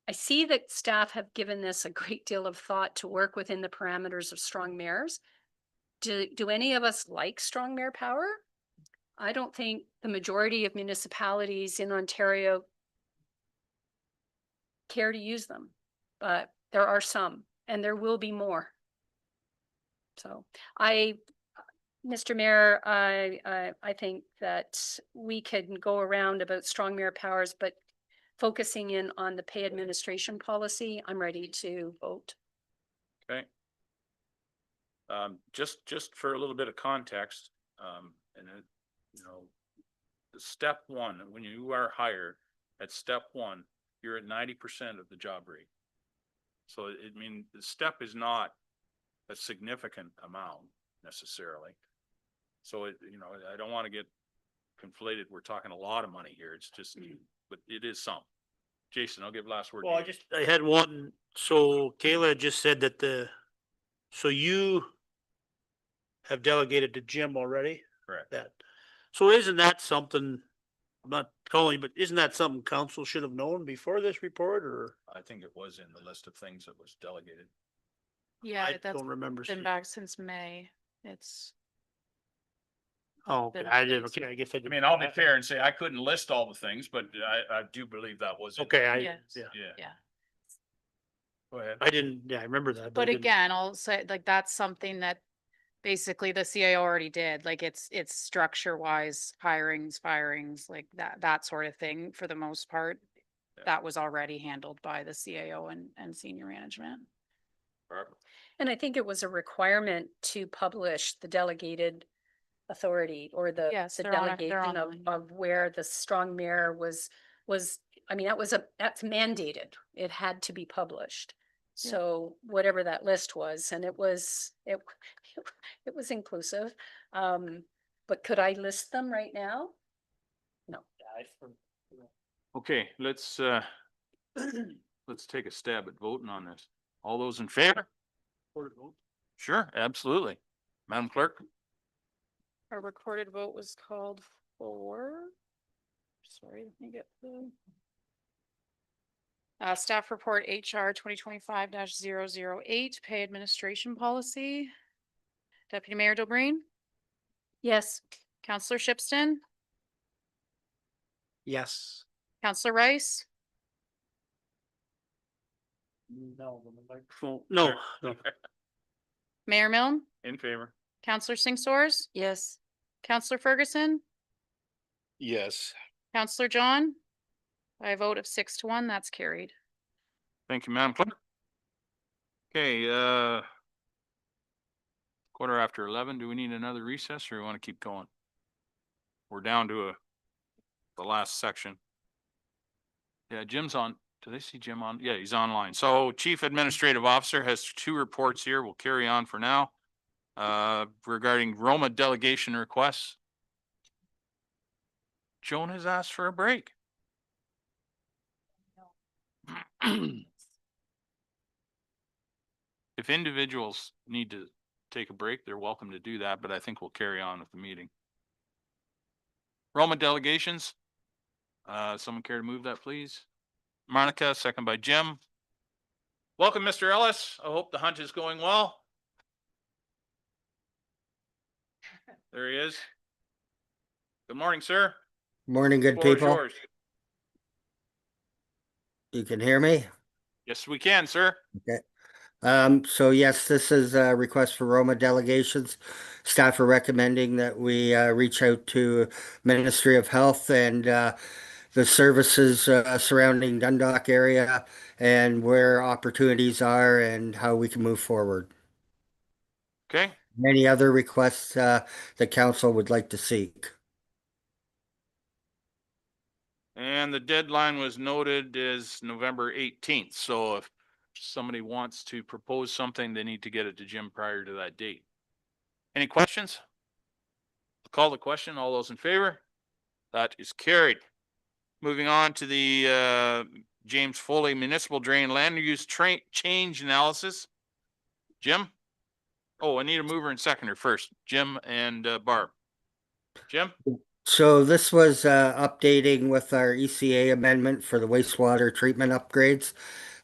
I see that staff have given this a great deal of thought to work within the parameters of strong mayors. Do any of us like strong mayor power? I don't think the majority of municipalities in Ontario care to use them, but there are some, and there will be more. So Mr. Mayor, I think that we can go around about strong mayor powers, but focusing in on the pay administration policy, I'm ready to vote. Okay. Just for a little bit of context, the step one, when you are hired at step one, you're at 90% of the job rate. So the step is not a significant amount necessarily. So I don't want to get conflated. We're talking a lot of money here. It's just, but it is some. Jason, I'll give last word. Well, I had one. So Kayla just said that so you have delegated to Jim already? Correct. So isn't that something, I'm not calling, but isn't that something council should have known before this report, or? I think it was in the list of things that was delegated. Yeah, I that's don't remember. been back since May. It's Oh, okay, I did, okay, I guess I I did. mean, I'll be fair and say I couldn't list all the things, but I do believe that was. in Okay, there. I, Yes. yeah, Yeah, Yeah. go ahead. I didn't, yeah, I remember that. But I didn't- again, I'll say like that's something that basically the CAO already did. Like it's structure wise, hirings, firings, like that sort of thing for the most part. Yeah. That was already handled by the CAO and senior management. Barbara? And I think it was a requirement to publish the delegated authority or the Yes, the they're on delegation of, online. of where the strong mayor was, I mean, that's mandated. It had to be published. Yeah. So whatever that list was, and it was inclusive. But could I list them right now? No. Okay, let's take a stab at voting on this. All those in favor? Sure, absolutely. Madam Clerk? A recorded vote was called for. Sorry, let me get the. Staff report HR 2025-008, pay administration policy. Deputy Mayor Dobrein, Yes. Counselor Shipston, Yes. Counselor Rice, No, the microphone, no, no. Mayor Milne, In favor. Counselor Singh Stores, Yes. Counselor Ferguson, Yes. Counselor John. By a vote of 6-1, that's carried. Thank you, Madam Clerk. Okay, 11:15. Do we need another recess or we want to keep going? We're down to the last section. Yeah, Jim's on. Do they see Jim on? Yeah, he's online. So Chief Administrative Officer has 2 reports here. We'll carry on for now. Regarding Roma delegation requests. Joan has asked for a break. If individuals need to take a break, they're welcome to do that, but I think we'll carry on with the meeting. Roma delegations. Someone care to move that, please? Monica, second by Jim. Welcome, Mr. Ellis. I hope the hunt is going well. There he is. Good morning, sir. Morning, good Floor is people. yours. You can hear me? Yes, we can, sir. Okay. So yes, this is a request for Roma delegations. Staff are recommending that we reach out to Ministry of Health and the services surrounding Dundalk area and where opportunities are and how we can move forward. Okay. Any other requests the council would like to seek? And the deadline was noted as November 18th. So if somebody wants to propose something, they need to get it to Jim prior to that date. Any questions? Call the question. All those in favor? That is carried. Moving on to the James Foley Municipal Drain Land Use Change Analysis. Jim? Oh, I need a mover and seconder first. Jim and Barb. Jim? So this was updating with our ECA amendment for the wastewater treatment upgrades.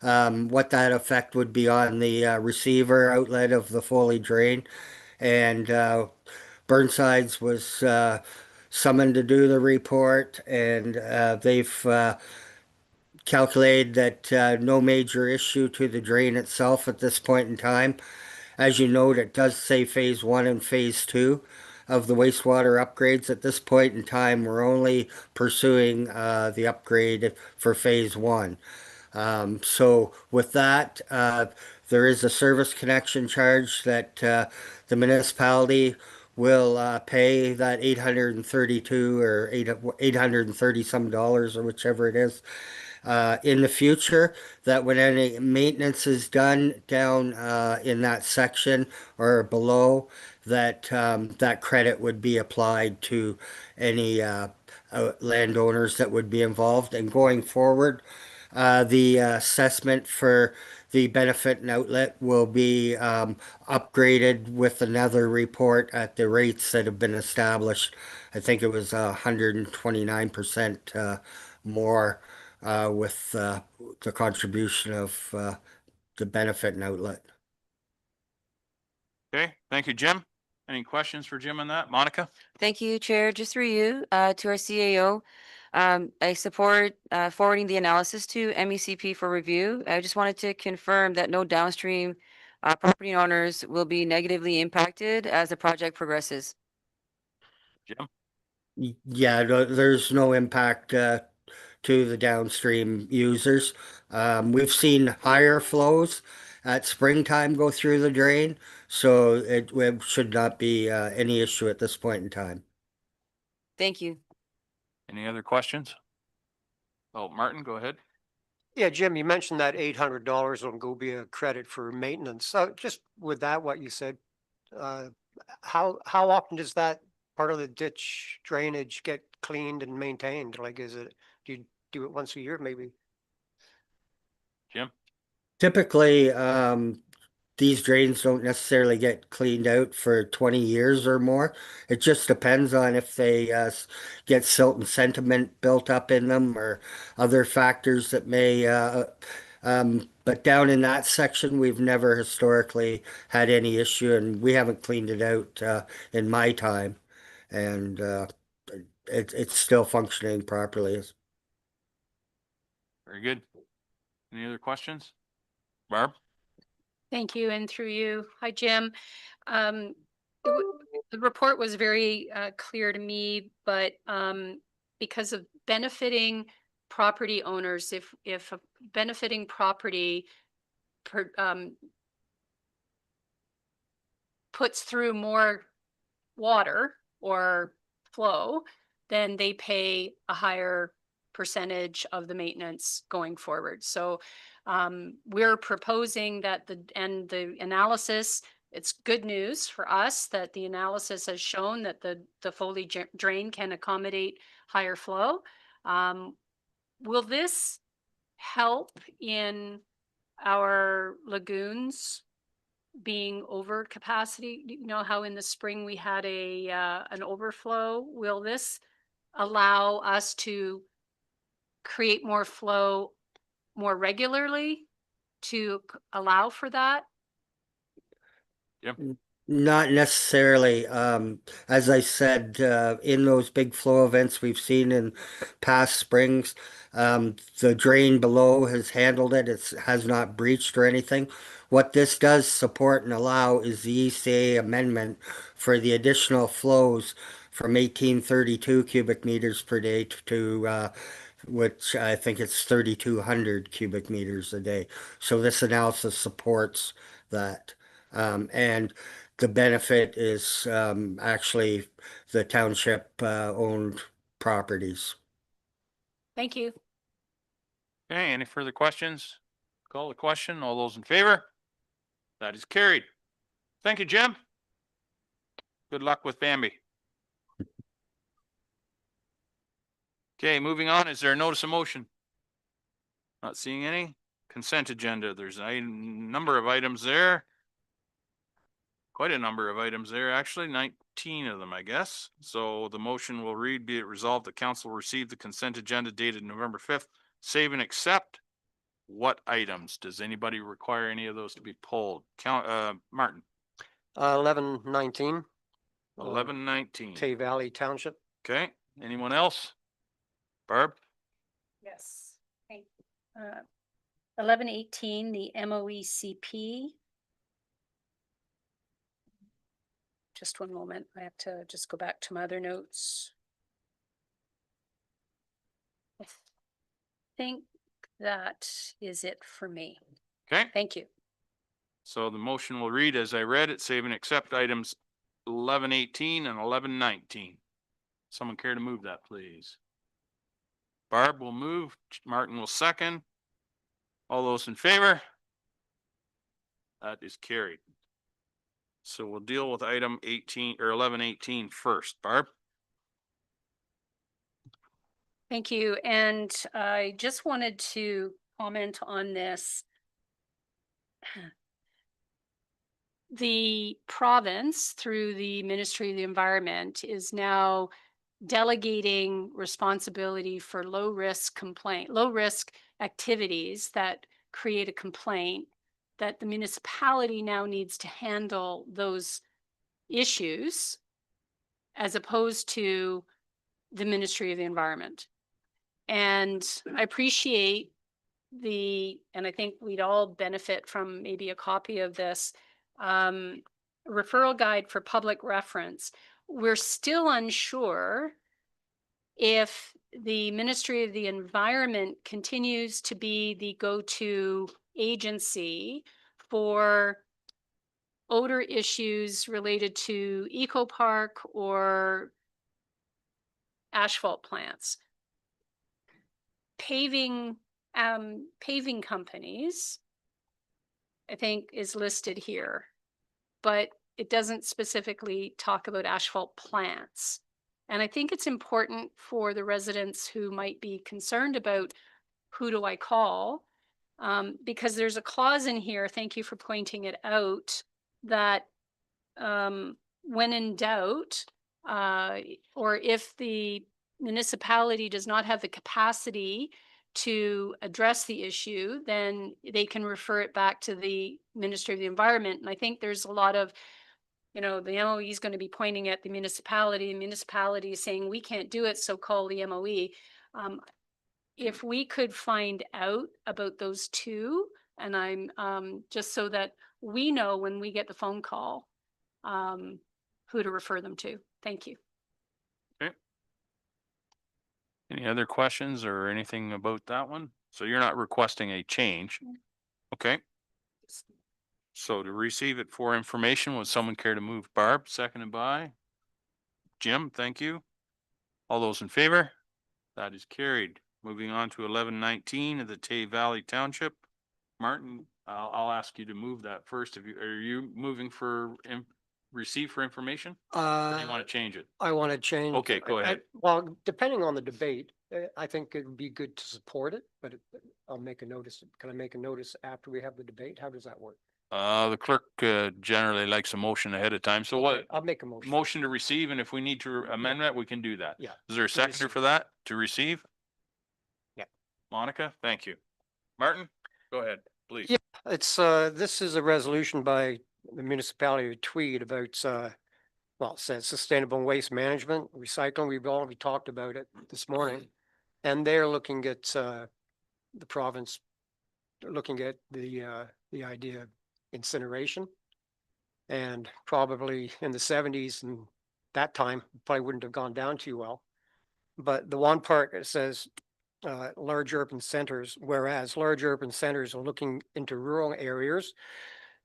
What that effect would be on the receiver outlet of the Foley drain. And Burnsides was summoned to do the report, and they've calculated that no major issue to the drain itself at this point in time. As you note, it does say phase 1 and phase 2 of the wastewater upgrades. At this point in time, we're only pursuing the upgrade for phase 1. So with that, there is a service connection charge that the municipality will pay, that 832 or 830 some dollars or whichever it is. In the future, that when any maintenance is done down in that section or below, that that credit would be applied to any landowners that would be involved. And going forward, the assessment for the benefit and outlet will be upgraded with another report at the rates that have been established. I think it was 129% more with the contribution of the benefit and outlet. Okay, thank you, Jim. Any questions for Jim on that? Monica? Thank you, Chair. Just through you, to our CAO. I support forwarding the analysis to MECP for review. I just wanted to confirm that no downstream property owners will be negatively impacted as the project progresses. Jim? Yeah, there's no impact to the downstream users. We've seen higher flows at springtime go through the drain, so it should not be any issue at this point in time. Thank you. Any other questions? Oh, Martin, go ahead. Yeah, Jim, you mentioned that $800 will go be a credit for maintenance. So just with that, what you said, how often does that part of the ditch drainage get cleaned and maintained? Like, do you do it once a year, maybe? Jim? Typically, these drains don't necessarily get cleaned out for 20 years or more. It just depends on if they get silt and sediment built up in them or other factors that may. But down in that section, we've never historically had any issue, and we haven't cleaned it out in my time, and it's still functioning properly. Very good. Any other questions? Barb? Thank you, and through you. Hi, Jim. The report was very clear to me, but because of benefiting property owners, if a benefiting property puts through more water or flow, then they pay a higher percentage of the maintenance going forward. So we're proposing that the analysis, it's good news for us that the analysis has shown that the Foley drain can accommodate higher flow. Will this help in our lagoons being over capacity? You know how in the spring we had an overflow? Will this allow us to create more flow more regularly to allow for that? Yep. Not necessarily. As I said, in those big flow events we've seen in past springs, the drain below has handled it. It has not breached or anything. What this does support and allow is the ECA amendment for the additional flows from 1832 cubic meters per day to which I think it's 3,200 cubic meters a day. So this analysis supports that. And the benefit is actually the township owned properties. Thank you. Okay, any further questions? Call the question. All those in favor? That is carried. Thank you, Jim. Good luck with Bambi. Okay, moving on. Is there a notice of motion? Not seeing any. Consent agenda. There's a number of items there. Quite a number of items there, actually, 19 of them, I guess. So the motion will read, be it resolved that council receive the consent agenda dated November 5th, save and accept. What items? Does anybody require any of those to be pulled? Martin? 1119. 1119. Tay Valley Township. Okay, anyone else? Barb? Yes. 1118, the MOECP. Just one moment. I have to just go back to my other notes. I think that is it for me. Okay. Thank you. So the motion will read as I read it, save and accept items 1118 and 1119. Someone care to move that, please? Barb will move. Martin will second. All those in favor? That is carried. So we'll deal with item 18 or 1118 first. Barb? Thank you. And I just wanted to comment on this. The province, through the Ministry of the Environment, is now delegating responsibility for low risk activities that create a complaint, that the municipality now needs to handle those issues as opposed to the Ministry of the Environment. And I appreciate and I think we'd all benefit from maybe a copy of this referral guide for public reference. We're still unsure if the Ministry of the Environment continues to be the go-to agency for odor issues related to Eco Park or asphalt plants. Paving companies, I think, is listed here, but it doesn't specifically talk about asphalt plants. And I think it's important for the residents who might be concerned about who do I call, because there's a clause in here, thank you for pointing it out, that when in doubt, or if the municipality does not have the capacity to address the issue, then they can refer it back to the Ministry of the Environment. And I think there's a lot of, the MOE is going to be pointing at the municipality. The municipality is saying, we can't do it, so call the MOE. If we could find out about those two, and I'm just so that we know when we get the phone call, who to refer them to. Thank you. Any other questions or anything about that one? So you're not requesting a change? Okay. So to receive it for information, would someone care to move? Barb, seconded by Jim, thank you. All those in favor? That is carried. Moving on to 1119 of the Tay Valley Township. Martin, I'll ask you to move that first. Are you moving for receive for information? Or do you want to change it? I want to change. Okay, go ahead. Well, depending on the debate, I think it would be good to support it, but I'll make a notice. Can I make a notice after we have the debate? How does that work? The clerk generally likes a motion ahead of time. So what? I'll make a motion. Motion to receive, and if we need to amend that, we can do that. Yeah. Is there a seconder for that? To receive? Yeah. Monica, thank you. Martin, go ahead, please. Yeah, it's this is a resolution by the municipality of Tweed about well, it says sustainable waste management, recycling. We've already talked about it this morning. And they're looking at the province, looking at the idea of incineration. And probably in the 70s and that time probably wouldn't have gone down too well. But the one part it says large urban centers, whereas large urban centers are looking into rural areas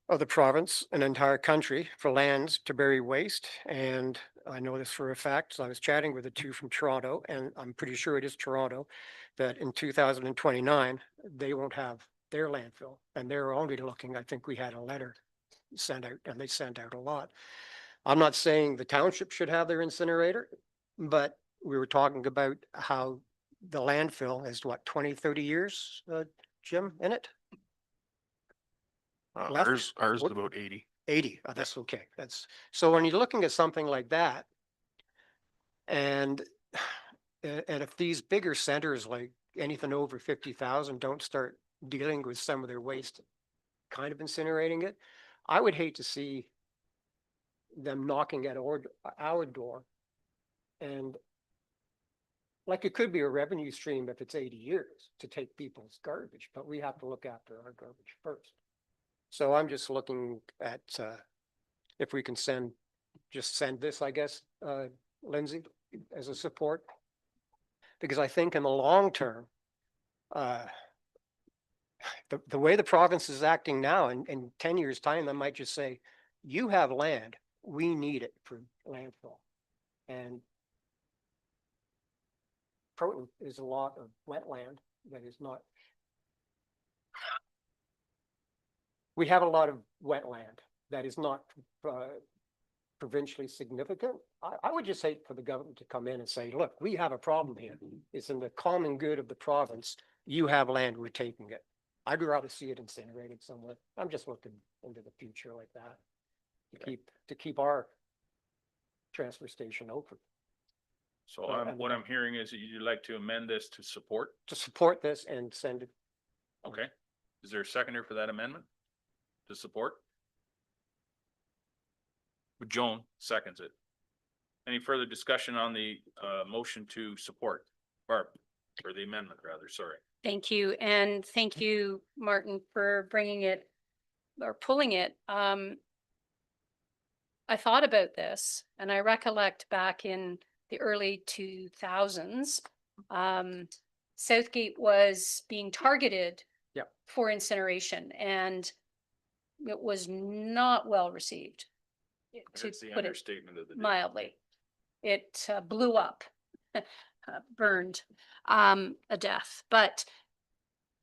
of the province and entire country for lands to bury waste. And I know this for a fact. So I was chatting with the two from Toronto, and I'm pretty sure it is Toronto, that in 2029, they won't have their landfill. And they're only looking, I think we had a letter sent out, and they sent out a lot. I'm not saying the township should have their incinerator, but we were talking about how the landfill is what, 20, 30 years, Jim, in it? Ours is about 80. 80, that's okay. So when you're looking at something like that, and if these bigger centers, like anything over 50,000, don't start dealing with some of their waste, kind of incinerating it, I would hate to see them knocking at our door. And like, it could be a revenue stream if it's 80 years to take people's garbage, but we have to look after our garbage first. So I'm just looking at if we can send this, I guess, Lindsay, as a support. Because I think in the long term, the way the province is acting now, in 10 years' time, they might just say, you have land, we need it for landfill. And Croton is a lot of wetland that is not. We have a lot of wetland that is not provincially significant. I would just hate for the government to come in and say, look, we have a problem here. It's in the common good of the province. You have land, we're taking it. I'd rather see it incinerated somewhere. I'm just looking into the future like that to keep our transfer station open. So what I'm hearing is that you'd like to amend this to support? To support this and send it. Okay. Is there a seconder for that amendment? To support? Joan seconds it. Any further discussion on the motion to support? Barb, or the amendment rather, sorry. Thank you. And thank you, Martin, for bringing it or pulling it. I thought about this and I recollect back in the early 2000s, Southgate was being targeted for incineration and it was not well received. To It's the put it understatement of the day. mildly. It blew up, burned a death. But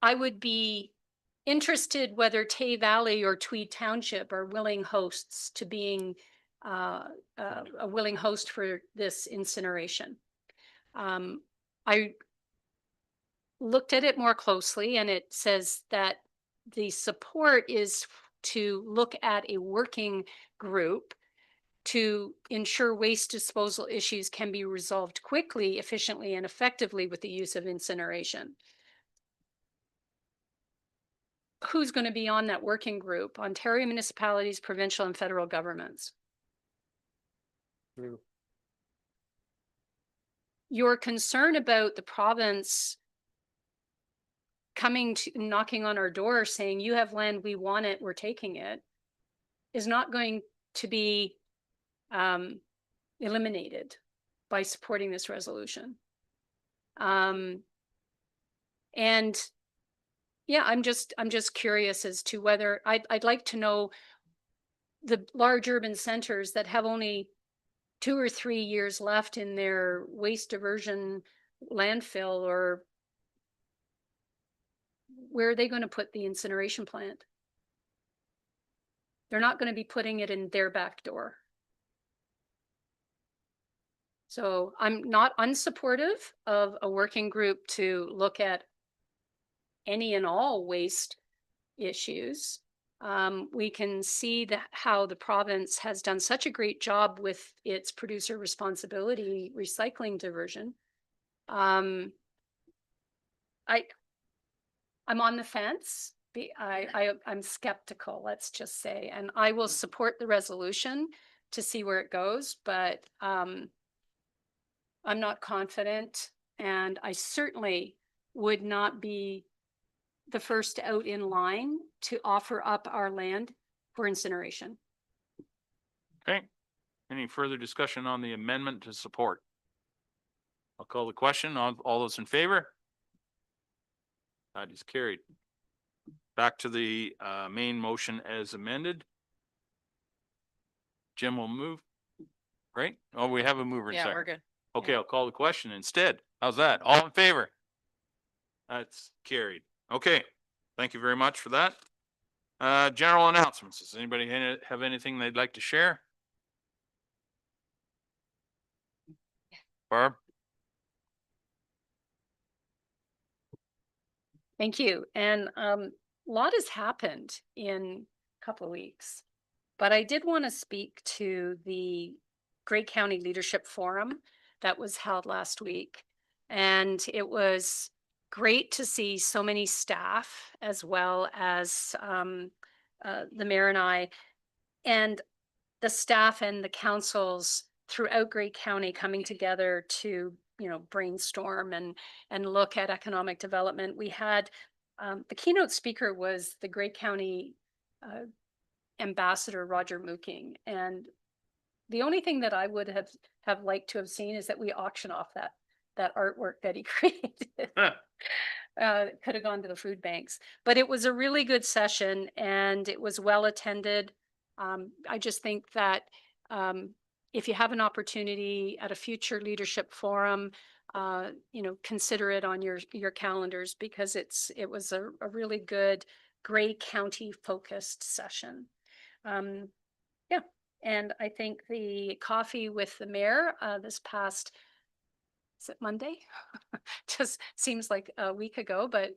I would be interested whether Tay Valley or Tweed Township are willing hosts to being a willing host for this incineration. I looked at it more closely and it says that the support is to look at a working group to ensure waste disposal issues can be resolved quickly, efficiently, and effectively with the use of incineration. Who's going to be on that working group? Ontario municipalities, provincial and federal governments. Your concern about the province coming to knocking on our door saying you have land, we want it, we're taking it, is not going to be eliminated by supporting this resolution. And yeah, I'm just curious as to whether I'd like to know the large urban centers that have only 2 or 3 years left in their waste diversion landfill, or where are they going to put the incineration plant? They're not going to be putting it in their back door. So I'm not unsupportive of a working group to look at any and all waste issues. We can see how the province has done such a great job with its producer responsibility recycling diversion. I'm on the fence. I'm skeptical, let's just say, and I will support the resolution to see where it goes, but I'm not confident, and I certainly would not be the first out in line to offer up our land for incineration. Okay. Any further discussion on the amendment to support? I'll call the question. All those in favor? That is carried. Back to the main motion as amended. Jim will move, right? Oh, we have a mover and Yeah, second. we're good. Okay, I'll call the question instead. How's that? All in favor? That's carried. Okay, thank you very much for that. General announcements. Does anybody have anything they'd like to share? Barb? Thank you. And a lot has happened in a couple of weeks, but I did want to speak to the Grey County Leadership Forum that was held last week. And it was great to see so many staff as well as the mayor and I, and the staff and the councils throughout Grey County coming together to, brainstorm and look at economic development. We had the keynote speaker was the Grey County ambassador, Roger Mooking. And the only thing that I would have liked to have seen is that we auction off that artwork that he created. Could have gone to the food banks, but it was a really good session and it was well attended. I just think that if you have an opportunity at a future leadership forum, consider it on your calendars, because it was a really good Grey County focused session. Yeah, and I think the coffee with the mayor this past, is it Monday? Just seems like a week ago, but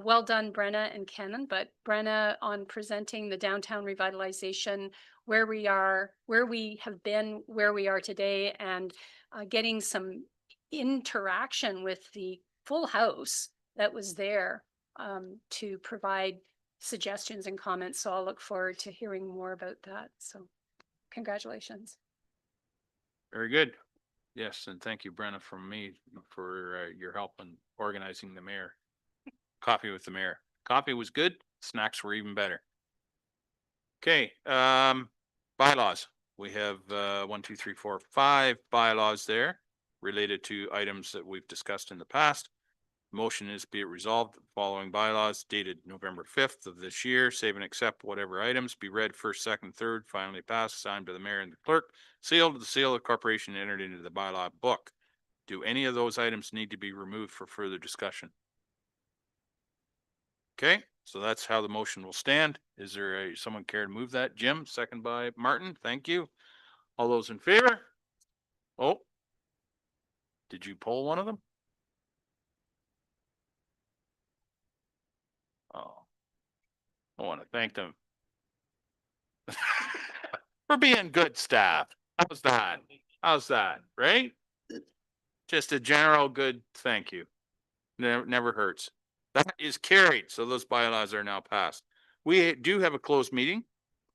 well done, Brenna and Kenan. But Brenna on presenting the downtown revitalization, where we are, where we have been, where we are today, and getting some interaction with the full house that was there to provide suggestions and comments. So I'll look forward to hearing more about that. So Congratulations. Very good. Yes, and thank you, Brenna, from me for your help in organizing the mayor. Coffee with the mayor. Coffee was good. Snacks were even better. Okay, bylaws. We have 1, 2, 3, 4, 5 bylaws there related to items that we've discussed in the past. Motion is be it resolved, the following bylaws dated November 5th of this year, save and accept whatever items be read first, second, third, finally passed, signed by the mayor and the clerk, sealed with the seal of the corporation, entered into the bylaw book. Do any of those items need to be removed for further discussion? Okay, so that's how the motion will stand. Is there someone care to move that? Jim, second by Martin. Thank you. All those in favor? Oh, did you poll one of them? Oh, I want to thank them for being good staff. How's that? How's that? Right? Just a general good thank you. Never hurts. That is carried. So those bylaws are now passed. We do have a closed meeting.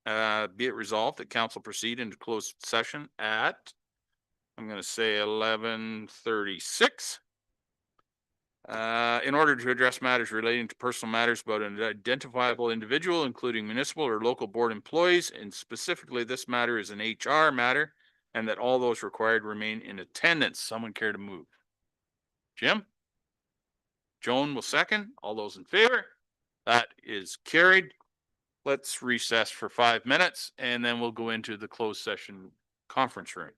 Be it resolved that council proceed into closed session at, I'm going to say 11:36. In order to address matters relating to personal matters about an identifiable individual, including municipal or local board employees, and specifically this matter is an HR matter, and that all those required remain in attendance. Someone care to move? Jim? Joan will second. All those in favor? That is carried. Let's recess for 5 minutes and then we'll go into the closed session conference room.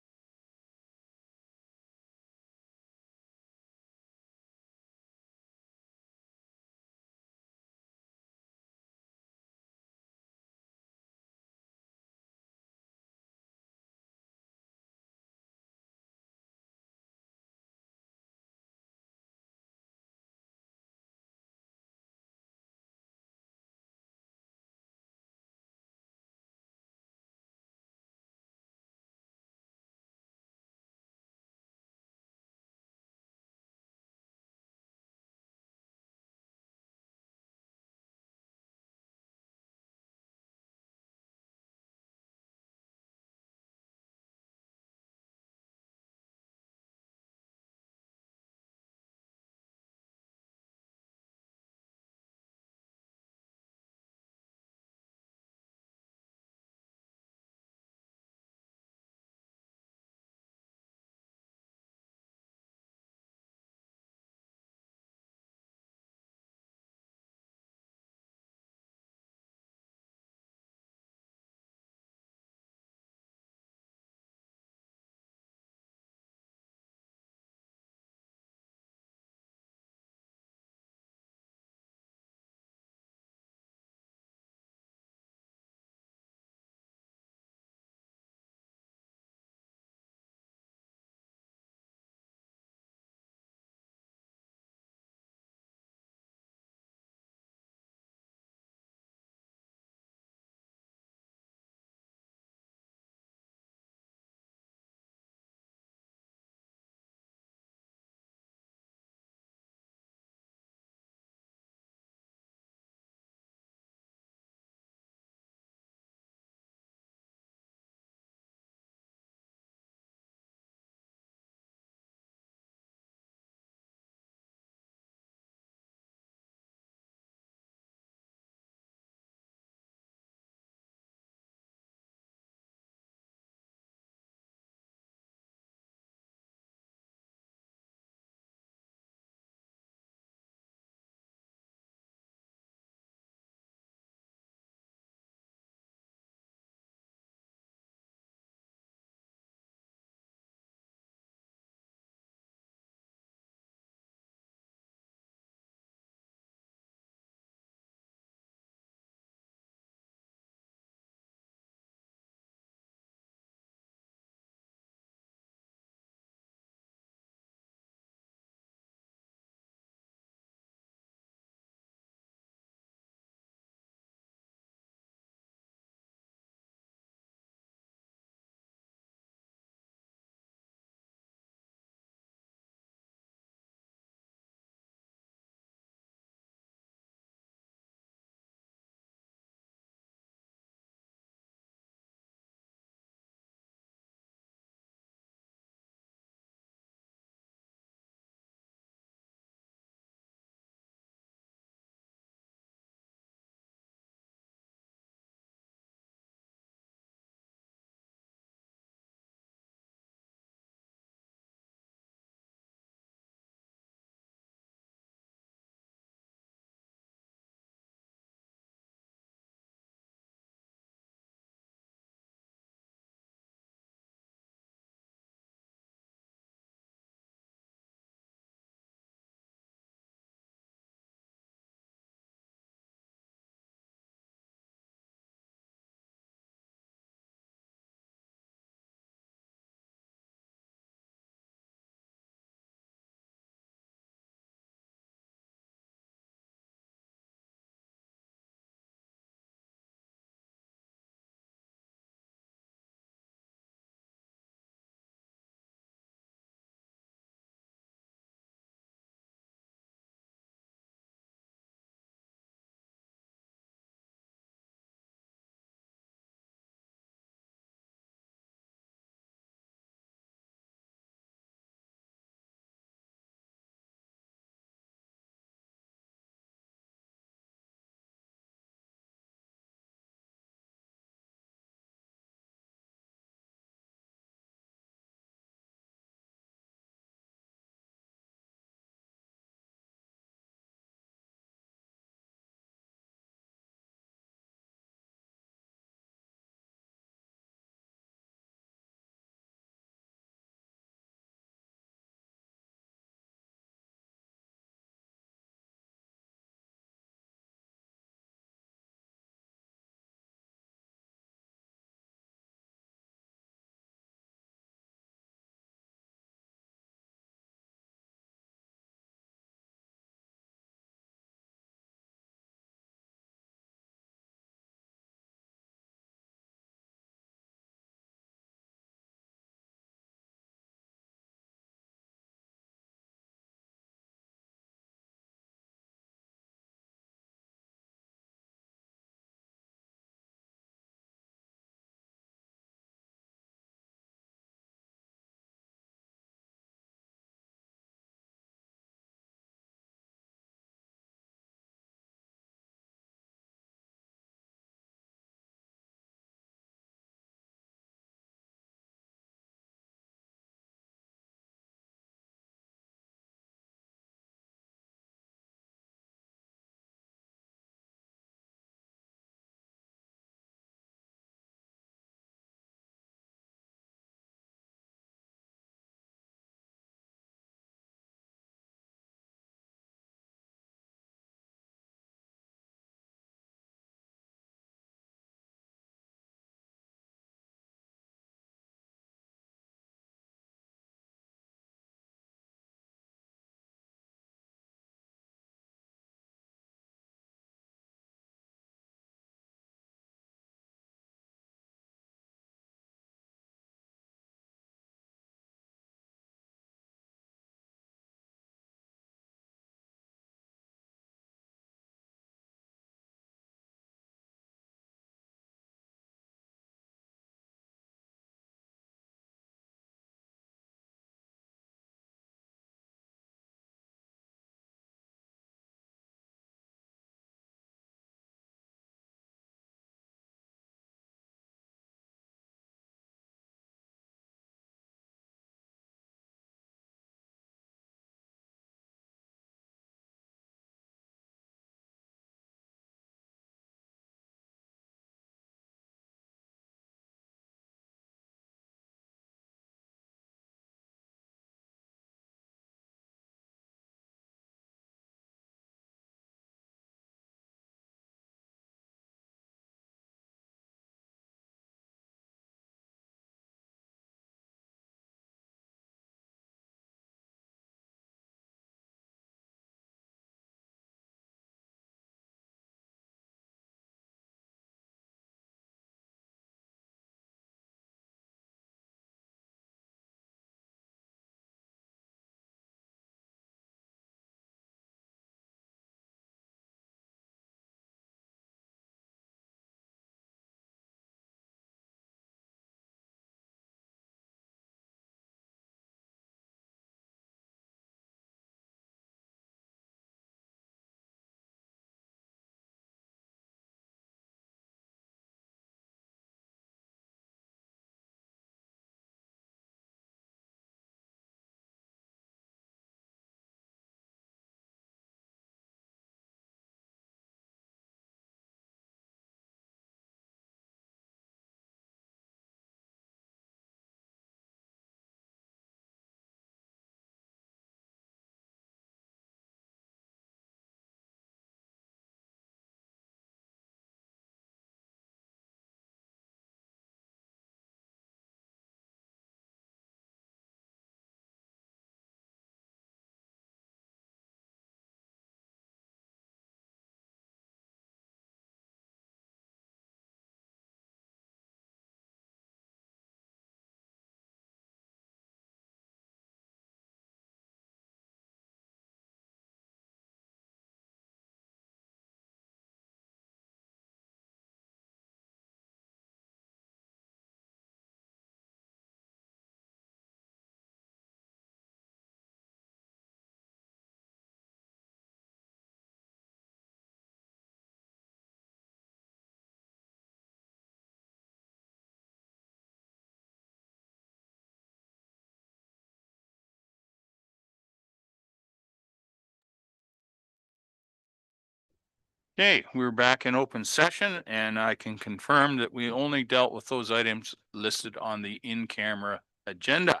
Okay, we're back in open session and I can confirm that we only dealt with those items listed on the in-camera agenda.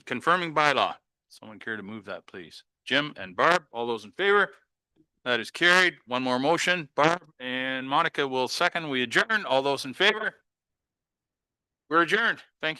Confirming bylaw. Someone care to move that, please? Jim and Barb, all those in favor? That is carried. One more motion. Barb and Monica will second. We adjourn. All those in favor? We're adjourned. Thank you.